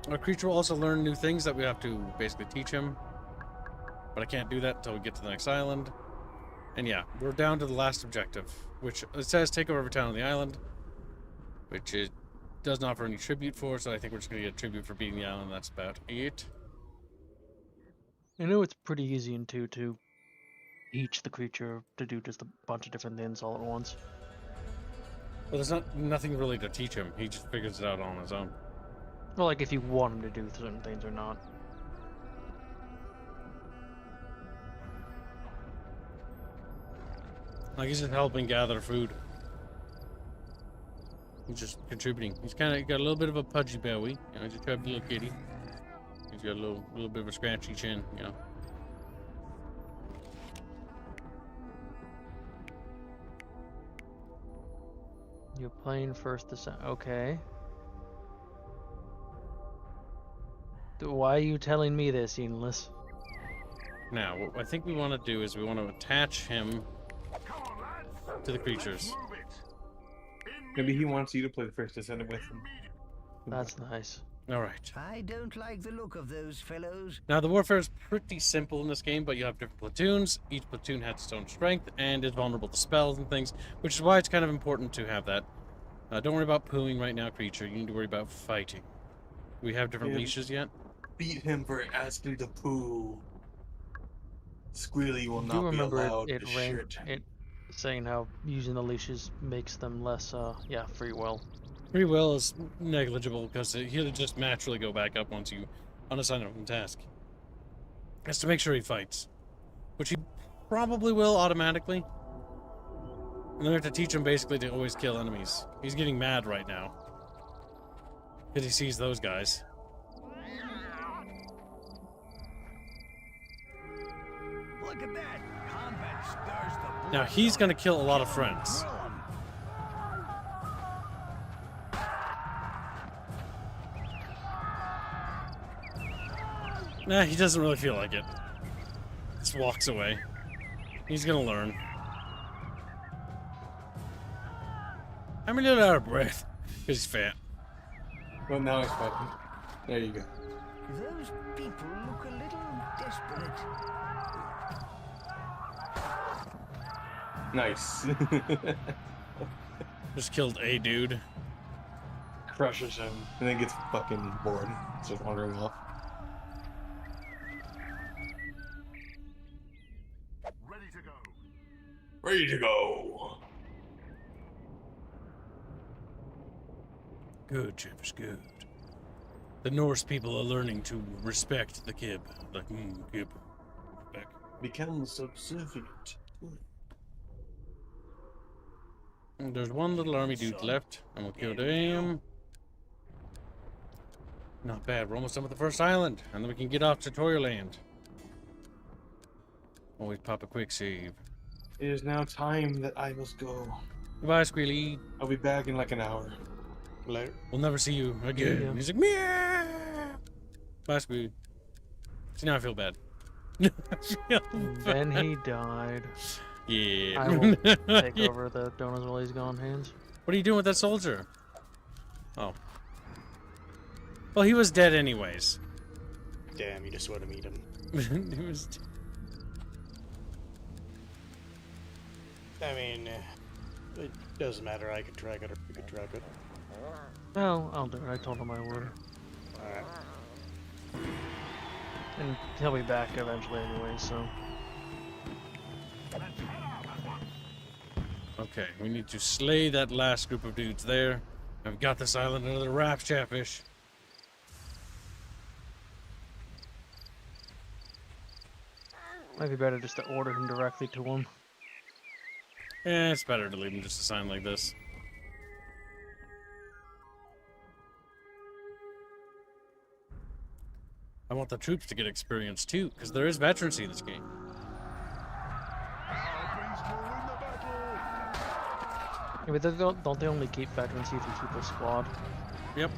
Our creature will also learn new things that we have to basically teach him. But I can't do that until we get to the next island. And yeah, we're down to the last objective, which it says take over every town on the island, which it doesn't offer any tribute for, so I think we're just going to get a tribute for beating the island. That's about it. I know it's pretty easy in 2 to teach the creature to do just a bunch of different things all at once. Well, there's nothing really to teach him. He just figures it out on his own. Well, like if you want him to do certain things or not. Like he's just helping gather food. He's just contributing. He's kind of got a little bit of a pudgy belly. You know, he's a chubby little kitty. He's got a little bit of a scratchy chin, you know. You're playing first to okay. Why are you telling me this, Eanless? Now, what I think we want to do is we want to attach him to the creatures. Maybe he wants you to play the first descendant with him. That's nice. Alright. I don't like the look of those fellows. Now, the warfare is pretty simple in this game, but you have different platoons. Each platoon has its own strength and is vulnerable to spells and things, which is why it's kind of important to have that. Don't worry about pooing right now, creature. You need to worry about fighting. Do we have different leashes yet? Beat him for asking to poo. Squealy will not be allowed to shit. It saying how using the leashes makes them less, free will. Free will is negligible because he'll just naturally go back up once you unassign him from task. Has to make sure he fights, which he probably will automatically. And then we have to teach him basically to always kill enemies. He's getting mad right now because he sees those guys. Look at that. Combat stirs the blood. Now he's going to kill a lot of friends. Nah, he doesn't really feel like it. Just walks away. He's gonna learn. I'm a little out of breath because he's fat. Well, now he's fighting. There you go. Those people look a little desperate. Nice. Just killed a dude. Crushes him, and then gets fucking bored. Just wandering off. Ready to go. Ready to go. Good, Chatfish, good. The Norse people are learning to respect the kib. Like, kib. Back. Become subservient. And there's one little army dude left. I'm gonna kill him. Not bad. We're almost done with the first island, and then we can get off tutorial land. Always pop a quick save. It is now time that I must go. Goodbye, Squealy. I'll be back in like an hour. Later. We'll never see you again. Yeah. He's like, meow. Bye, Squealy. See, now I feel bad. Then he died. Yeah. I will take over the donuts while he's gone hands. What are you doing with that soldier? Oh. Well, he was dead anyways. Damn, you just want to meet him. He was. I mean, it doesn't matter. I could drag it or you could drag it. No, I'll do it. I told him I would. Alright. And he'll be back eventually anyway, so. Okay, we need to slay that last group of dudes there. I've got this island under the wraps, Chatfish. Might be better just to order him directly to him. Eh, it's better to leave him just a sign like this. I want the troops to get experience too, because there is veterancy in this game. Yeah, but don't they only keep veterans if you keep a squad? Yep.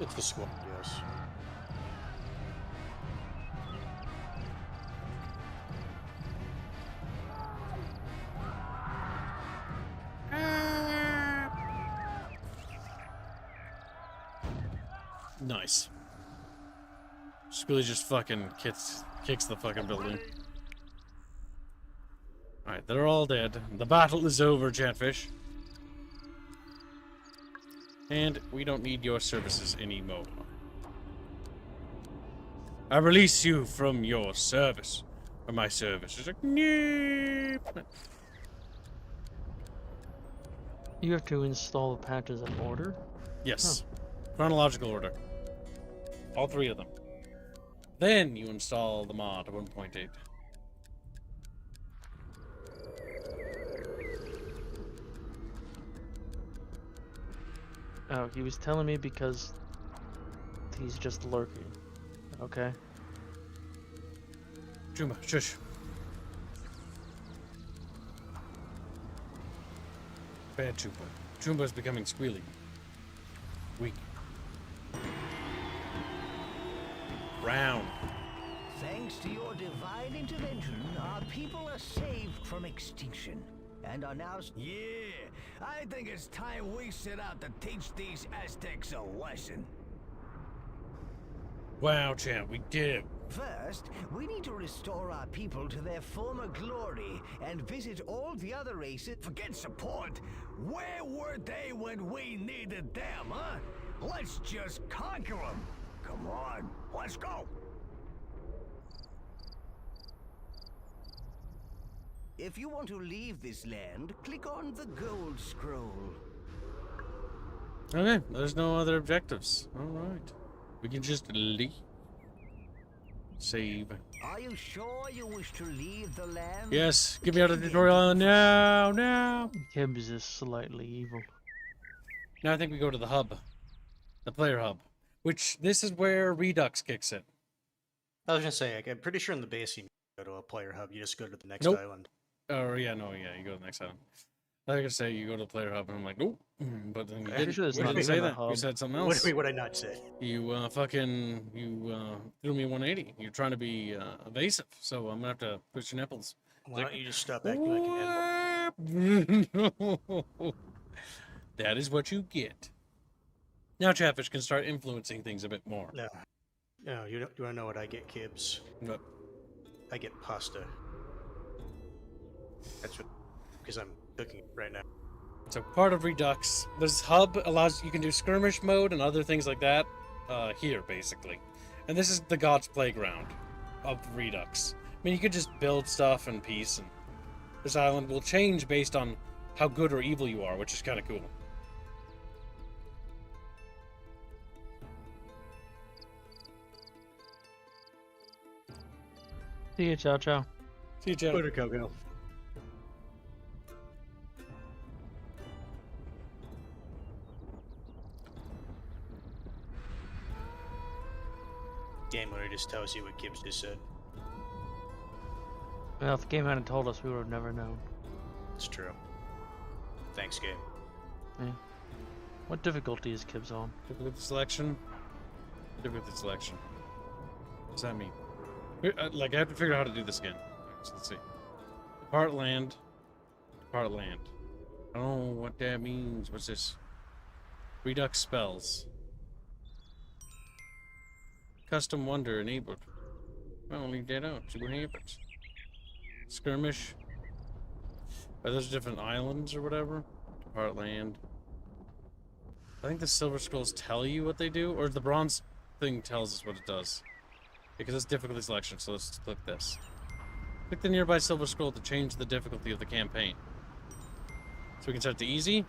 It's the squad, yes. Nice. Squilly just fucking kicks the fucking building. Alright, they're all dead. The battle is over, Chatfish. And we don't need your services anymore. I release you from your service. Or my service. It's like, nope. You have to install the patches in order? Yes. Chronological order. All 3 of them. Then you install the mod 1.8. Oh, he was telling me because he's just lurking. Okay. Juma, shush. Bad Jumba. Jumba is becoming squealy. Weak. Round. Thanks to your divine intervention, our people are saved from extinction and are now... Yeah, I think it's time we set out to teach these Aztecs a lesson. Wow, champ, we did it. First, we need to restore our people to their former glory and visit all the other races. Forget support. Where were they when we needed them, huh? Let's just conquer them. Come on, let's go. If you want to leave this land, click on the gold scroll. Okay, there's no other objectives. Alright. We can just leave. Save. Are you sure you wish to leave the land? Yes, get me out of the tutorial island now, now. Gibbs is slightly evil. Now I think we go to the hub. The player hub. Which, this is where Redux kicks in. I was gonna say, like, I'm pretty sure in the base you go to a player hub. You just go to the next Nope. island. Oh, yeah, no, yeah, you go to the next island. I was gonna say you go to the player hub, and I'm like, nope. But then you I'm didn't. sure there's You didn't nothing say in the that. You hub. said something What, else. wait, what I not say? You threw me a 180. You're trying to be evasive, so I'm gonna have to push your nipples. Why don't you just stop acting like an animal? That is what you get. Now Chatfish can start influencing things a bit more. No. No, you want to know what I get, Kibbs? But I get pasta. That's what, because I'm cooking it right now. so part of Redux, this hub allows you can do skirmish mode and other things like that here basically, and this is the God's playground of Redux. I mean, you could just build stuff in peace, and this island will change based on how good or evil you are, which is kind of cool. See you, ciao, ciao. See you, Chad. Later, Coco. Game literally just tells you what Gibbs just said. Well, if the game hadn't told us, we would have never known. It's true. Thanks, game. Yeah. What difficulty is Gibbs on? Difficulty selection. Difficulty selection. What does that mean? Like, I have to figure out how to do this again. So let's see. Depart land. Depart land. I don't know what that means. What's this? Redux spells. Custom wonder enabled. Well, leave that out. See what happens. Skirmish. Are those different islands or whatever? Depart land. I think the silver scrolls tell you what they do, or the bronze thing tells us what it does. Because it's difficulty selection, so let's click this. Click the nearby silver scroll to change the difficulty of the campaign. So we can set it to easy.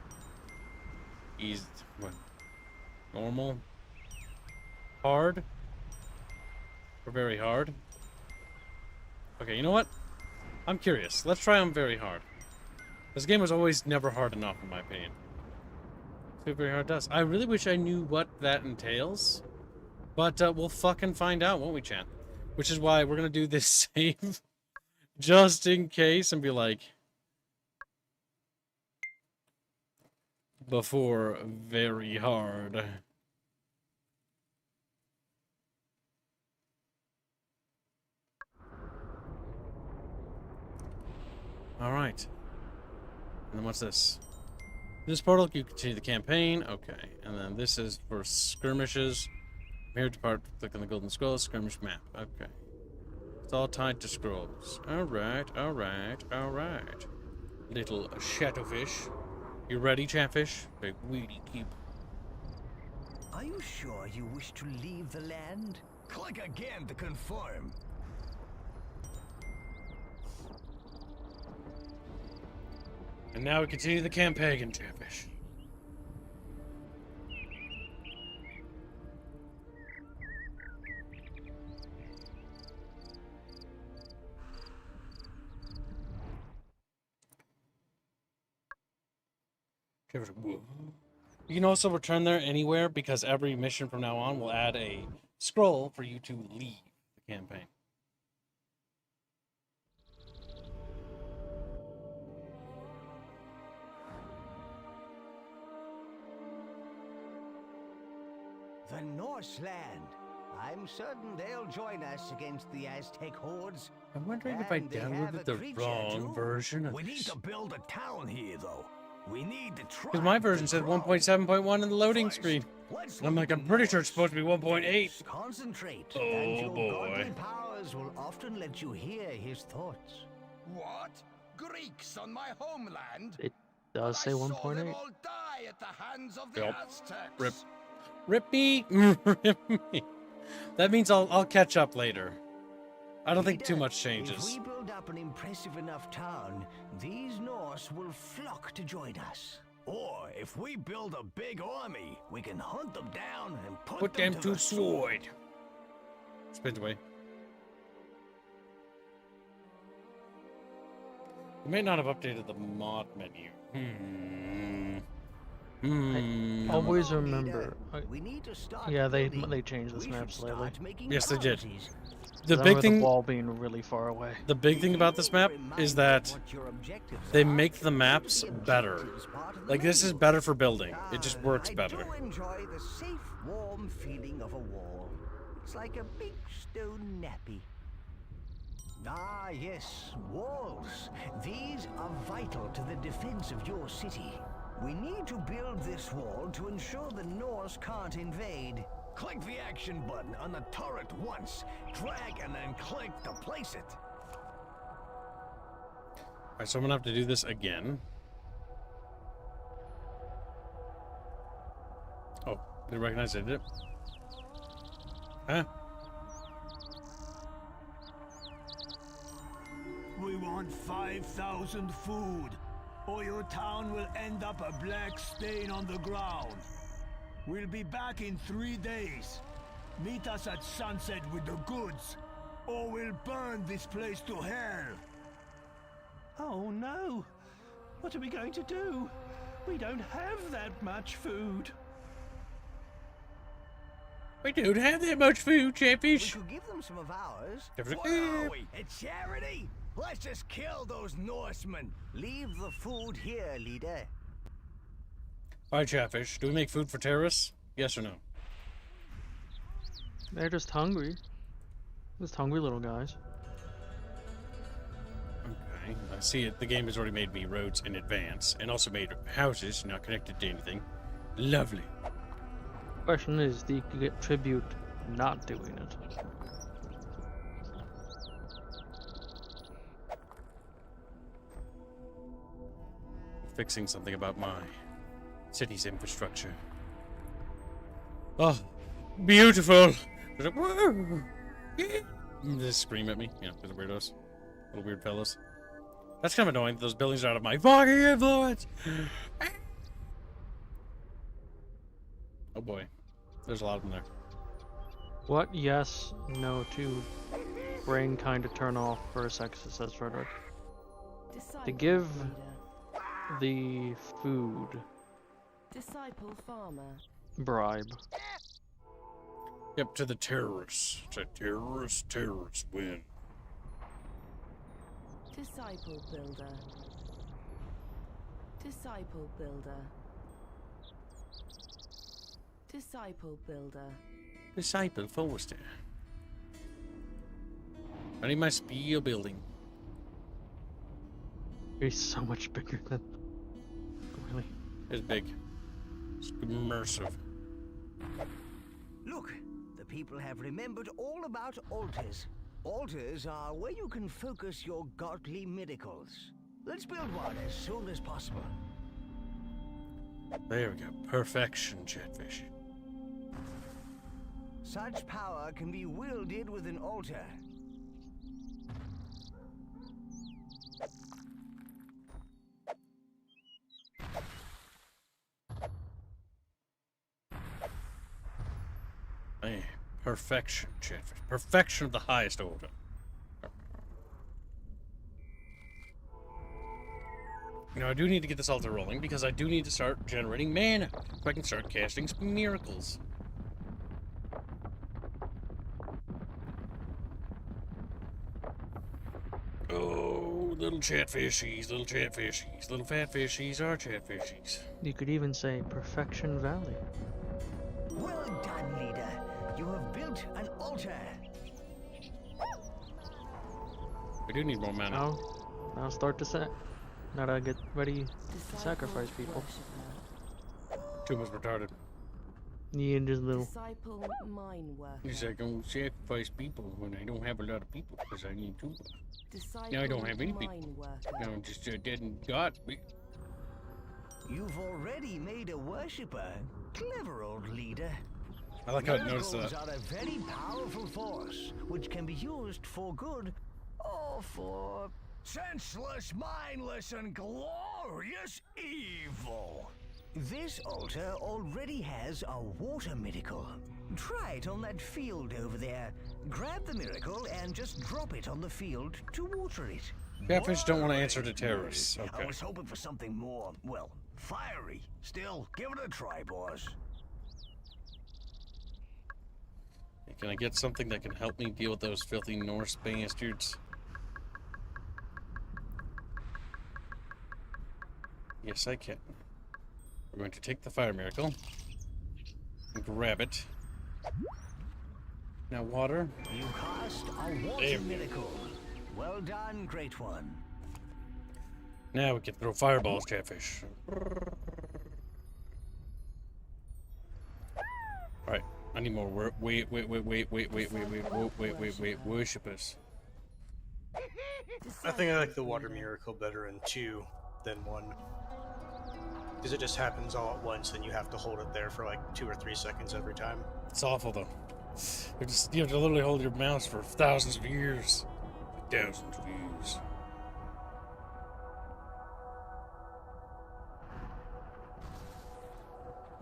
Easy. What? Normal. Hard. Or very hard. Okay, you know what? I'm curious. Let's try on very hard. This game was always never hard enough, in my opinion. See what very hard does. I really wish I knew what that entails. But we'll fucking find out, won't we, chat? Which is why we're gonna do this save. Just in case, and be like... Before very hard. Alright. And then what's this? This portal, you continue the campaign. Okay. And then this is for skirmishes. Here to part, click on the golden scroll, skirmish map. Okay. It's all tied to scrolls. Alright, alright, alright. Little shadowfish. You ready, Chatfish? Big weedy keep. Are you sure you wish to leave the land? Click again to confirm. And now we continue the campaign, Chatfish. You can also return there anywhere because every mission from now on will add a scroll for you to leave the campaign. The Norseland. I'm certain they'll join us against the Aztec hordes. I'm wondering if I And they have downloaded a the creature, wrong too. version of We need this. to build a town here, though. We need to try. Because my version said 1.7.1 in the loading screen. And I'm like, I'm pretty sure it's supposed to be 1.8. Concentrate, Oh, and your boy. godly powers will often let you hear his thoughts. What? Greeks on my homeland? It does say I saw them 1.8. all die at the hands of the Yep. Aztecs. Rip. Rip me. Rip me. That means I'll catch up later. I don't think too Leader, much If changes. we build up an impressive enough town, these Norse will flock to join us. Or if we build a big army, we can hunt them down and Put them to the sword. Spins away. You may not have updated the mod menu. Always Come on, remember. leader. We need to start Yeah, they building. changed this We map should slightly. start making Yes, they did. houses. The I big remember thing, the wall being really far away. the big thing about this map is that they make the maps better. Like, this is better for building. It just works better. I do enjoy the safe, warm feeling of a wall. It's like a big stone nappy. Ah, yes, walls. These are vital to the defense of your city. We need to build this wall to ensure the Norse can't invade. Click the action button on the turret once, drag and then click to place it. Alright, so I'm gonna have to do this again. Oh, didn't recognize it, did it? Huh? We want 5,000 food, or your town will end up a black stain on the ground. We'll be back in 3 days. Meet us at sunset with the goods, or we'll burn this place to hell. Oh no! What are we going to do? We don't have that much food. We don't have that much food, We Chatfish. could give them some of ours. What are we, a charity? Let's just kill those Norsemen. Leave the food here, leader. Alright, Chatfish, do we make food for terrorists? Yes or no? They're just hungry. Just hungry little guys. Okay, I see it. The game has already made me roads in advance, and also made houses not connected to anything. Lovely. Question is, do you get tribute not doing it? Fixing something about my city's infrastructure. Oh, beautiful! There's a- whoa, yeah. They just scream at me, you know, because they're weirdos. Little weird fellows. That's kind of annoying. Those buildings are out of my fucking influence! Oh boy. There's a lot of them there. What? Yes, no to brain kind of turn off for a sexist, says Frederick. To give the food Disciple farmer. bribe. Yep, to the terrorists. To terrorists win. Disciple builder. Disciple builder. Disciple builder. Disciple Forster. I need my spear building. He's so much bigger than. Really? It's big. It's immersive. Look, the people have remembered all about altars. Altars are where you can focus your godly miracles. Let's build one as soon as possible. There we go. Perfection, Chatfish. Such power can be wielded with an altar. Hey, perfection, Chatfish. Perfection of the highest order. Now, I do need to get this altar rolling because I do need to start generating mana so I can start casting some miracles. Oh, little chatfishies, little chatfishies, little fat fishies are chatfishies. You could even say Perfection Valley. Well done, leader. You have built an altar. We do need more mana. Now start to set. Now to get ready to sacrifice people. Too much retarded. You and just little. Disciple mine worker. He's like, I'm gonna sacrifice people when I don't have a lot of people because I need to. Disciple Now I don't have any people. mine worker. Now I'm just dead and God. You've already made a worshipper. Clever old leader. I like how it noticed Miracles that. are a very powerful force, which can be used for good or for senseless, mindless, and glorious evil. This altar already has a water miracle. Try it on that field over there. Grab the miracle and just drop it on the field to water it. Catfish don't want to answer to terrorists. I Okay. was hoping for something more, well, fiery. Still, give it a try, boss. Can I get something that can help me deal with those filthy Norse bastards? Yes, I can. We're going to take the fire miracle and grab it. Now water. You cast a water miracle. Well done, great one. Now we can throw fireballs, Catfish. Alright, I need more wait, worshippers. I think I like the water miracle better in 2 than 1. Because it just happens all at once and you have to hold it there for like 2 or 3 seconds every time. It's awful though. You have to literally hold your mouse for thousands of years. Thousands of years.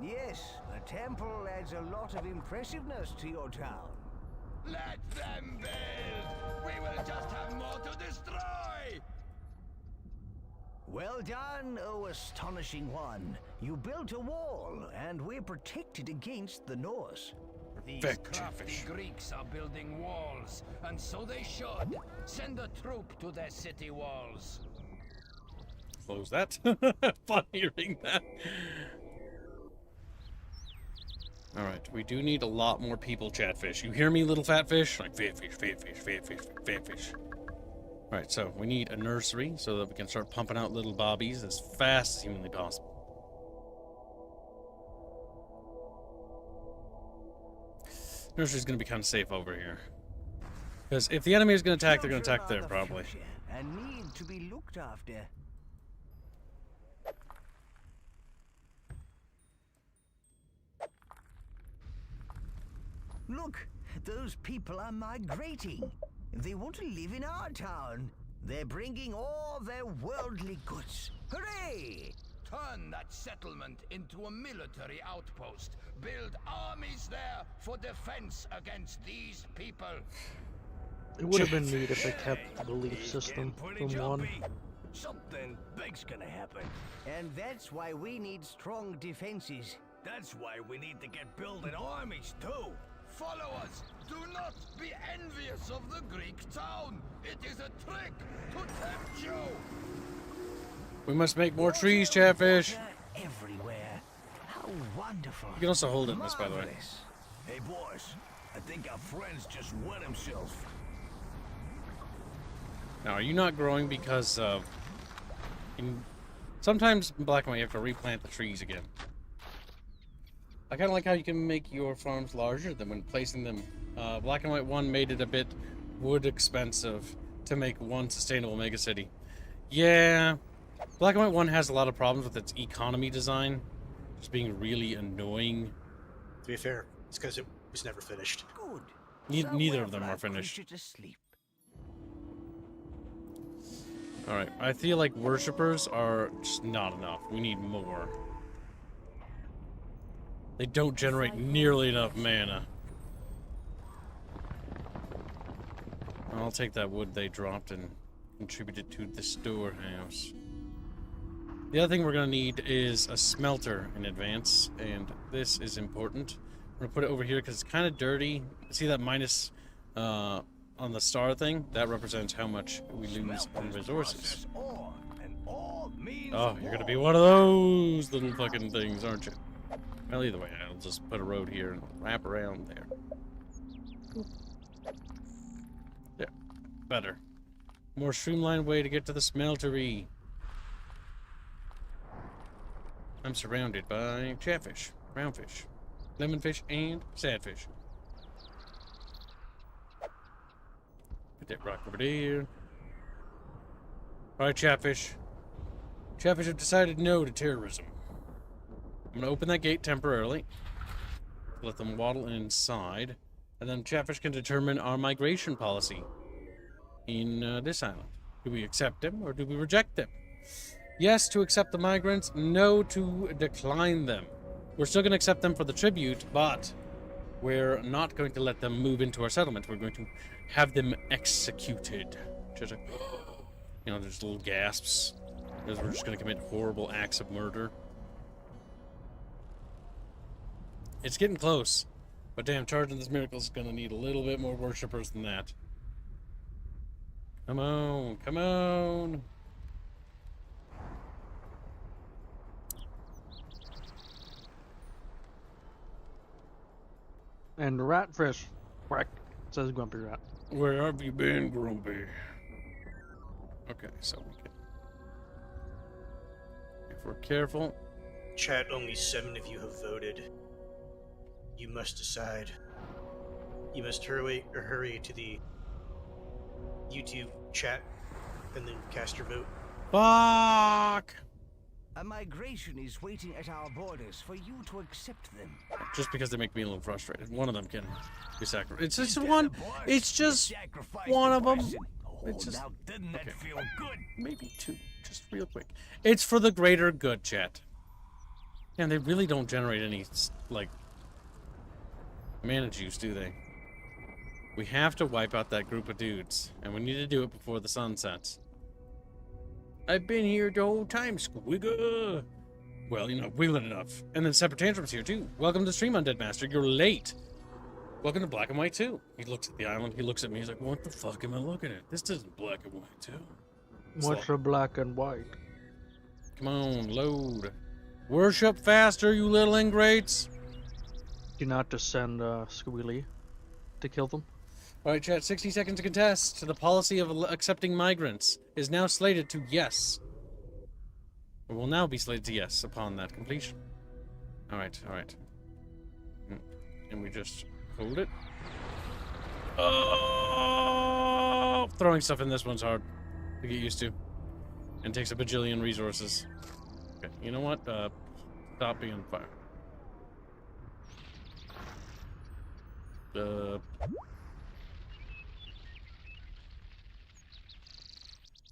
Yes, a temple adds a lot of impressiveness to your town. Let them build! We will just have more to destroy! Well done, O astonishing one. You built a wall, and we're protected against the Norse. These crafty Greeks are building walls, and so they should. Send a troop to their city walls. Close that. Fun hearing that. Alright, we do need a lot more people, Chatfish. You hear me, little fat fish? Like fat fish, fat fish, fat fish, fat fish. Alright, so we need a nursery so that we can start pumping out little bobbies as fast as humanly possible. Nursery's gonna be kind of safe over here. Because if the enemy is gonna attack, they're gonna attack there, probably. And need to be looked after. Look, those people are migrating. They want to live in our town. They're bringing all their worldly goods. Hooray! Turn that settlement into a military outpost. Build armies there for defense against these people. It would have been neat if they kept the belief system from one. Something big's gonna happen. And that's why we need strong defenses. That's why we need to get building armies too. Follow us. Do not be envious of the Greek town. It is a trick to tempt you. We must make more trees, Chatfish. Everywhere. How wonderful. You can also hold it in this, by the way. Hey, boys. I think our friend's just wet himself. Now, are you not growing because of Sometimes in black and white you have to replant the trees again. I kind of like how you can make your farms larger than when placing them. Black and white 1 made it a bit wood expensive to make one sustainable megacity. Yeah, black and white 1 has a lot of problems with its economy design, just being really annoying. To be fair, it's because it was never finished. Good. Neither of them are finished. Alright, I feel like worshippers are just not enough. We need more. They don't generate nearly enough mana. I'll take that wood they dropped and contribute it to the storehouse. The other thing we're going to need is a smelter in advance, and this is important. I'm going to put it over here because it's kind of dirty. See that minus on the star thing? That represents how much we lose on resources. Oh, you're going to be one of those little fucking things, aren't you? Well, either way, I'll just put a road here and wrap around there. There. Better. More streamlined way to get to the smeltery. I'm surrounded by chatfish, roundfish, lemonfish, and sadfish. Put that rock over there. Alright, chatfish. Chatfish have decided no to terrorism. I'm going to open that gate temporarily. Let them waddle inside. And then chatfish can determine our migration policy in this island. Do we accept them or do we reject them? Yes to accept the migrants, no to decline them. We're still going to accept them for the tribute, but we're not going to let them move into our settlement. We're going to have them executed. Just, you know, there's little gasps. Because we're just going to commit horrible acts of murder. It's getting close. But damn, charging this miracle is going to need a little bit more worshippers than that. Come on, come on. And ratfish. Quack, says Grumpy Rat. Where have you been, Grumpy? Okay, so we can... If we're careful... Chat, only 7 of you have voted. You must decide. You must hurry to the YouTube chat and then cast your vote. Fuck! A migration is waiting at our borders for you to accept them. Just because they make me a little frustrated. One of them can be sacrificed. It's just one. It's just one of them. It's just. Didn't that feel good? Maybe 2. Just real quick. It's for the greater good, chat. And they really don't generate any, like, mana juice, do they? We have to wipe out that group of dudes. And we need to do it before the sun sets. I've been here the whole time, Squigga. Well, you know, wiggling enough. And then Separate Tantrum's here, too. Welcome to stream, Undead Master. You're late. Welcome to Black and White 2. He looks at the island. He looks at me. He's like, what the fuck am I looking at? This isn't Black and White 2. What's a black and white? Come on, load. Worship faster, you little ingrates. Do not to send Squealy to kill them. Alright, chat, 60 seconds to contest. The policy of accepting migrants is now slated to yes. Or will now be slated to yes upon that completion. Alright, alright. And we just hold it. Oh! Throwing stuff in this one's hard to get used to. And takes a bajillion resources. Okay, you know what? Stop being on fire.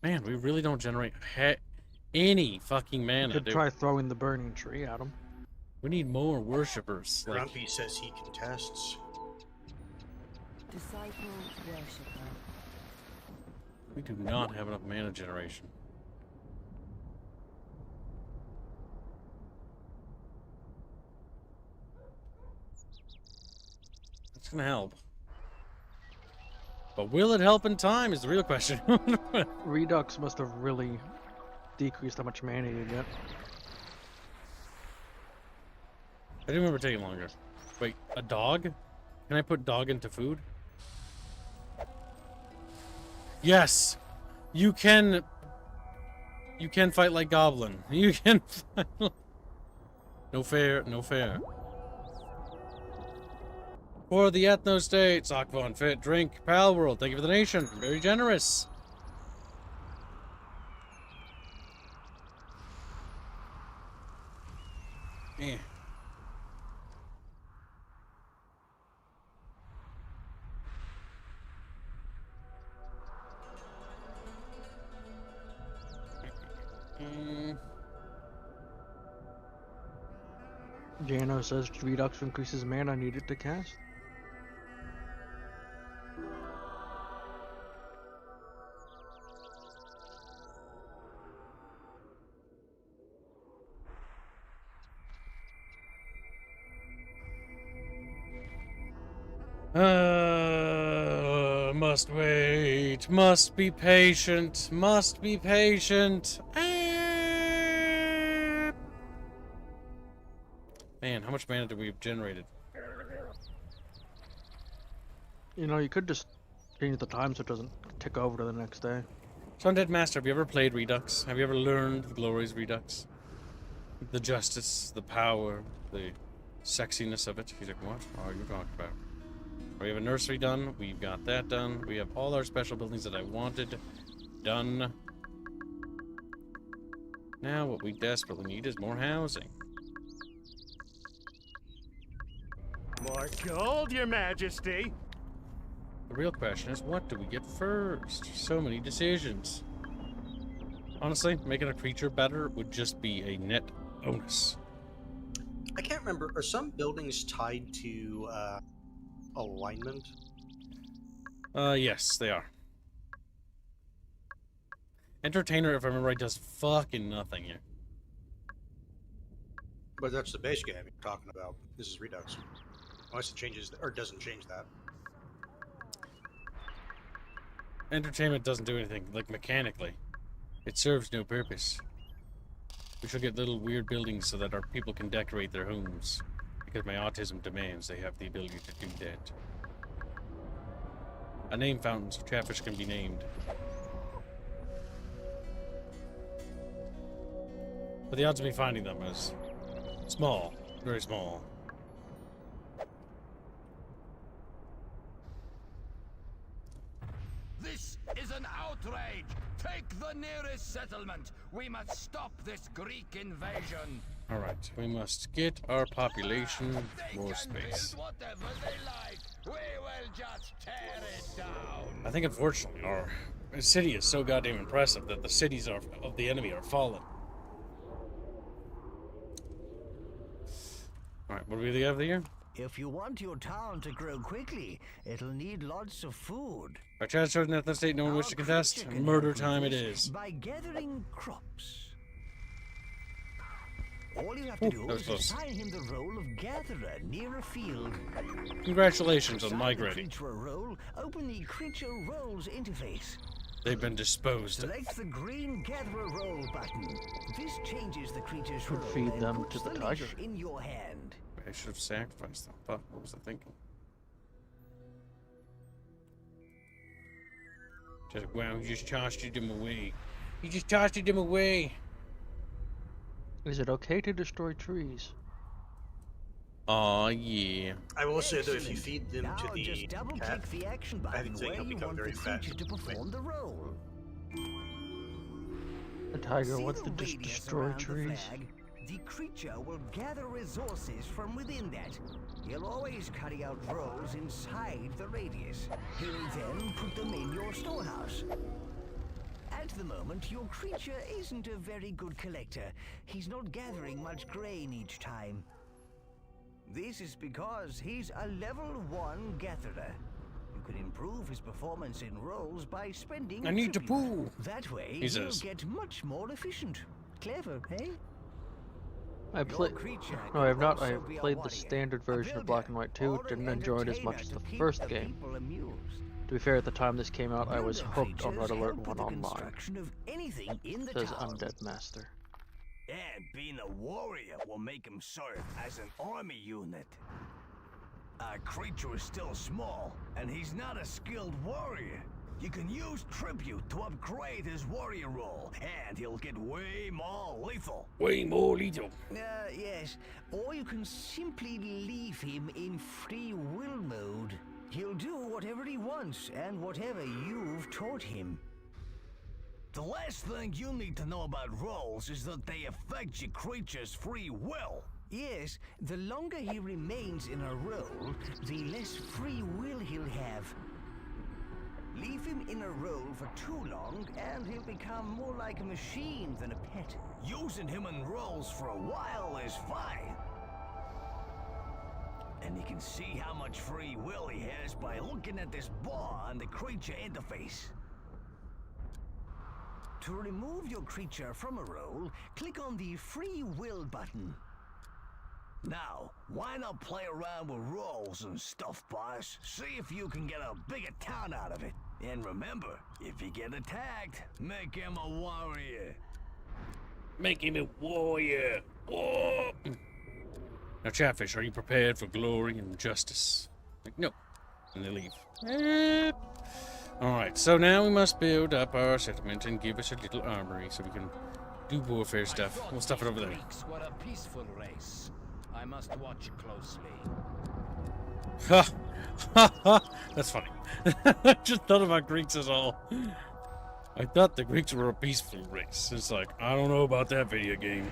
Man, we really don't generate any fucking mana. You could try throwing the burning tree at him. We need more worshippers. Grumpy says he contests. Disciple worshipper. We do not have enough mana generation. That's gonna help. But will it help in time is the real question. Redux must have really decreased how much mana you get. I do remember taking longer. Wait, a dog? Can I put dog into food? Yes! You can You can fight like Goblin. You can fight. No fair, no fair. For the Ethno State, Sockvon Fit, Drink, Pal World, thank you for the nation. Very generous. Yeah. Jano says Redux increases mana needed to cast. Must wait, must be patient, must be patient. Man, how much mana do we have generated? You know, you could just change the time so it doesn't tick over to the next day. So, Undead Master, have you ever played Redux? Have you ever learned the glories of Redux? The justice, the power, the sexiness of it? He's like, what are you talking about? We have a nursery done. We've got that done. We have all our special buildings that I wanted done. Now what we desperately need is more housing. More gold, Your Majesty. The real question is, what do we get first? So many decisions. Honestly, making a creature better would just be a net bonus. I can't remember. Are some buildings tied to alignment? Yes, they are. Entertainer, if I remember right, does fucking nothing here. But that's the base game you're talking about. This is Redux. Unless it changes, or doesn't change that. Entertainment doesn't do anything, like mechanically. It serves no purpose. We should get little weird buildings so that our people can decorate their homes. Because my autism demands they have the ability to do that. A name fountain so Chatfish can be named. But the odds of me finding them is small. Very small. This is an outrage! Take the nearest settlement! We must stop this Greek invasion! Alright, we must get our population more space. Whatever they like. We will just tear it down. I think unfortunately our city is so goddamn impressive that the cities of the enemy are falling. Alright, what do we have here? If you want your town to grow quickly, it'll need lots of food. Our Chad showed in the state no one wishes to contest. Murder time it is. By gathering crops. All you have to do is assign him the role of gatherer near a field. Congratulations on migrating. Creature role, open the creature roles interface. They've been disposed of. Select the green gatherer role button. This changes the creature's role feed and them puts to the leash tiger. in your hand. I should have sacrificed them. Fuck, what was I thinking? Just like, wow, he just tossed them away. He just tossed them away. Is it okay to destroy trees? Aw, yeah. I will say though, if you feed them Now to the just double-click cat, the action I button think where he'll you become want very the fat. creature to perform the role. The tiger See wants the to just radius destroy around the trees. flag? The creature will gather resources from within that. He'll always carry out roles inside the radius. He'll then put them in your storehouse. At the moment, your creature isn't a very good collector. He's not gathering much grain each time. This is because he's a level 1 gatherer. You can improve his performance in roles by spending I need to tribute. poo. That way, He he'll says. get much more efficient. Clever, eh? I play. creature No, I have can not. I also have be a played the warrior, standard a version of Black and White 2. or an Didn't enjoy it as much as entertainer the to first keep the game. people amused. To be fair, at the time this came out, I was Builder hooked on Red creatures Alert help 1 with the online. construction of anything in the Says town. Undead Master. And being a warrior will make him serve as an army unit. Our creature is still small, and he's not a skilled warrior. You can use tribute to upgrade his warrior role, and he'll get way more lethal. Way more lethal. Yes. Or you can simply leave him in free will mode. He'll do whatever he wants and whatever you've taught him. The last thing you need to know about roles is that they affect your creature's free will. Yes, the longer he remains in a role, the less free will he'll have. Leave him in a role for too long, and he'll become more like a machine than a pet. Using him in roles for a while is fine. And you can see how much free will he has by looking at this bar on the creature interface. To remove your creature from a role, click on the Free Will button. Now, why not play around with roles and stuff, boss? See if you can get a bigger town out of it. And remember, if you get attacked, make him a warrior. Make him a warrior. Oh. Now, Chatfish, are you prepared for glory and justice? Like, no. And they leave. Alright, so now we must build up our settlement and give us a little armory so we can do warfare stuff. We'll stuff it over there. Greeks were a peaceful race. I must watch closely. Ha! Ha ha! That's funny. I just thought about Greeks at all. I thought the Greeks were a peaceful race. It's like, I don't know about that video game.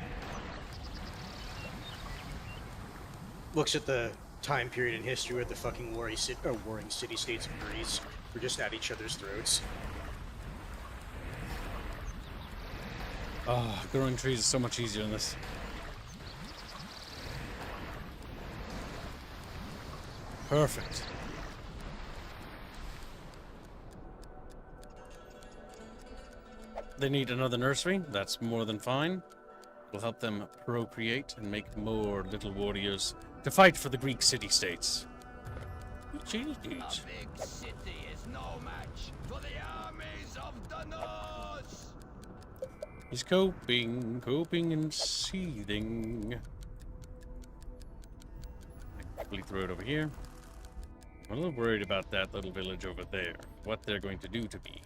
Looks at the time period in history where the fucking warring city-states of Greece were just at each other's throats. Oh, growing trees is so much easier than this. Perfect. They need another nursery. That's more than fine. We'll help them procreate and make more little warriors to fight for the Greek city-states. A big city is no match for the armies of the North. He's coping and seething. I quickly throw it over here. I'm a little worried about that little village over there. What they're going to do to me.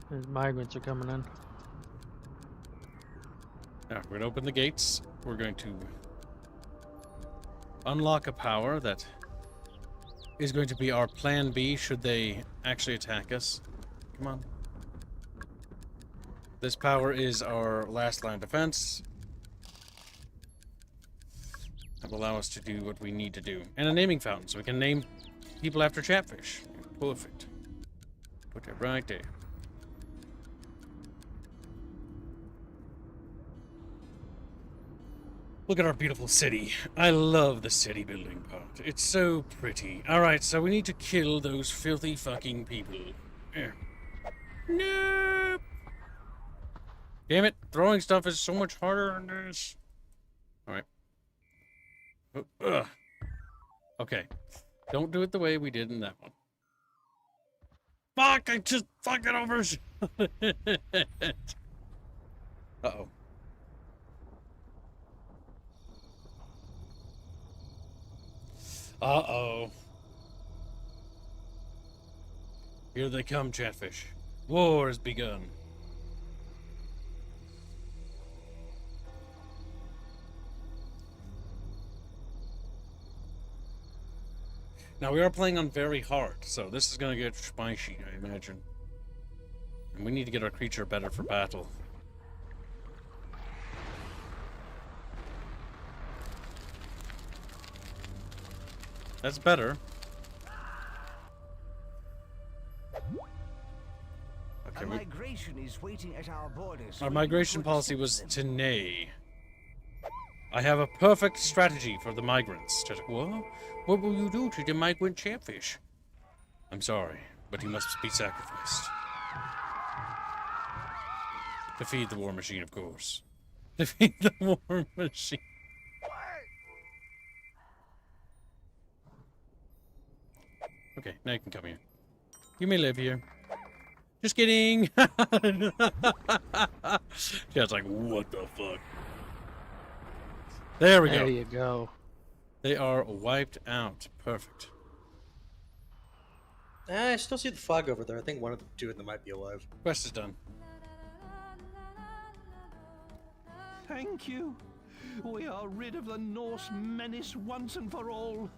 His migrants are coming in. Now, we're going to open the gates. We're going to unlock a power that is going to be our plan B should they actually attack us. Come on. This power is our last line of defense. That will allow us to do what we need to do. And a naming fountain, so we can name people after Chatfish. Perfect. Put it right there. Look at our beautiful city. I love the city building part. It's so pretty. Alright, so we need to kill those filthy fucking people. There. Nope. Damn it. Throwing stuff is so much harder than this. Alright. Ugh. Okay. Don't do it the way we did in that one. Fuck! I just fucking overshot it. Uh-oh. Uh-oh. Here they come, Chatfish. War has begun. Now, we are playing on very hard, so this is going to get spicy, I imagine. And we need to get our creature better for battle. That's better. Okay, A migration is waiting at our borders. our migration policy was to nay. I have a perfect strategy for the migrants. What? What will you do to the migrant Chatfish? I'm sorry, but he must be sacrificed. To feed the war machine, of course. To feed the war machine. Okay, now you can come here. You may live here. Just kidding. Yeah, it's like, what the fuck? There we go. There you go. They are wiped out. Perfect. I still see the flag over there. I think one of the two of them might be alive. Quest is done. Thank you. We are rid of the Norse menace once and for all.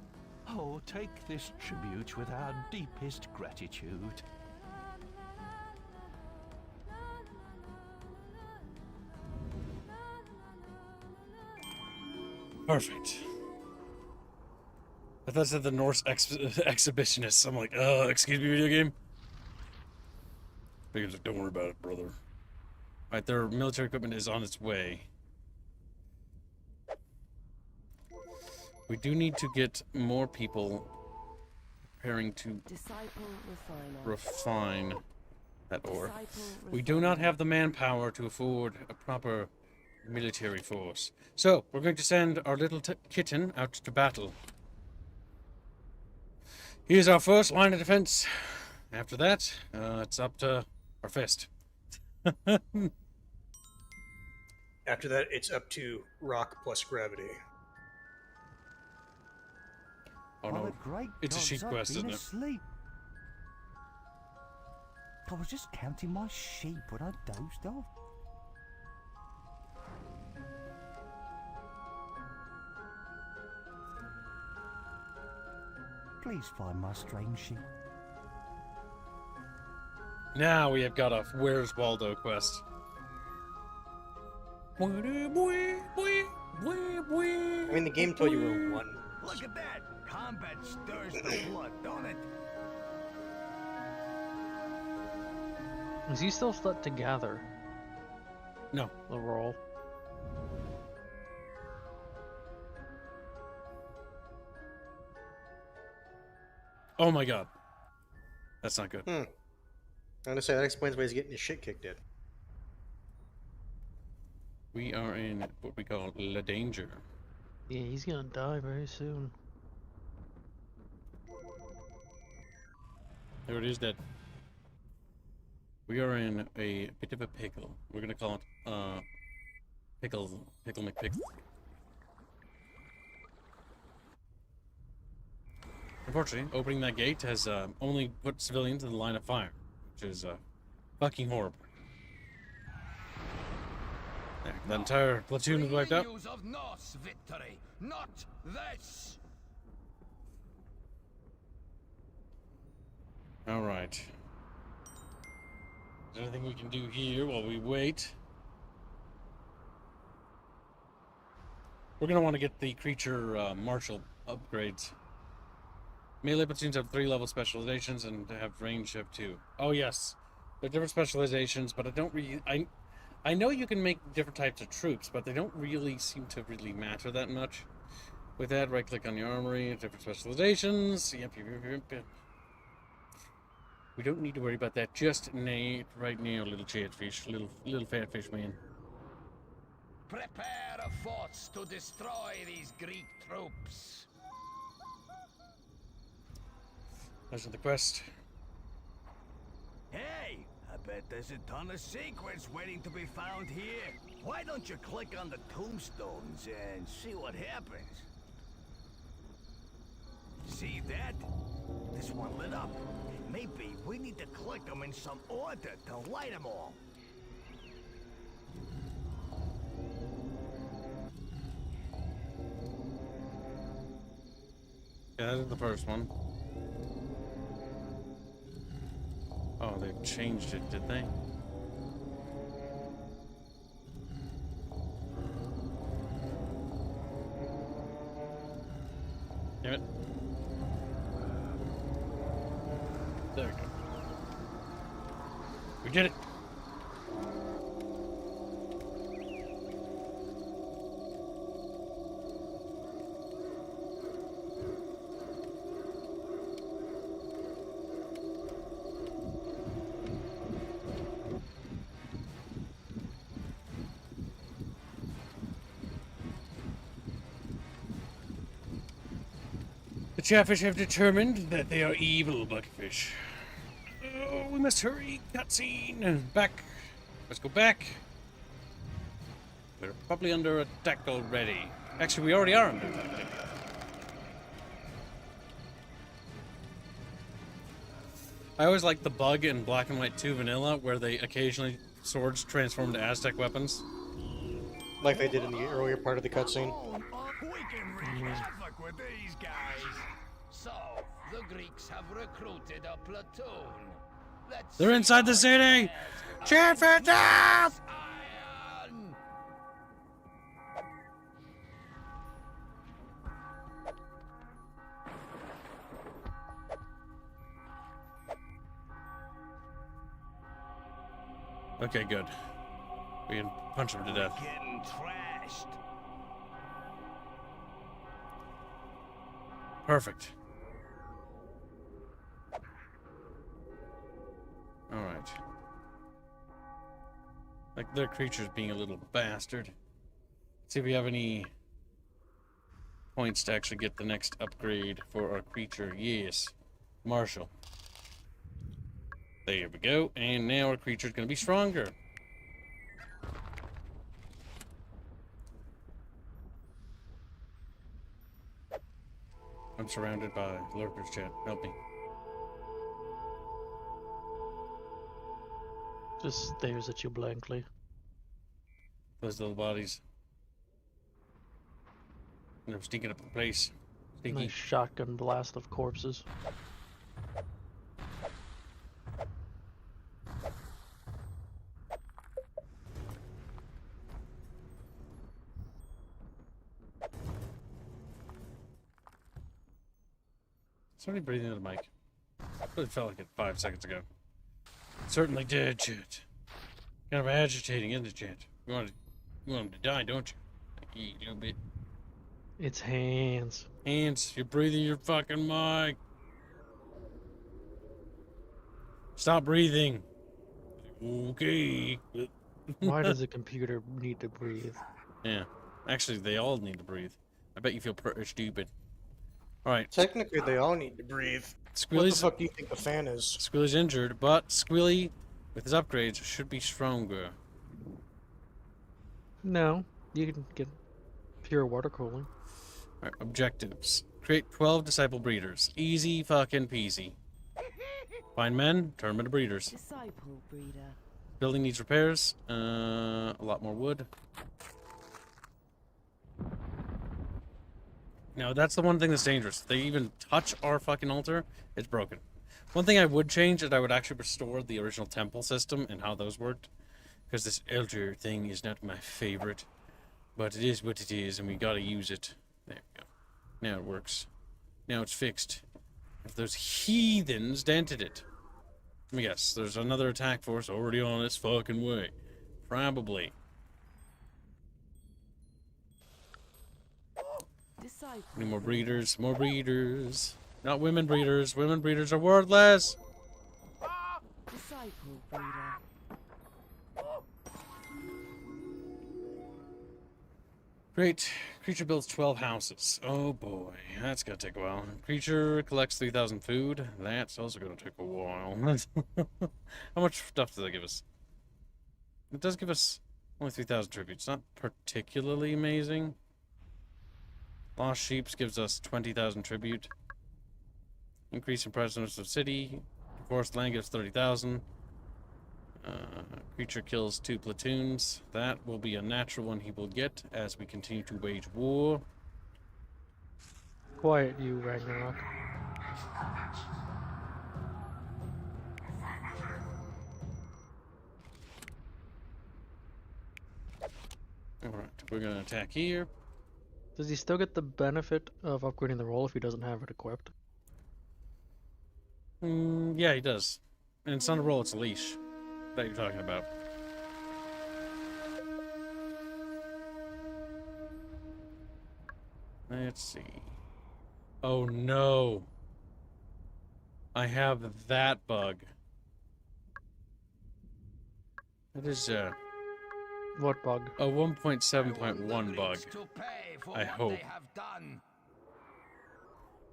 Oh, take this tribute with our deepest gratitude. Perfect. I thought it said the Norse exhibitionists. I'm like, excuse me, video game. Because don't worry about it, brother. Alright, their military equipment is on its way. We do need to get more people preparing to refine that ore. We do not have the manpower to afford a proper military force. So, we're going to send our little kitten out to battle. Here's our first line of defense. After that, it's up to our fist. After that, it's up to rock plus gravity. Oh no, it's a sheep quest, isn't it? Asleep. I was just counting my sheep when I dozed off. Please find my strange sheep. Now we have got a Where's Waldo quest. I mean, the game told you were one. Look at that! Combat stirs the blood, don't it? Is he still stuck to gather? No. The roll. Oh my god. That's not good. I'm gonna say that explains why he's getting his shit kicked in. We are in what we call La Danger. Yeah, he's gonna die very soon. There it is, dead. We are in a bit of a pickle. We're gonna call it Pickle McPickle. Unfortunately, opening that gate has only put civilians in the line of fire, which is fucking horrible. There, that entire platoon is wiped out. News of Norse victory, not this. All right. Is there anything we can do here while we wait? We're gonna want to get the creature martial upgrades. Melee platoons have 3 level specializations and have range of 2. Oh yes, they're different specializations, but I don't really. I know you can make different types of troops, but they don't really seem to really matter that much. With that, right click on your armory, different specializations. Yep. We don't need to worry about that just right now, little chatfish, little fat fish man. Prepare a force to destroy these Greek troops. There's the quest. Hey, I bet there's a ton of secrets waiting to be found here. Why don't you click on the tombstones and see what happens? See that? This one lit up. Maybe we need to click them in some order to light them all. Yeah, that is the first one. Oh, they've changed it, did they? Damn it. There we go. We did it! The Chatfish have determined that they are evil buckfish. Oh, we must hurry. Cutscene. Back. Let's go back. We're probably under attack already. Actually, we already are under attack. I always like the bug in Black and White 2 Vanilla, where they occasionally swords transform to Aztec weapons. Like they did in the earlier part of the cutscene. We can wreak havoc with these guys. So, the Greeks have recruited a platoon. Let's They're inside the city! Chatfish up! Iron! Okay, good. We can punch him to death. Getting trashed. Perfect. Alright. Like their creature's being a little bastard. Let's see if we have any points to actually get the next upgrade for our creature. Yes. Marshall. There we go. And now our creature's gonna be stronger. I'm surrounded by lurkers, chat. Help me. Just stares at you blankly. Those little bodies. And I'm stinking up the place. Stinky. Nice shotgun blast of corpses. Somebody breathing into the mic. Really felt like it 5 seconds ago. Certainly did, chat. Kind of agitating, isn't it, chat? You want him to die, don't you? Like, a little bit. It's hands. Hands, you're breathing your fucking mic. Stop breathing. Okay. Why does a computer need to breathe? Yeah. Actually, they all need to breathe. I bet you feel pretty stupid. Alright. Technically, they all need to breathe. What the fuck do you think the fan is? Squilly's injured, but Squilly, with his upgrades, should be stronger. No, you can get pure water cooling. Alright, objectives. Create 12 disciple breeders. Easy fucking peasy. Find men, turn them into breeders. Disciple breeder. Building needs repairs. A lot more wood. Now, that's the one thing that's dangerous. If they even touch our fucking altar, it's broken. One thing I would change is I would actually restore the original temple system and how those worked. Because this altar thing is not my favorite. But it is what it is, and we gotta use it. There we go. Now it works. Now it's fixed. If those heathens dented it. Let me guess. There's another attack force already on its fucking way. Probably. Any more breeders? More breeders. Not women breeders. Women breeders are worthless. Disciple breeder. Great. Creature builds 12 houses. Oh boy, that's gonna take a while. Creature collects 3,000 food. That's also gonna take a while. How much stuff does that give us? It does give us only 3,000 tributes. Not particularly amazing. Lost Sheeps gives us 20,000 tribute. Increase in presence of city. Forest land gives 30,000. Creature kills 2 platoons. That will be a natural one he will get as we continue to wage war. Quiet, you Ragnarok. Alright, we're gonna attack here. Does he still get the benefit of upgrading the role if he doesn't have it equipped? Yeah, he does. And it's not a roll, it's a leash that you're talking about. Let's see. Oh no. I have that bug. That is What bug? a 1.7.1 bug. I hope.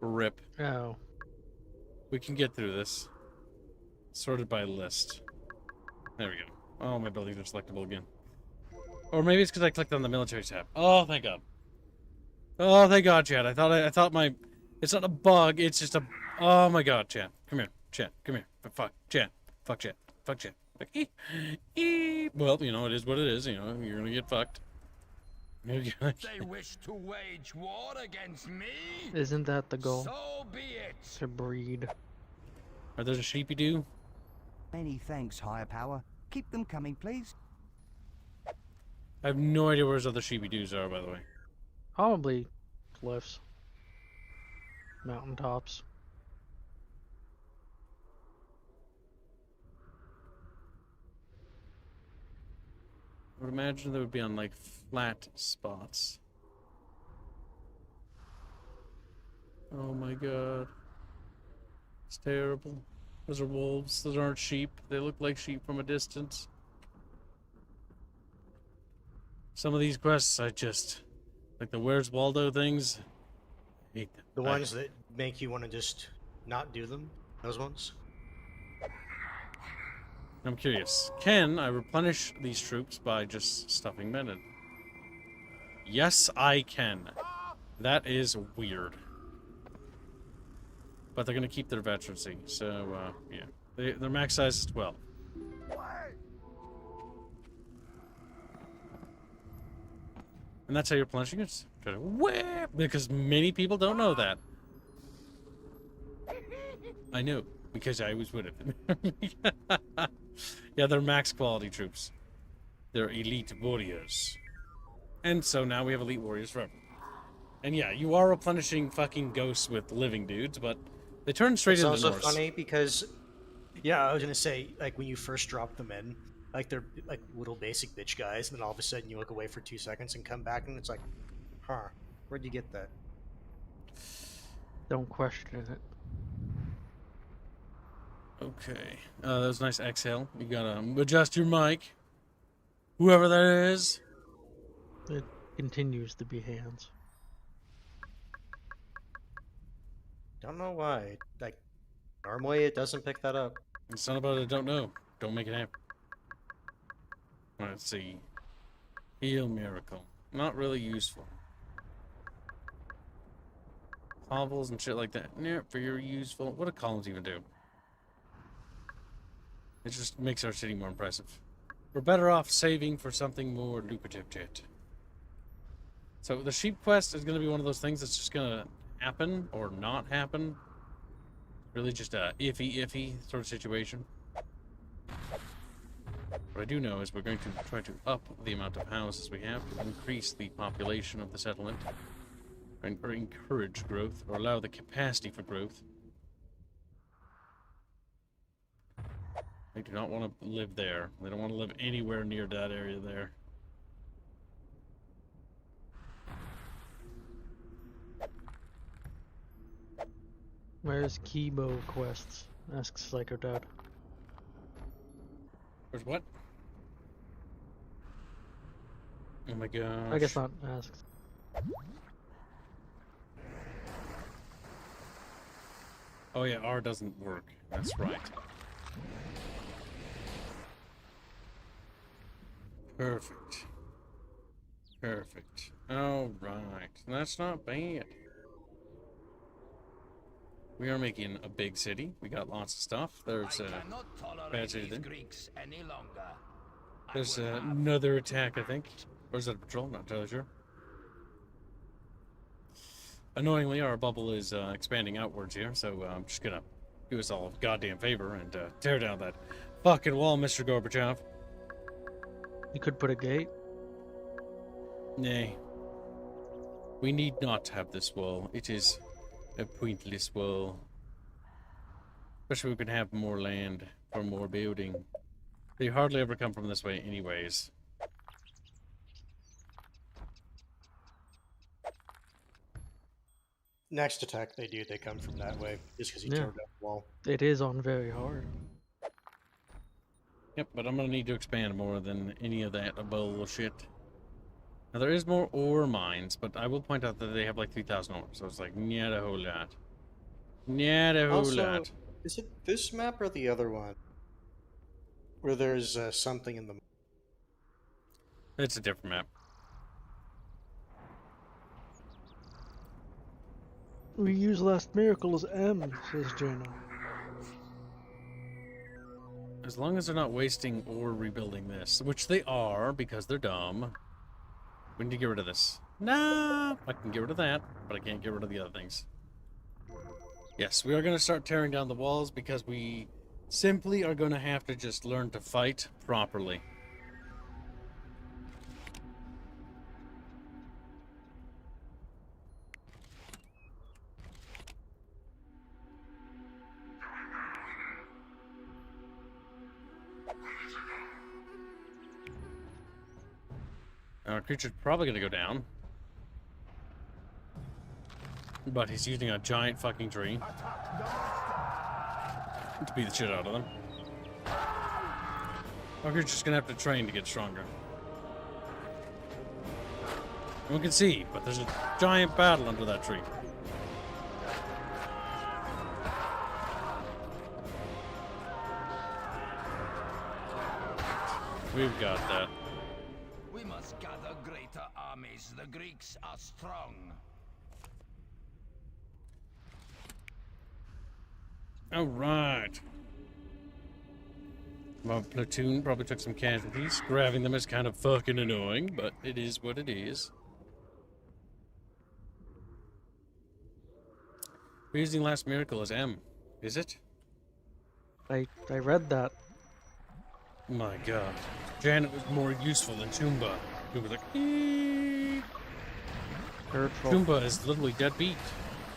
Rip. Oh. We can get through this. Sorted by list. There we go. Oh, my buildings are selectable again. Or maybe it's because I clicked on the military tab. Oh, thank God. Oh, thank God, Chad. I thought my... It's not a bug, it's just a... Oh, my God, Chad. Come here. Chad, come here. fuck chat. Fuck chat. Fuck chat. Like, well, you know, it is what it is. You know, you're gonna get fucked. They wish to wage war against me? Isn't that the goal? So be it. To breed. Are there a sheepy do? Many thanks, higher power. Keep them coming, please. I have no idea where his other sheepy doos are, by the way. Probably cliffs. Mountaintops. I would imagine they would be on, like, flat spots. Oh my god. It's terrible. Those are wolves. Those aren't sheep. They look like sheep from a distance. Some of these quests, I just... Like the Where's Waldo things, I hate them. The ones that make you want to just not do them? Those ones? I'm curious. Can I replenish these troops by just stuffing men in? Yes, I can. That is weird. But they're going to keep their veterancy, so, yeah. Their max size is 12. And that's how you're replenishing it? Try to whip, because many people don't know that. I know, because I was with it. Yeah, they're max quality troops. They're elite warriors. And so now we have elite warriors forever. And yeah, you are replenishing fucking ghosts with living dudes, but they turn straight into Norse. It's also funny because, yeah, I was gonna say, like, when you first drop them in, like, they're, like, little basic bitch guys, and then all of a sudden you look away for 2 seconds and come back, and it's like, huh, where'd you get that? Don't question it. Okay. That was a nice exhale. You gotta adjust your mic. Whoever that is. It continues to be hands. Don't know why. Like, normally it doesn't pick that up. It's not about it, don't know. Don't make it happen. Let's see. Heal miracle. Not really useful. Hovels and shit like that. Yeah, for your useful. What do columns even do? It just makes our city more impressive. We're better off saving for something more lucrative, yet. So the sheep quest is going to be one of those things that's just going to happen or not happen. Really just a iffy sort of situation. What I do know is we're going to try to up the amount of houses we have to increase the population of the settlement, or encourage growth, or allow the capacity for growth. They do not want to live there. They don't want to live anywhere near that area there. Where's Kibo quests? Asks Psycho Dad. Where's what? Oh my gosh. I guess not asks. Oh yeah, R doesn't work. That's right. Perfect. Perfect. Alright. That's not bad. We are making a big city. We got lots of stuff. There's a bad city there. There's another attack, I think. Or is that a patrol? Not entirely sure. Annoyingly, our bubble is expanding outwards here, so I'm just gonna do us all a goddamn favor and tear down that fucking wall, Mr. Gorbachev. You could put a gate. Nay. We need not have this wall. It is a pointless wall. Especially we can have more land for more building. They hardly ever come from this way anyways. Next attack they do, they come from that way, just because you tore down the wall. It is on very hard. Yep, but I'm gonna need to expand more than any of that bullshit. Now there is more ore mines, but I will point out that they have like 3,000 ore, so it's like not a whole lot. Not a whole lot. Is it this map or the other one? Where there's something in the... It's a different map. We use last miracle as M, says Jana. as long as they're not wasting or rebuilding this, which they are because they're dumb. We need to get rid of this. No, I can get rid of that, but I can't get rid of the other things. Yes, we are going to start tearing down the walls because we simply are going to have to just learn to fight properly. Our creature's probably gonna go down. But he's using a giant fucking tree to beat the shit out of them. Our creature's gonna have to train to get stronger. We can see, but there's a giant battle under that tree. We've got that. We must gather greater armies. The Greeks are strong. Alright. My platoon probably took some casualties. Grabbing them is kind of fucking annoying, but it is what it is. We're using Last Miracle as M. Is it? I read that. My god. Janet was more useful than Toomba. Toomba's like, eeeeee. Hurtful. Toomba is literally deadbeat.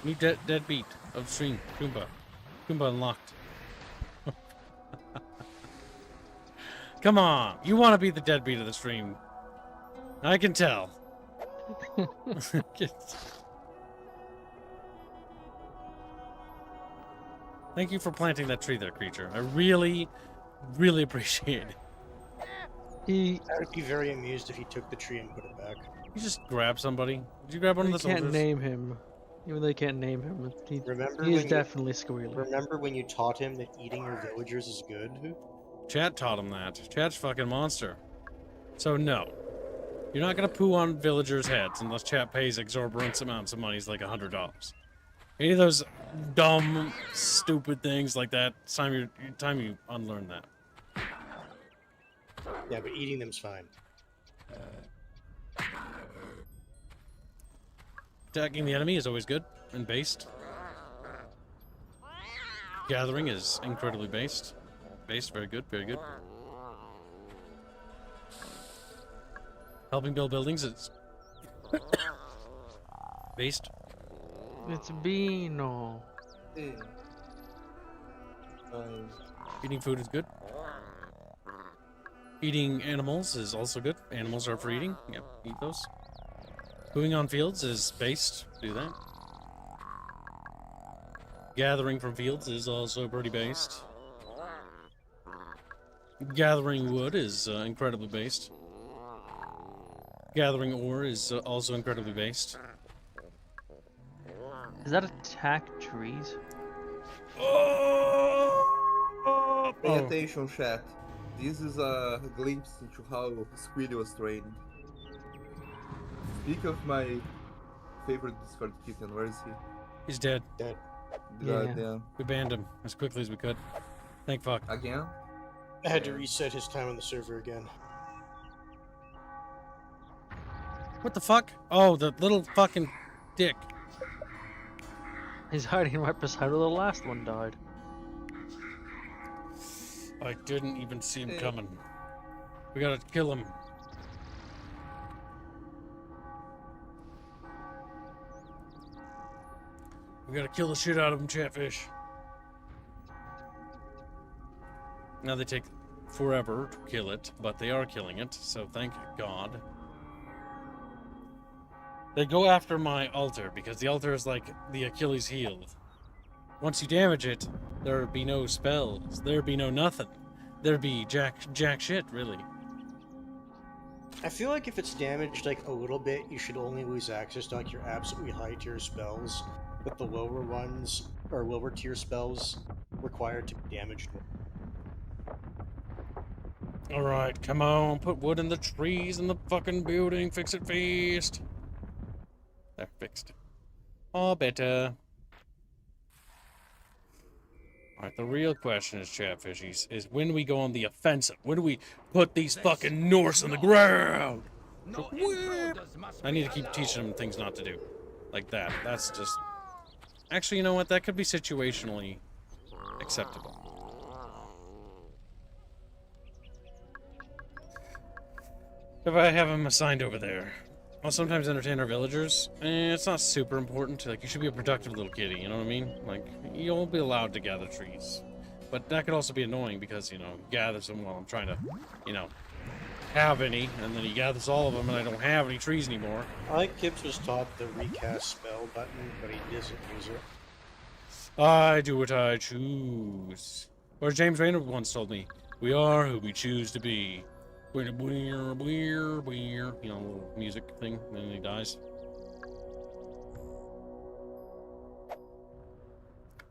New deadbeat of stream. Toomba. Toomba unlocked. Come on. You want to be the deadbeat of the stream. I can tell. Thank you for planting that tree there, creature. I really, really appreciate it. I would be very amused if he took the tree and put it back. You just grab somebody. Did you grab one of the soldiers? Can't name him. Even though they can't name him, he is definitely squealing. Remember when you taught him that eating your villagers is good? Chat taught him that. Chat's fucking monster. So no. You're not gonna poo on villagers' heads unless chat pays exorbitant amounts of money, like $100. Any of those dumb, stupid things like that, it's time you unlearn that. Yeah, but eating them's fine. Attacking the enemy is always good and based. Gathering is incredibly based. Based, very good, very good. Helping build buildings is based. It's Beano. Eating food is good. Eating animals is also good. Animals are for eating. Yep, eat those. Moving on fields is based. Do that. Gathering from fields is also pretty based. Gathering wood is incredibly based. Gathering ore is also incredibly based. Does that attack trees? Pay attention, chat. This is a glimpse into how Squiddy was trained. Speak of my favorite Discord kitten, where is he? He's dead. Dead. Yeah. We banned him as quickly as we could. Thank fuck. Again? I had to reset his time on the server again. What the fuck? Oh, the little fucking dick. He's hiding right beside where the last one died. I didn't even see him coming. We gotta kill him. We gotta kill the shit out of him, Chatfish. Now they take forever to kill it, but they are killing it, so thank God. They go after my altar, because the altar is like the Achilles heel. Once you damage it, there'd be no spells, there'd be no nothing. There'd be jack shit, really. I feel like if it's damaged like a little bit, you should only lose access to like your absolutely high tier spells, but the lower ones, or lower tier spells, required to be damaged. Alright, come on, put wood in the trees in the fucking building, fix it fast. There, fixed. All better. Alright, the real question is, Chatfishies, is when do we go on the offensive? When do we put these fucking Norse on the ground? I need to keep teaching them things not to do. Like that. That's just... Actually, you know what? That could be situationally acceptable. If I have them assigned over there. I'll sometimes entertain our villagers. It's not super important. Like, you should be a productive little kitty, you know what I mean? Like, you'll be allowed to gather trees. But that could also be annoying because, you know, he gathers them while I'm trying to, you know, have any, and then he gathers all of them and I don't have any trees anymore. I like Gibbs was taught the recast spell button, but he doesn't use it. I do what I choose. Or James Raynor once told me, we are who we choose to be. You know, little music thing, and then he dies.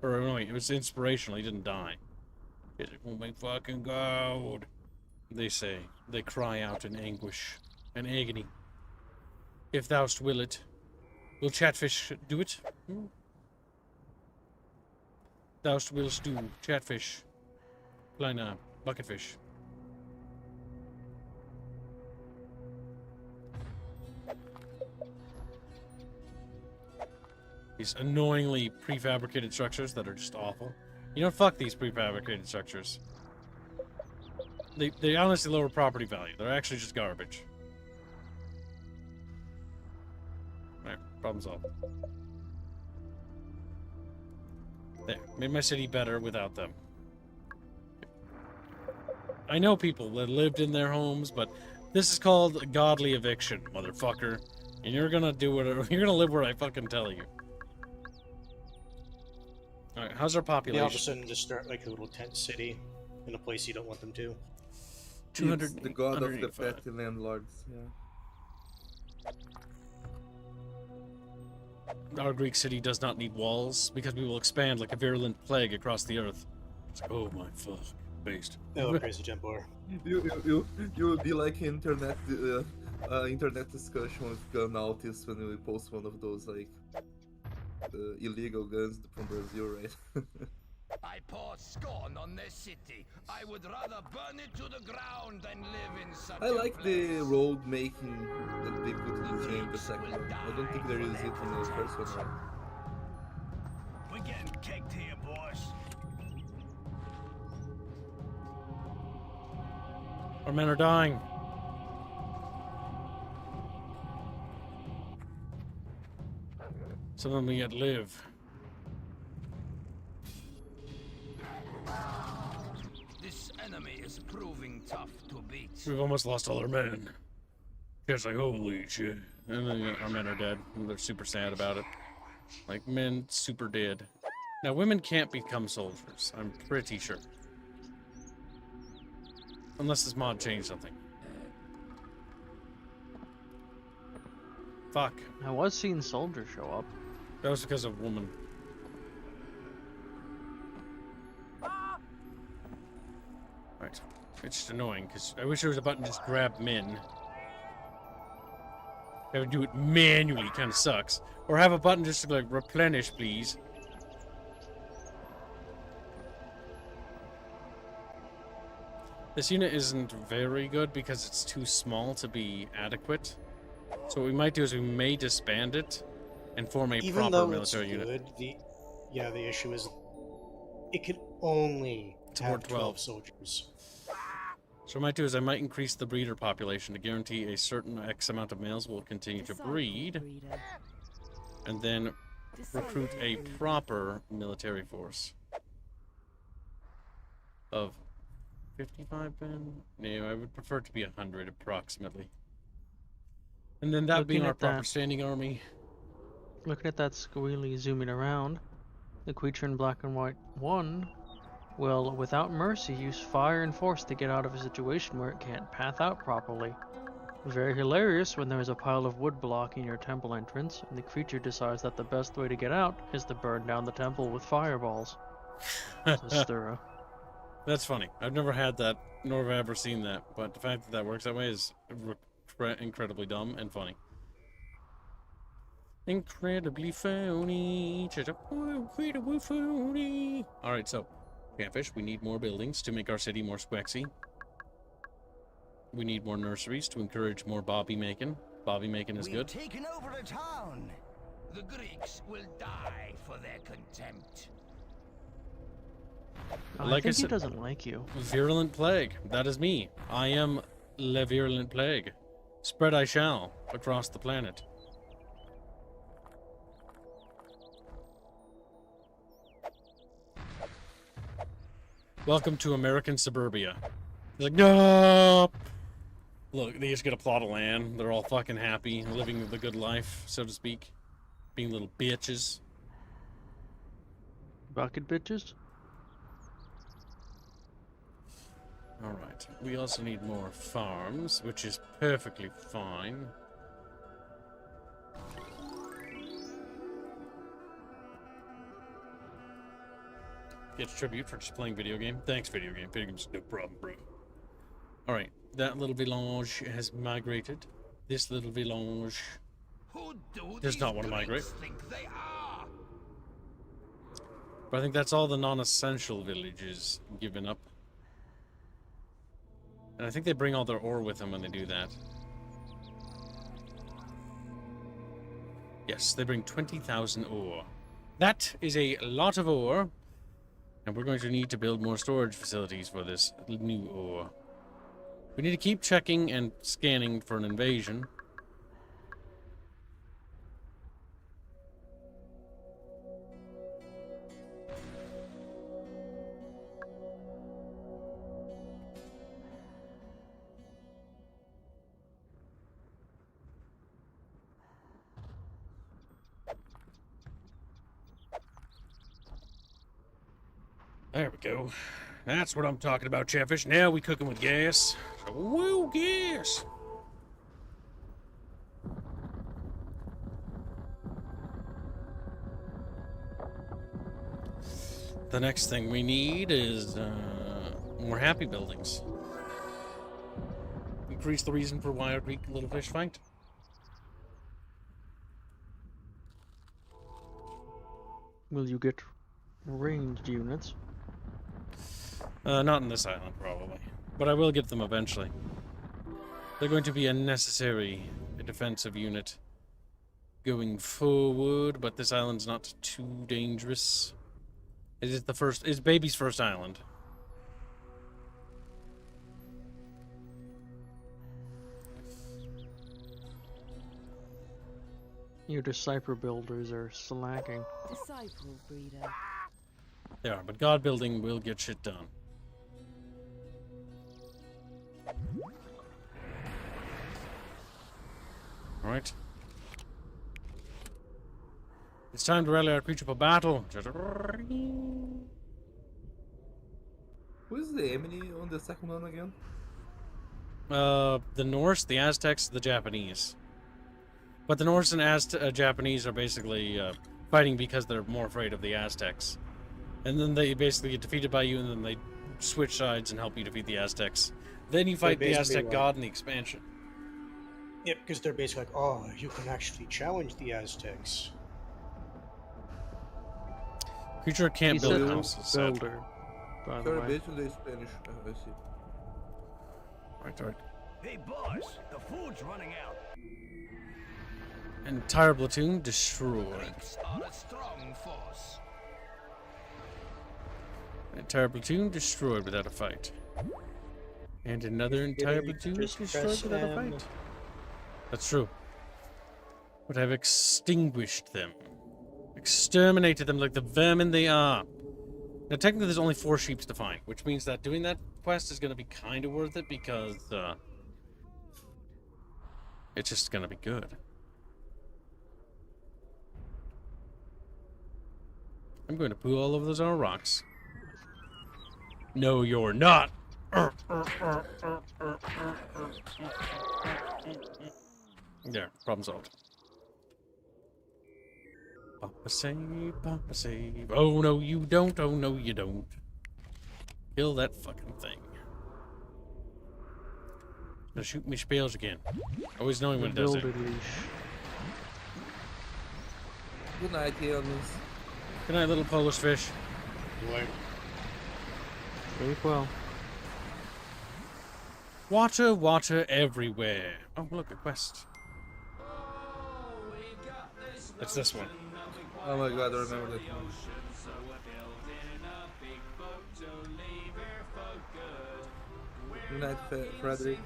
Or no, it was inspirational, he didn't die. It won't make fucking gold. They say, they cry out in anguish and agony. If thou'st will it, will Chatfish do it? Thou'st willst do, Chatfish. Kleiner Bucketfish. These annoyingly prefabricated structures that are just awful. You know, fuck these prefabricated structures. They honestly lower property value. They're actually just garbage. Alright, problem solved. There, made my city better without them. I know people that lived in their homes, but this is called a godly eviction, motherfucker. And you're gonna do whatever, you're gonna live where I fucking tell you. Alright, how's our population? Yeah, all of a sudden just start like a little tent city in a place you don't want them to. 200. It's the god of the petty landlords, yeah. Our Greek city does not need walls because we will expand like a virulent plague across the earth. It's like, oh my fuck, based. Oh, crazy Templar. You will be like internet discussion with gun autists when we post one of those like illegal guns from Brazil, right? I pour scorn on this city. I would rather burn it to the ground than live in such I like a the place. road making that they put in the second one. I don't think there is it in the first one. Right? We're getting kicked here, boys. Our men are dying. Some of them yet live. This enemy is proving tough to beat. We've almost lost all our men. Just like, holy shit. And then our men are dead. And they're super sad about it. Like, men super dead. Now, women can't become soldiers. I'm pretty sure. Unless this mod changed something. Fuck. I was seeing soldiers show up. That was because of woman. Right. It's just annoying, because I wish there was a button to just grab men. Have to do it manually kind of sucks. Or have a button just to like, replenish, please. This unit isn't very good because it's too small to be adequate. So what we might do is we may disband it and form a Even proper though military it's unit. good, the issue is it can only Support have 12 soldiers. So what I might do is I might increase the breeder population to guarantee a certain X amount of males will continue to breed, and then recruit a proper military force of 55 men. No, I would prefer it to be 100 approximately. And then that being our proper standing army. Looking at that squealy zooming around, the creature in black and white 1 will, without mercy, use fire and force to get out of a situation where it can't path out properly. Very hilarious when there is a pile of wood blocking your temple entrance, and the creature decides that the best way to get out is to burn down the temple with fireballs. Stura. That's funny. I've never had that, nor have I ever seen that, but the fact that that works that way is incredibly dumb and funny. Incredibly phony. Incredibly phony. Alright, so Catfish, we need more buildings to make our city more squexy. We need more nurseries to encourage more bobby making. Bobby making is good. We've taken over the town. The Greeks will die for their contempt. I think he doesn't like you. Virulent plague. That is me. I am le virulent plague. Spread I shall across the planet. Welcome to American suburbia. He's like, no. Look, they just get a plot of land. They're all fucking happy, living the good life, so to speak. Being little bitches. Bucket bitches? Alright, we also need more farms, which is perfectly fine. Gets tribute for just playing video game. Thanks, video game. Video game's no problem, bro. Alright, that little village has migrated. This little village does not want to migrate. But I think that's all the non-essential villages given up. And I think they bring all their ore with them when they do that. Yes, they bring 20,000 ore. That is a lot of ore. And we're going to need to build more storage facilities for this new ore. We need to keep checking and scanning for an invasion. There we go. That's what I'm talking about, Chatfish. Now we cooking with gas. So, woo, gas! The next thing we need is more happy buildings. Increase the reason for why our Greek little fish fight. Will you get ranged units? Not in this island, probably. But I will get them eventually. They're going to be a necessary defensive unit going forward, but this island's not too dangerous. It is the first... It's baby's first island. Your disciple builders are slacking. Disciple breeder. They are, but God building will get shit done. Alright. It's time to rally our creature for battle. Who is the enemy on the second one again? The Norse, the Aztecs, the Japanese. But the Norse and Japanese are basically fighting because they're more afraid of the Aztecs. And then they basically get defeated by you, and then they switch sides and help you defeat the Aztecs. Then you fight the Aztec god in the expansion. Yeah, because they're basically like, oh, you can actually challenge the Aztecs. Creature can't build houses. Builder, by the way. Basically Spanish. I see. Right. Hey, boss, the food's running out. Entire platoon destroyed. Greeks are a strong force. Entire platoon destroyed without a fight. And another entire platoon destroyed without a fight. That's true. But I've extinguished them. Exterminated them like the vermin they are. Now, technically, there's only 4 sheep to find, which means that doing that quest is going to be kind of worth it because it's just going to be good. I'm going to poo all over those other rocks. No, you're not. There, problem solved. Papa save, Papa save. Oh no, you don't. Oh no, you don't. Kill that fucking thing. Gonna shoot me spells again. Always knowing when it does it. Good night, aliens. Good night, little Polish fish. Sleep well. Water, water everywhere. Oh, look, a quest. It's this one. Oh my god, I remember that one. Good night, Frederick.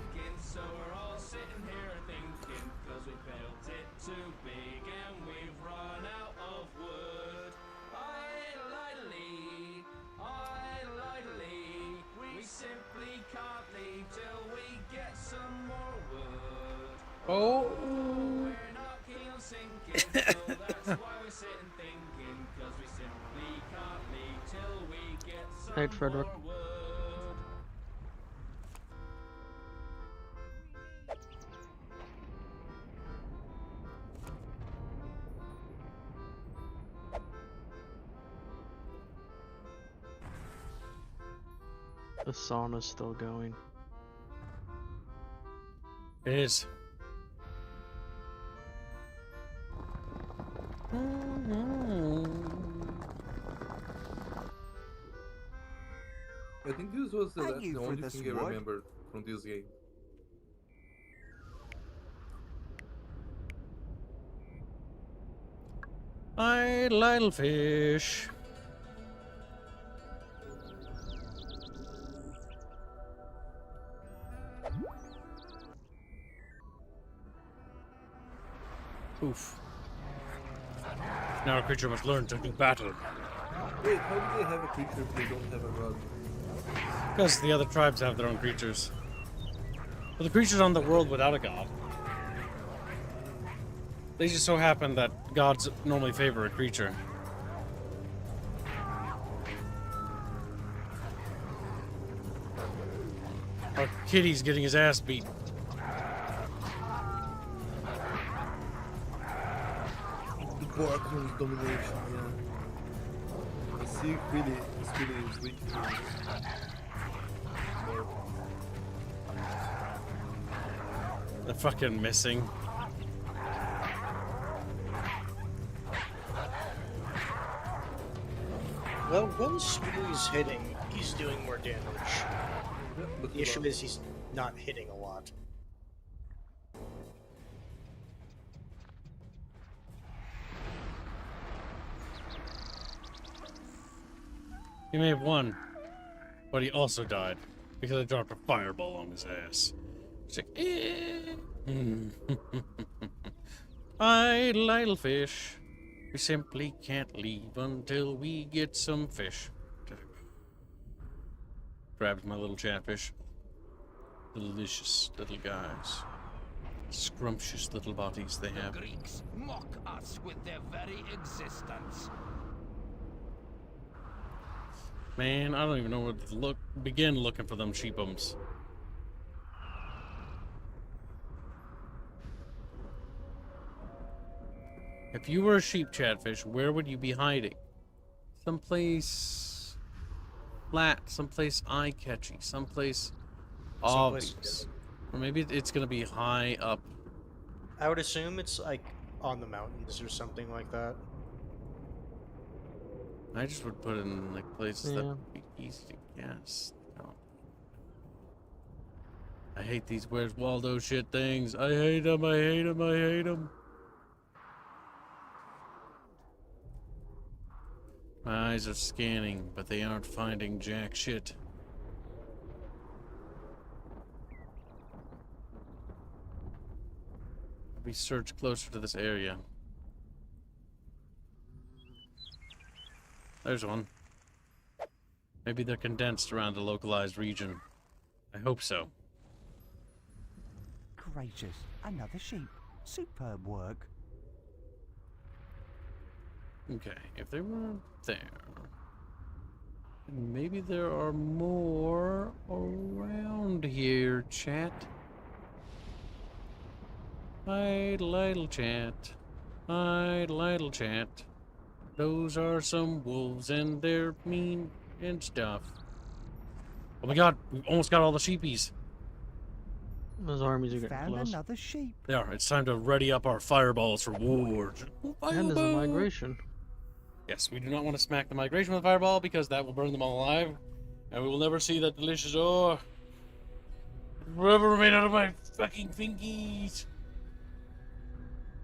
Oh. Night, Frederick. The sauna's still going. It is. I think this was the Thank you for only this thing I wood. remembered from this game. Idle fish. Oof. Now a creature must learn to do battle. Wait, how do they have a creature if they don't have a god? Because the other tribes have their own creatures. But the creatures on the world without a god. They just so happen that gods normally favor a creature. Our kitty's getting his ass beat. The Bickering domination, yeah. I see it's really weak. They're fucking missing. Well, when Spooey's hitting, he's doing more damage. The issue is he's not hitting a lot. He may have won, but he also died because I dropped a fireball on his ass. It's like, idle fish. We simply can't leave until we get some fish. Grabs my little chatfish. Delicious little guys. Scrumptious little bodies they have. The Greeks mock us with their very existence. Man, I don't even know where to begin looking for them sheepums. If you were a sheep chatfish, where would you be hiding? Someplace flat, someplace eye-catchy, someplace obvious. Or maybe it's gonna be high up. I would assume it's like on the mountains or something like that. I just would put it in like places that would be easy to guess. No. I hate these Where's Waldo shit things. I hate them, I hate them, I hate them. My eyes are scanning, but they aren't finding jack shit. We search closer to this area. There's one. Maybe they're condensed around a localized region. I hope so. Gracious, another sheep. Superb work. Okay, if they were there, maybe there are more around here, chat. Idle chat. Idle chat. Those are some wolves and they're mean and stuff. Oh my god, we almost got all the sheepies. Those armies are getting Found close. another sheep. They are. It's time to ready up our fireballs for war. And there's a migration. Yes, we do not want to smack the migration with a fireball because that will burn them all alive. And we will never see that delicious ore. Forever made out of my fucking fingies.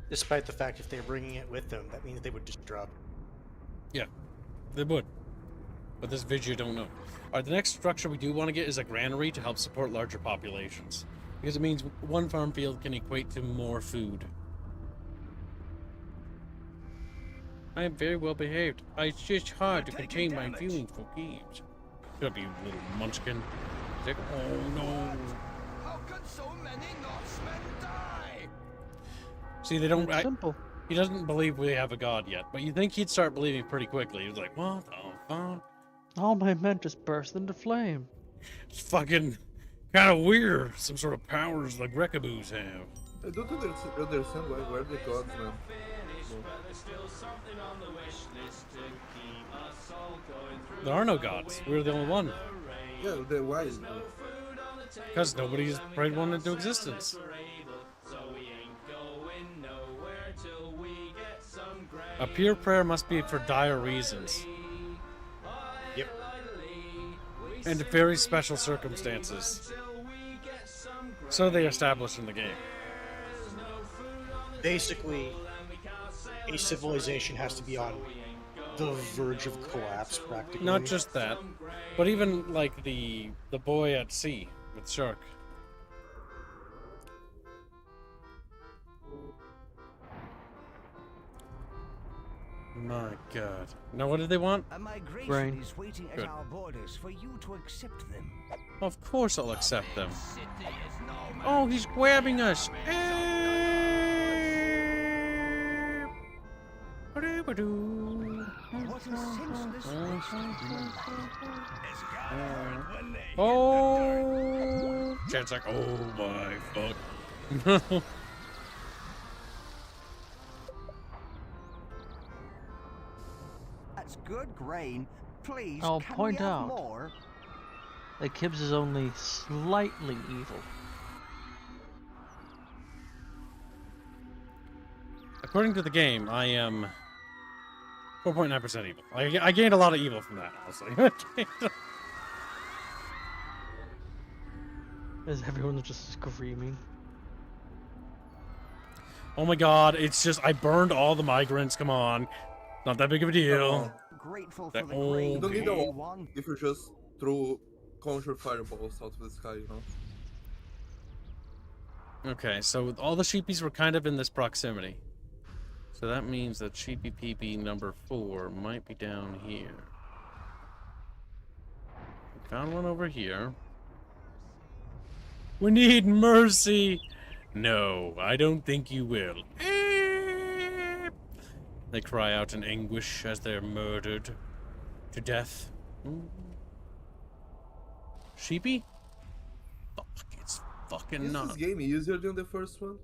Despite the fact if they're bringing it with them, that means they would just drop. Yeah, they would. But this video don't know. Alright, the next structure we do want to get is a granary to help support larger populations. Because it means one farm field can equate to more food. I am very well behaved. It's just hard to contain my feelings for games. Shut up, you little munchkin. He's like, oh no. How could so many Norsemen die? See, they don't... It's simple. He doesn't believe we have a god yet, but you think he'd start believing pretty quickly. He's like, what the fuck? All my men just burst into flame. It's fucking kind of weird. Some sort of powers like Rekaboos have. I don't understand where the gods, man. There are no gods. We're the only one. Yeah, why? Because nobody's prayed one into existence. A pure prayer must be for dire reasons. Yep. And very special circumstances. So they establish in the game. Basically, a civilization has to be on the verge of collapse, practically. Not just that, but even like the boy at sea with Shark. My God. Now, what did they want? A migration Rain. is waiting Good. at our borders for you to accept them. Of course I'll accept them. Oh, he's grabbing us. What a senseless Oh, Chad's like, oh my fuck. That's good grain. Please, I'll can point we have out more? that Kibbs is only slightly evil. According to the game, I am 4.9% evil. I gained a lot of evil from that, honestly. As everyone's just screaming. Oh my God, it's just, I burned all the migrants, come on. Not that big of a deal. Grateful That for the grain. You don't need a they wall want. if you just throw conjure fireballs out of the sky, you know? Okay, so all the sheepies were kind of in this proximity. So that means that sheepy peepee number 4 might be down here. We found one over here. We need mercy! No, I don't think you will. They cry out in anguish as they're murdered to death. Sheepy? Fuck, it's fucking Is not. this game easier than the first one?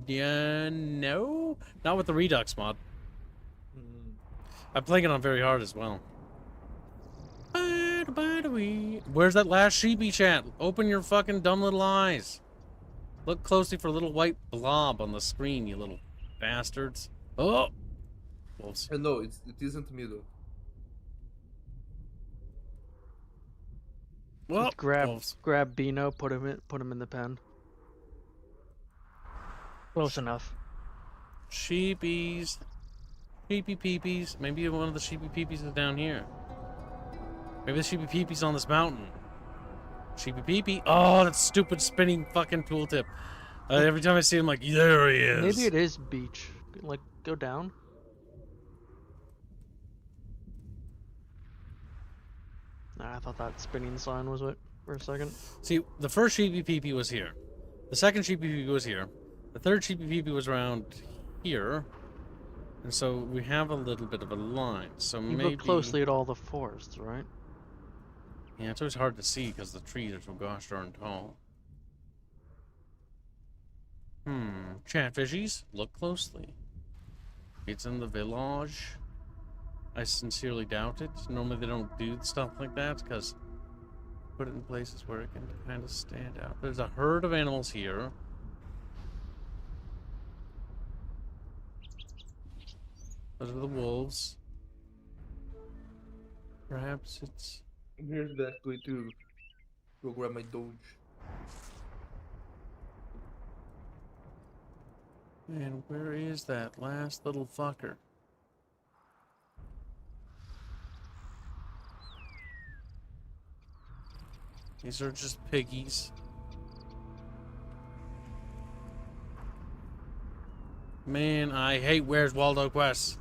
Yeah, no? Not with the Redux mod. I'm playing it on very hard as well. Where's that last sheepy chat? Open your fucking dumb little eyes. Look closely for a little white blob on the screen, you little bastards. Oh! Wolves. No, it isn't middle. Well, grab Bino, put him in the pen. Close enough. Sheepies. Sheepy peepees. Maybe one of the sheepy peepees is down here. Maybe the sheepy peepee's on this mountain. Sheepy peepee. Oh, that stupid spinning fucking tooltip. Every time I see him, like, there he is. Maybe it is beach. Like, go down. Nah, I thought that spinning sign was it for a second. See, the first sheepy peepee was here. The second sheepy peepee was here. The third sheepy peepee was around here. And so we have a little bit of a line. So You maybe... look closely at all the forests, right? Yeah, it's always hard to see because the trees are so gosh darn tall. Chatfishies, look closely. It's in the village. I sincerely doubt it. Normally they don't do stuff like that because put it in places where it can kind of stand out. There's a herd of animals here. Those are the wolves. Perhaps it's... Here's that going to go grab my Doge. Man, where is that last little fucker? These are just piggies. Man, I hate Where's Waldo Quest.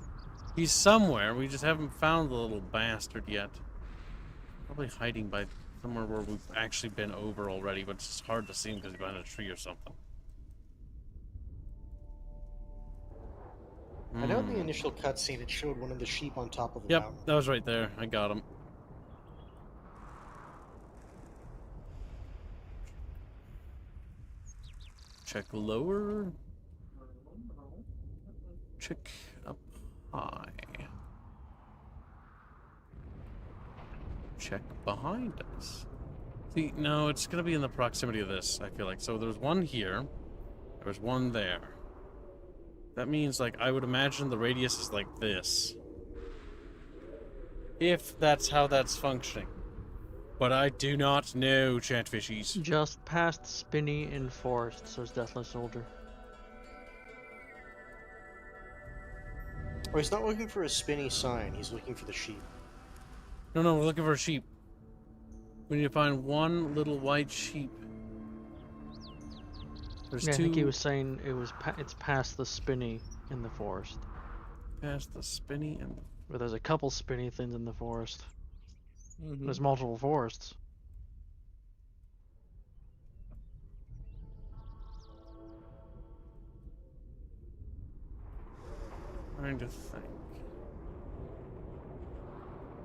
He's somewhere. We just haven't found the little bastard yet. Probably hiding by somewhere where we've actually been over already, but it's just hard to see him because he's behind a tree or something. I know in the initial cutscene it showed one of the sheep on top of a Yep, mountain. that was right there. I got him. Check lower. Check up high. Check behind us. See, no, it's gonna be in the proximity of this, I feel like. So there's one here. There's one there. That means, like, I would imagine the radius is like this. If that's how that's functioning. But I do not know, chatfishies. Just past Spinney in Forest, says Deathless Soldier. Oh, he's not looking for a spinny sign. He's looking for the sheep. No, we're looking for a sheep. We need to find one little white sheep. There's Yeah, two. I think he was saying it's past the Spinney in the forest. Past the Spinney and... But there's a couple Spinney things in the forest. Mm-hmm. There's multiple forests. Trying to think.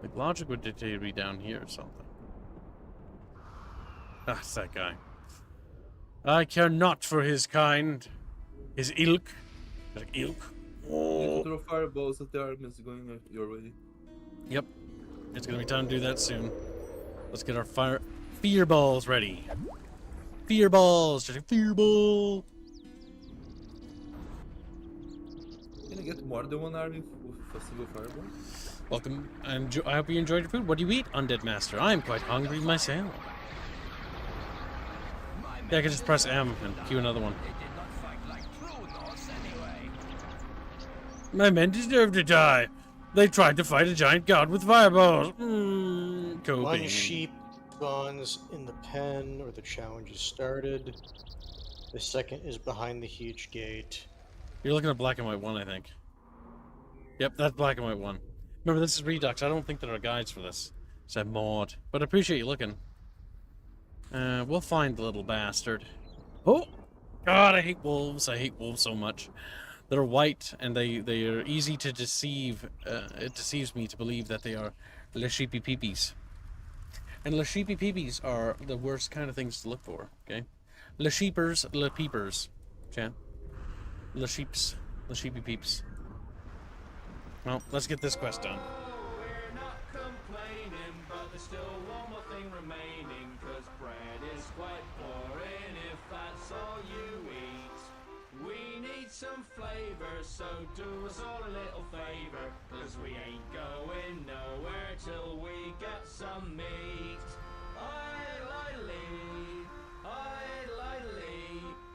Like, logic would dictate it'd be down here or something. Ah, it's that guy. I care not for his kind. His ilk. Like, ilk. You throw fireballs at the armies going your way. Yep. It's gonna be time to do that soon. Let's get our fear balls ready. Fear balls! Just a fear ball! Can you get more than one army with a single fireball? Welcome, and I hope you enjoyed your food. What do you eat, Undead Master? I am quite hungry myself. Yeah, I can just press M and cue another one. My men deserve to die. They tried to fight a giant god with fireballs. Coping. One sheep spawns in the pen, or the challenge is started. The second is behind the huge gate. You're looking at black and white one, I think. Yep, that's black and white one. Remember, this is Redux. I don't think there are guides for this. It's a mod. But I appreciate you looking. We'll find the little bastard. Oh! God, I hate wolves. I hate wolves so much. They're white, and they are easy to deceive. It deceives me to believe that they are le sheepy peepees. And le sheepy peepees are the worst kind of things to look for, okay? Le sheepers, le peepers. Chan. Le sheeps, le sheepy peeps. Well, let's get this quest done. We're not complaining, but there's still one more thing remaining, 'cause bread is quite boring if that's all you eat. We need some flavor, so do us all a little favor, 'cause we ain't going nowhere till we get some meat.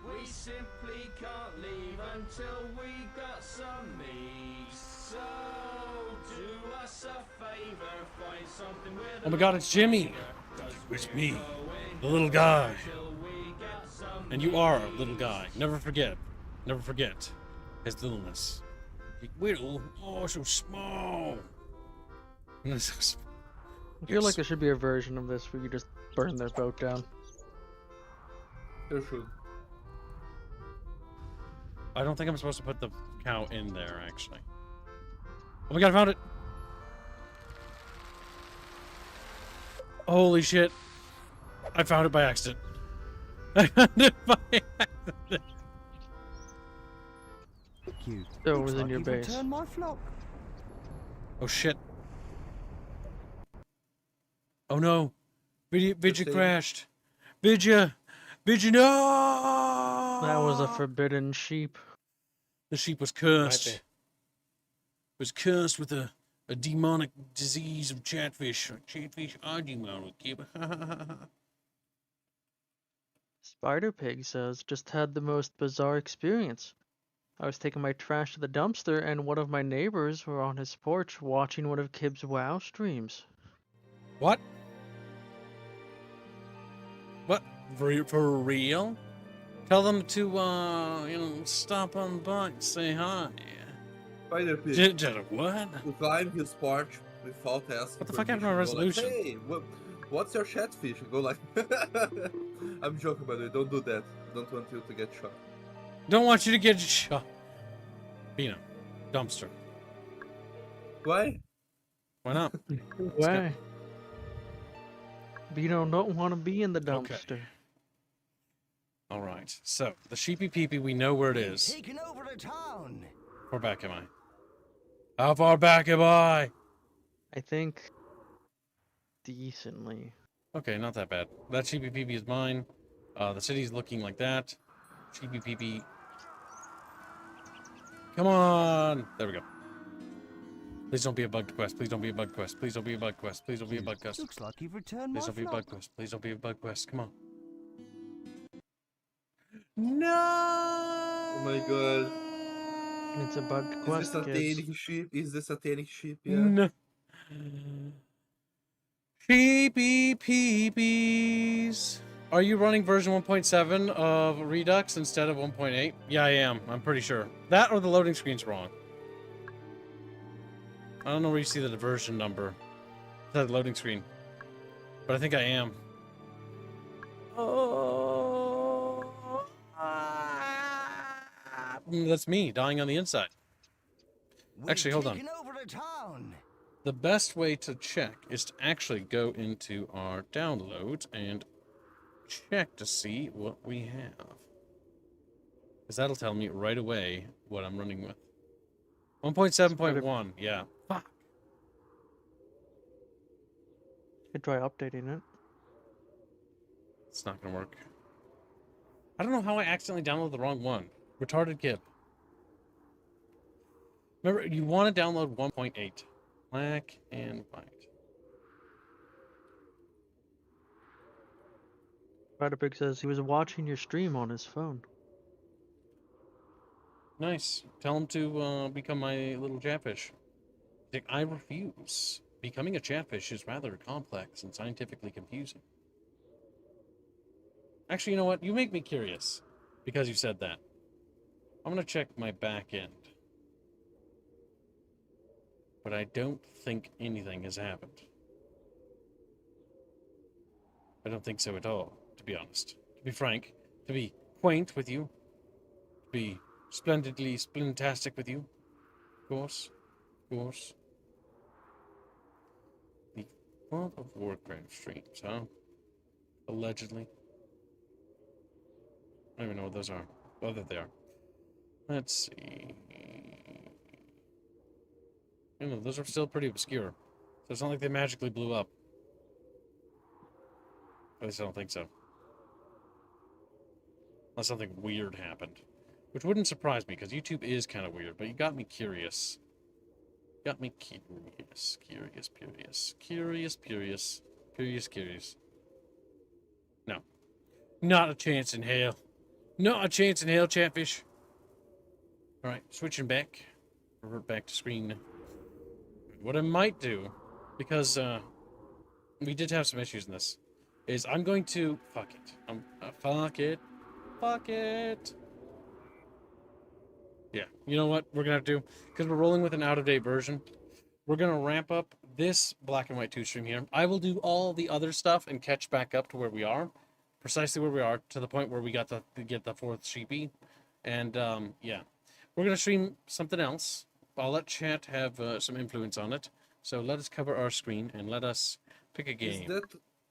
We simply can't leave until we got some meat. So do us a favor, find something with Oh my god, it's Jimmy! It's me, the little guy. And you are a little guy. Never forget his littleness. Little, oh, so small. I feel like there should be a version of this where you just burn their boat down. There should. I don't think I'm supposed to put the cow in there, actually. Oh my god, I found it! Holy shit. I found it by accident. I found it by accident. So it was in your base. Return my flock. Oh shit. Oh no. Vidya crashed. Vidya, no! That was a forbidden sheep. The sheep was cursed. Was cursed with a A demonic disease of chatfish. Chatfish are demonic. Spider Pig says, just had the most bizarre experience. I was taking my trash to the dumpster, and one of my neighbors were on his porch watching one of Kib's WoW streams. What? What? For real? Tell them to, you know, stop on by and say hi. Spider Pig. What? You climb his porch without asking. What the fuck happened to my resolution? Like, hey, what's your chatfish? And go like, I'm joking, by the way. Don't do that. Don't want you to get shot. Don't want you to get shot. Bino, dumpster. Why? Why not? Why? Bino don't want to be in the dumpster. Okay. All right. So the sheepy peepee, we know where it is. Taking over the town. How far back am I? How far back am I? I think decently. Okay, not that bad. That sheepy peepee is mine. The city's looking like that. Sheepy peepee. Come on! There we go. Please don't be a bug quest. Please don't be a bug quest. Please don't be a bug quest. Please don't be a bug quest. Looks like you've returned Please my don't be a flock. bug quest. Please don't be a bug quest. Come on. No! Oh my god. It's a bugged Is quest, this kids. satanic sheep? Is this satanic sheep? Yeah. No. Sheepy peepees. Are you running version 1.7 of Redux instead of 1.8? Yeah, I am. I'm pretty sure. That or the loading screen's wrong. I don't know where you see the version number. The loading screen. But I think I am. Oh. That's me dying on the inside. Actually, hold on. Over the town. The best way to check is to actually go into our downloads and check to see what we have. Because that'll tell me right away what I'm running with. 1.7.1, yeah. Fuck. Could try updating it. It's not gonna work. I don't know how I accidentally downloaded the wrong one. Retarded kid. Remember, you want to download 1.8. Black and white. Spider-Pig says he was watching your stream on his phone. Nice. Tell him to become my little chatfish. Dick, I refuse. Becoming a chatfish is rather complex and scientifically confusing. Actually, you know what? You make me curious because you said that. I'm going to check my back end. But I don't think anything has happened. I don't think so at all, to be honest. To be frank, to be quaint with you, to be splendidly splintastic with you. Of course, of course. The World of Warcraft streams, huh? Allegedly. I don't even know what those are. Oh, there they are. Let's see. You know, those are still pretty obscure. So it's not like they magically blew up. At least I don't think so. Unless something weird happened. Which wouldn't surprise me, because YouTube is kind of weird, but you got me curious. Got me curious. Curious. No. Not a chance in hell. Not a chance in hell, chatfish. Alright, switching back. Revert back to screen. What I might do, because we did have some issues in this, is I'm going to... Fuck it. Fuck it. Yeah, you know what we're going to have to do? Because we're rolling with an out-of-date version. We're going to ramp up this Black and White 2 stream here. I will do all the other stuff and catch back up to where we are. Precisely where we are, to the point where we got to get the 4th sheepy. And, yeah. We're going to stream something else. I'll let chat have some influence on it. So let us cover our screen and let us pick a game.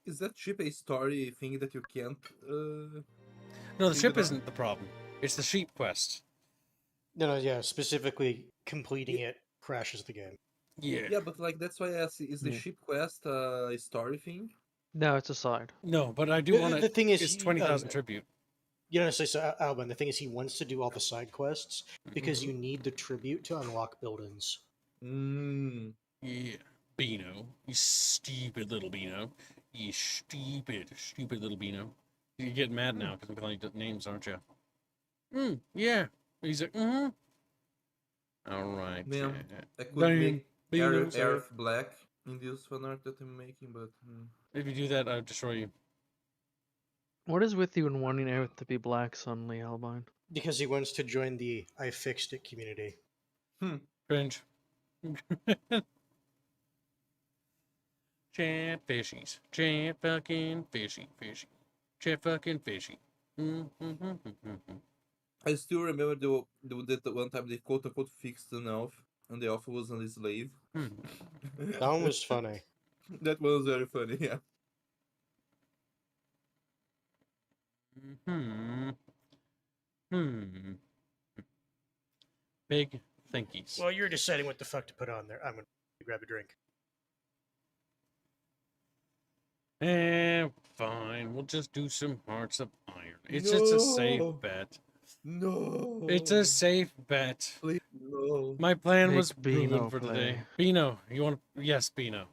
Is that ship a story thing that you can't... No, the ship isn't the problem. It's the sheep quest. No, yeah, specifically completing it crashes the game. Yeah. Yeah, but like that's why I asked, is the ship quest a story thing? No, it's a side. No, but I do want to... The thing is... It's 20,000 tribute. You know, so Alban, the thing is he wants to do all the side quests because you need the tribute to unlock buildings. Yeah. Beano. You stupid little Beano. You stupid little Beano. You're getting mad now because I'm calling you names, aren't you? Yeah. He's like, Alright. Man, I could Bang, make Beano, sorry. Earth black in this fan art that I'm making, but If you do that, I'll destroy you. What is with you in wanting Earth to be black suddenly, Albine? Because he wants to join the I Fixed It community. Cringe. Chat fishies. Chat fucking fishy. Chat fucking fishy. I still remember the one time they quote unquote fixed an elf, and the elf was a slave. That one was funny. That one was very funny, yeah. Big thinkies. Well, you're deciding what the fuck to put on there. I'm gonna grab a drink. Fine. We'll just do some Hearts of Iron. It's just a safe bet. No. It's a safe bet. Please, no. My plan Make was Beano ruined for play. today. Beano, you want? Yes, Beano.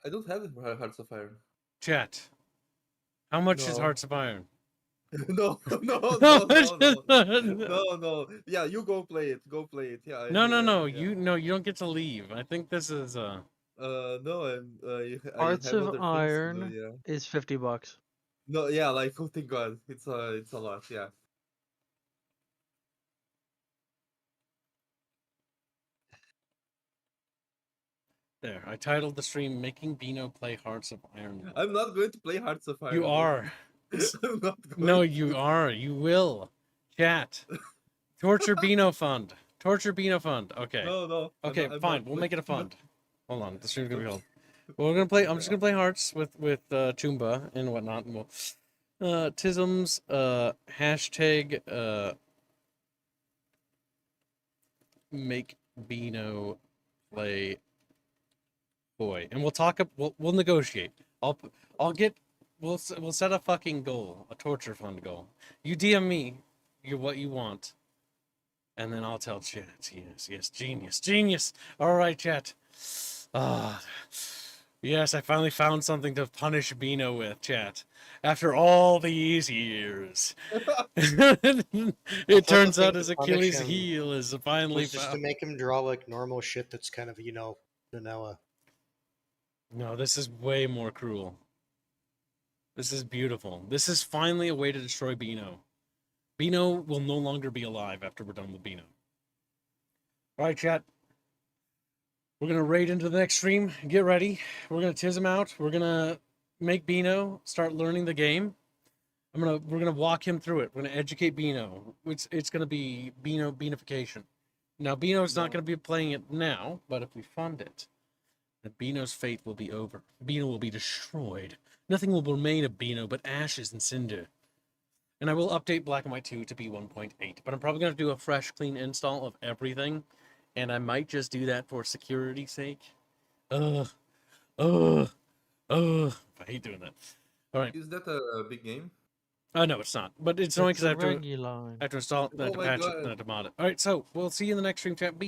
I don't have the Hearts of Iron. Chat. How much is No. Hearts of Iron? No. Yeah, you go play it. Go play it. Yeah. No. Yeah. You don't get to leave. I think this is No, I Hearts have other of things to Iron do, yeah. is $50. No, yeah, like oh thank God, it's a lot, yeah. there. I titled the stream "Making Beano Play Hearts of Iron." I'm not going to play Hearts of Iron. You are. I'm not going No, to. you are. You will. Chat. Torture Beano Fund. Torture Beano Fund. Okay. No. Okay, I'm fine. not We'll make it a playing- fund. Hold on. The stream's gonna be called. Well, we're gonna play. I'm just gonna play Hearts with Chumba and whatnot, and we'll Tisms hashtag make Beano play boy, and we'll talk. We'll negotiate. I'll get. We'll set a fucking goal, a torture fund goal. You DM me, what you want, and then I'll tell chat. Yes, genius. All right, chat. Yes, I finally found something to punish Beano with, chat. After all these years, it turns out his Achilles heel is finally was just to found. make him draw like normal shit that's kind of vanilla. No, this is way more cruel. This is beautiful. This is finally a way to destroy Beano. Beano will no longer be alive after we're done with Beano. All right, chat. We're gonna raid into the next stream. Get ready. We're gonna tiz him out. We're gonna make Beano start learning the game. We're gonna walk him through it. We're gonna educate Beano. It's gonna be Beanification. Now Beano's not gonna be playing it now, but if we fund it, then Beano's fate will be over. Beano will be destroyed. Nothing will remain of Beano but ashes and cinder. And I will update Black and White 2 to be 1.8, but I'm probably gonna do a fresh, clean install of everything. And I might just do that for security's sake. I hate doing that. All right. Is that a big game? No, it's not. But it's annoying because I have to Regular. install it, then I have to patch it, then I have to mod it. All right, so we'll see you in the next stream chat. Bye.